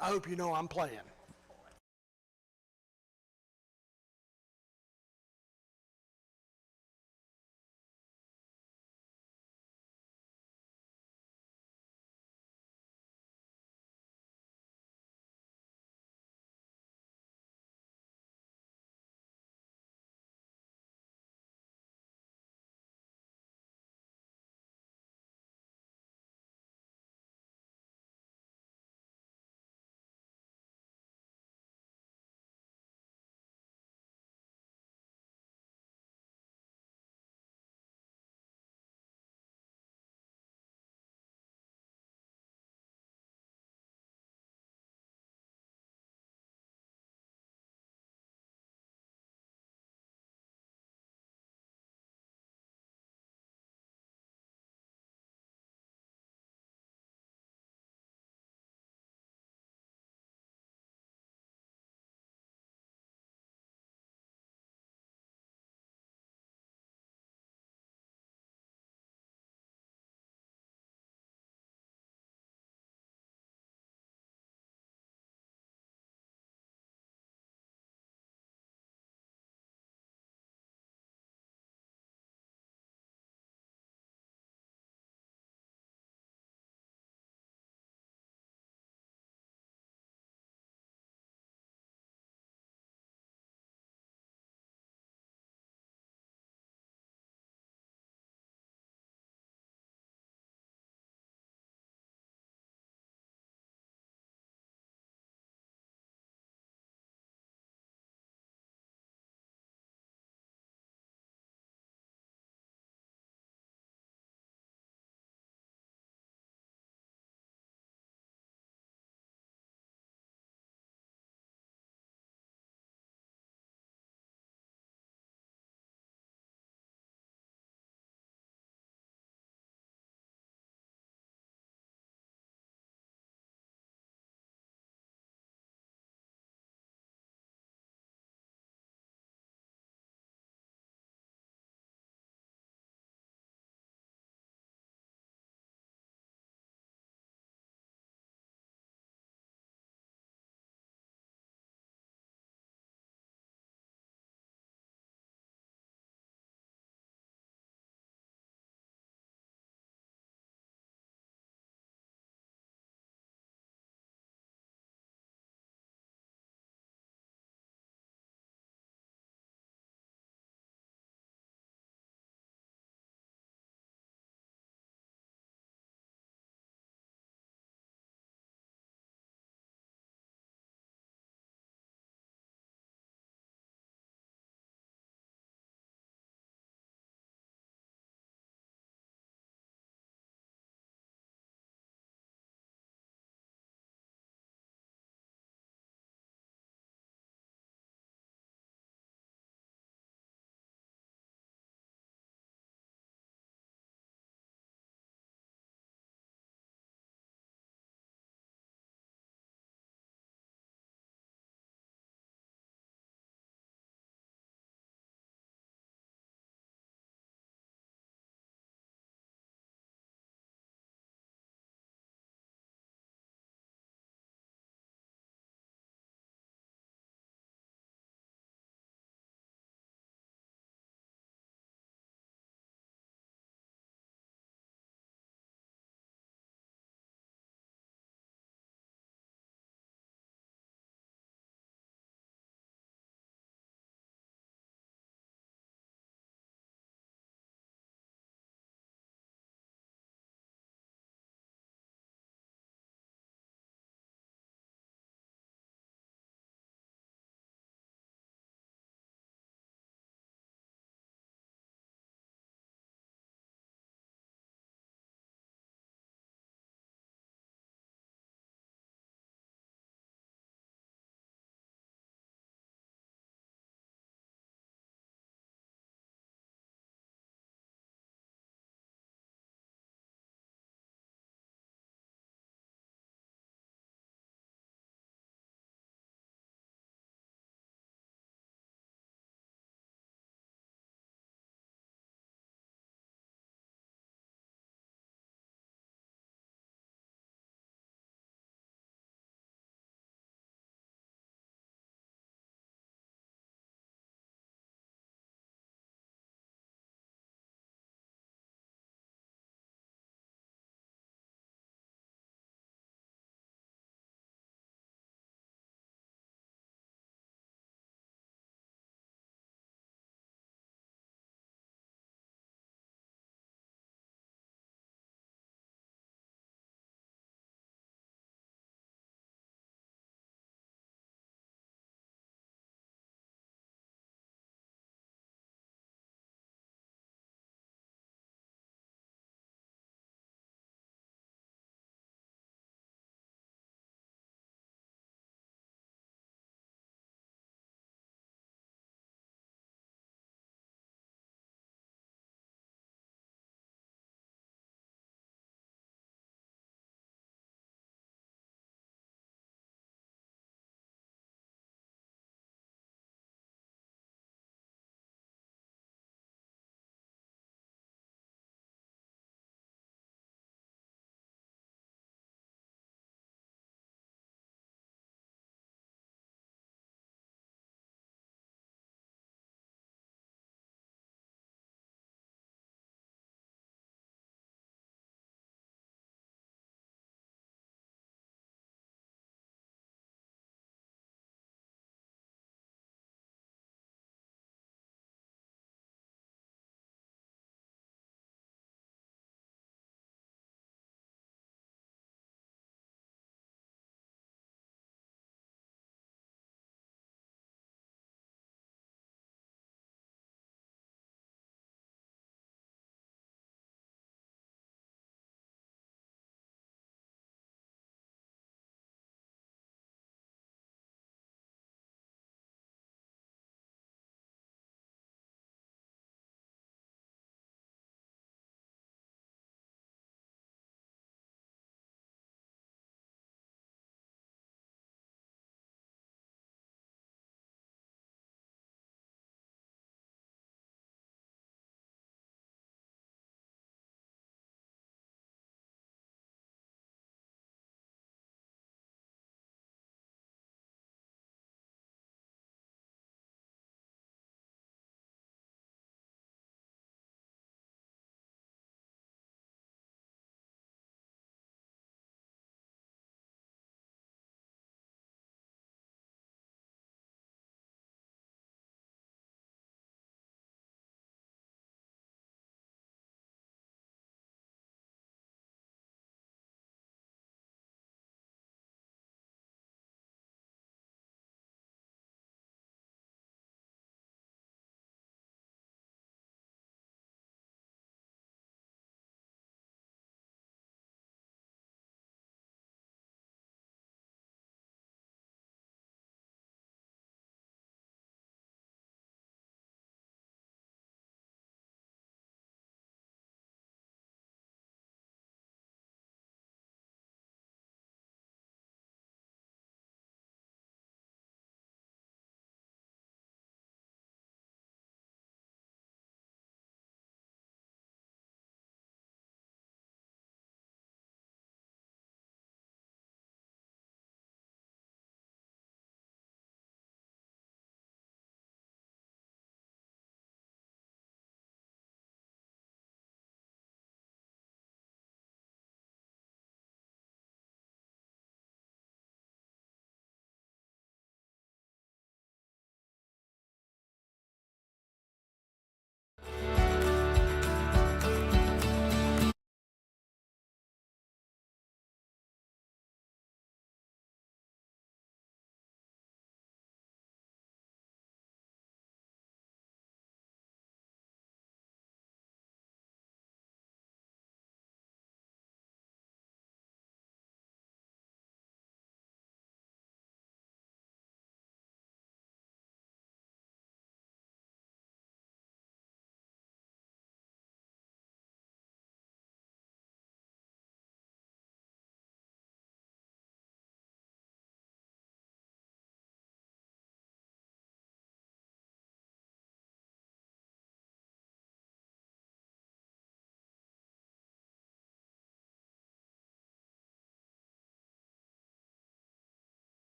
I hope you know I'm playing.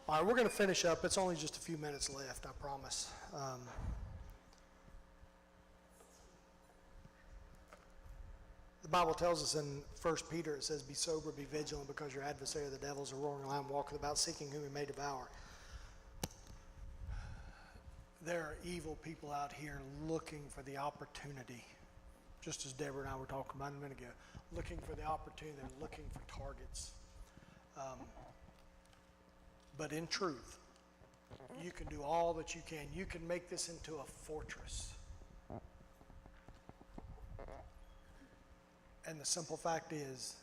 All right, we're going to finish up. It's only just a few minutes left, I promise. The Bible tells us in 1 Peter, it says, "Be sober, be vigilant, because your adversary, the devil, is a roaring lion, walketh about, seeking whom he may devour." There are evil people out here looking for the opportunity, just as Deborah and I were talking about a minute ago, looking for the opportunity. They're looking for targets. But in truth, you can do all that you can. You can make this into a fortress. And the simple fact is,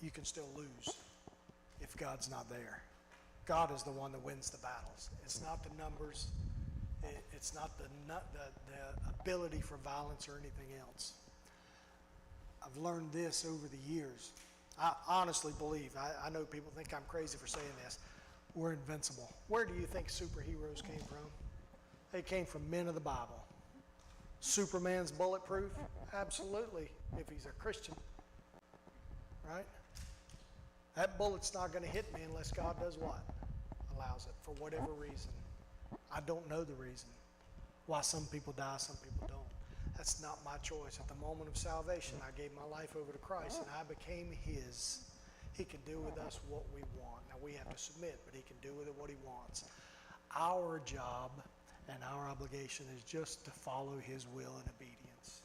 you can still lose if God's not there. God is the one that wins the battles. It's not the numbers. It's not the ability for violence or anything else. I've learned this over the years. I honestly believe, I know people think I'm crazy for saying this, we're invincible. Where do you think superheroes came from? They came from men of the Bible. Superman's bulletproof? Absolutely, if he's a Christian, right? That bullet's not going to hit me unless God does what? Allows it, for whatever reason. I don't know the reason why some people die, some people don't. That's not my choice. At the moment of salvation, I gave my life over to Christ and I became His. He can do with us what we want. Now we have to submit, but He can do with it what He wants. Our job and our obligation is just to follow His will and obedience.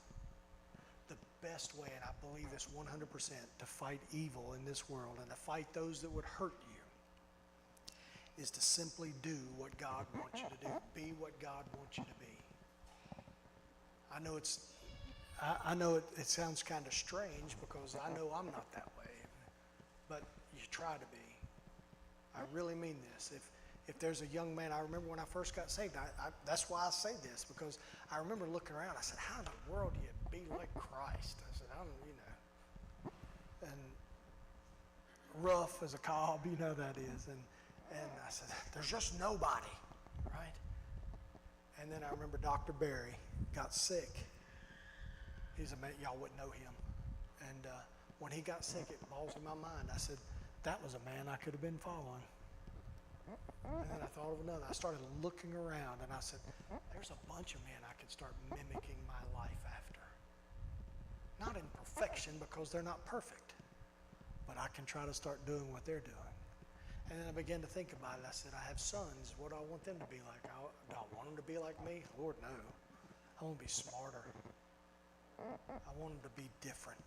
The best way, and I believe this 100%, to fight evil in this world and to fight those that would hurt you is to simply do what God wants you to do. Be what God wants you to be. I know it sounds kind of strange because I know I'm not that way, but you try to be. I really mean this. If there's a young man, I remember when I first got saved, that's why I say this, because I remember looking around, I said, how in the world do you be like Christ? I said, and rough as a cob, you know that is, and I said, there's just nobody, right? And then I remember Dr. Barry got sick. He's a man, y'all wouldn't know him. And when he got sick, it balls in my mind. I said, that was a man I could have been following. And then I thought of another. I started looking around and I said, there's a bunch of men I could start mimicking my life after. Not in perfection because they're not perfect, but I can try to start doing what they're doing. And then I began to think about it. I said, I have sons. What do I want them to be like? Do I want them to be like me? Lord, no. I want to be smarter. I want them to be different,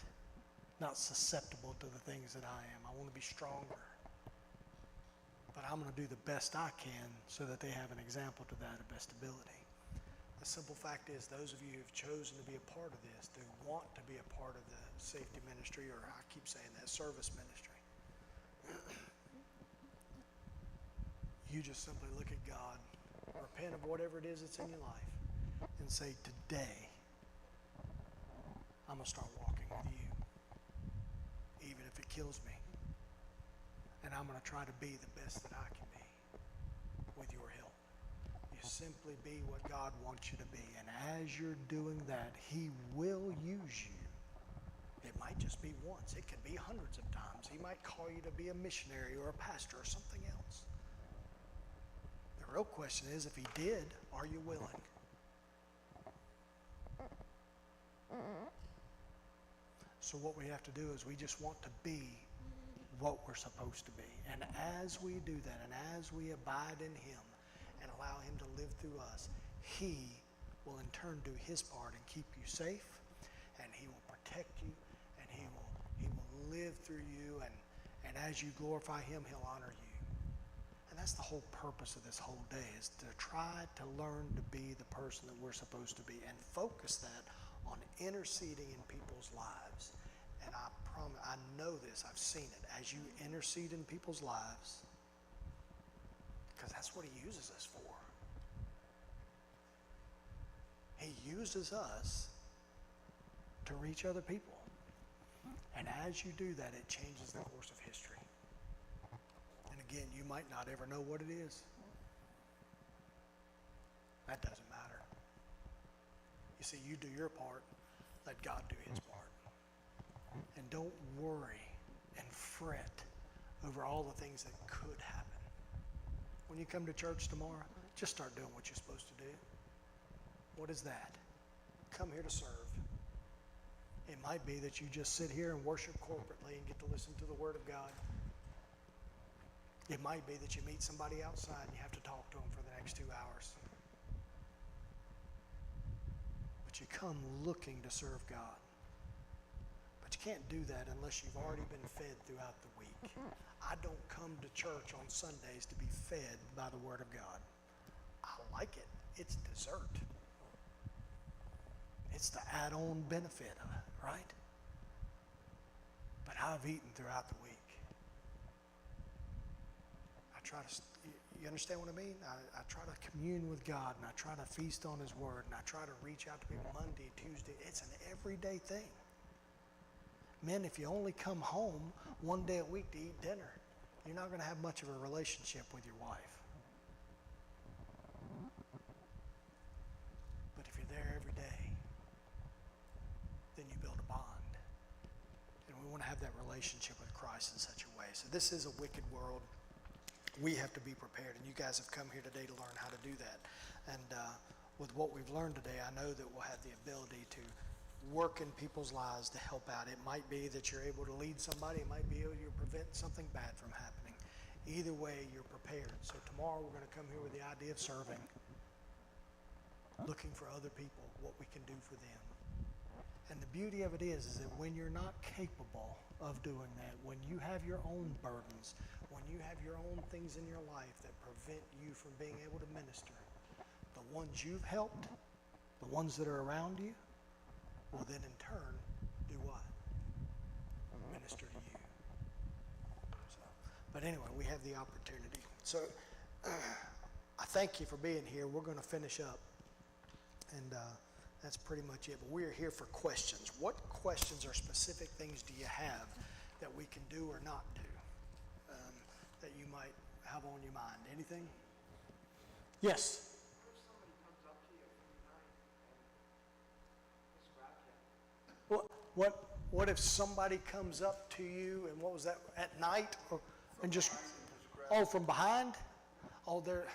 not susceptible to the things that I am. I want to be stronger. But I'm going to do the best I can so that they have an example to that of best ability. The simple fact is, those of you who've chosen to be a part of this, who want to be a part of the safety ministry, or I keep saying that, service ministry, you just simply look at God, repent of whatever it is that's in your life, and say, today, I'm going to start walking with you, even if it kills me. And I'm going to try to be the best that I can be with your help. You simply be what God wants you to be. And as you're doing that, He will use you. It might just be once. It could be hundreds of times. He might call you to be a missionary or a pastor or something else. The real question is, if He did, are you willing? So what we have to do is we just want to be what we're supposed to be. And as we do that, and as we abide in Him and allow Him to live through us, He will in turn do His part and keep you safe, and He will protect you, and He will live through you, and as you glorify Him, He'll honor you. And that's the whole purpose of this whole day, is to try to learn to be the person that we're supposed to be and focus that on interceding in people's lives. And I promise, I know this, I've seen it. As you intercede in people's lives, because that's what He uses us for. He uses us to reach other people. And as you do that, it changes the course of history. And again, you might not ever know what it is. That doesn't matter. You see, you do your part, let God do His part. And don't worry and fret over all the things that could happen. When you come to church tomorrow, just start doing what you're supposed to do. What is that? Come here to serve. It might be that you just sit here and worship corporately and get to listen to the Word of God. It might be that you meet somebody outside and you have to talk to them for the next 2 hours. But you come looking to serve God. But you can't do that unless you've already been fed throughout the week. I don't come to church on Sundays to be fed by the Word of God. I like it. It's dessert. It's the add-on benefit of it, right? But I've eaten throughout the week. I try to, you understand what I mean? I try to commune with God, and I try to feast on His Word, and I try to reach out to people Monday, Tuesday. It's an everyday thing. Men, if you only come home one day a week to eat dinner, you're not going to have much of a relationship with your wife. But if you're there every day, then you build a bond. And we want to have that relationship with Christ in such a way. So this is a wicked world. We have to be prepared, and you guys have come here today to learn how to do that. And with what we've learned today, I know that we'll have the ability to work in people's lives to help out. It might be that you're able to lead somebody. It might be able to prevent something bad from happening. Either way, you're prepared. So tomorrow we're going to come here with the idea of serving, looking for other people, what we can do for them. And the beauty of it is that when you're not capable of doing that, when you have your own burdens, when you have your own things in your life that prevent you from being able to minister, the ones you've helped, the ones that are around you, will then in turn do what? Minister to you. So, but anyway, we have the opportunity. So I thank you for being here. We're going to finish up. And that's pretty much it. But we're here for questions. What questions or specific things do you have that we can do or not do that you might have on your mind? Anything? Yes? What if somebody comes up to you and what was that, at night? And just, oh, from behind? Oh, they're...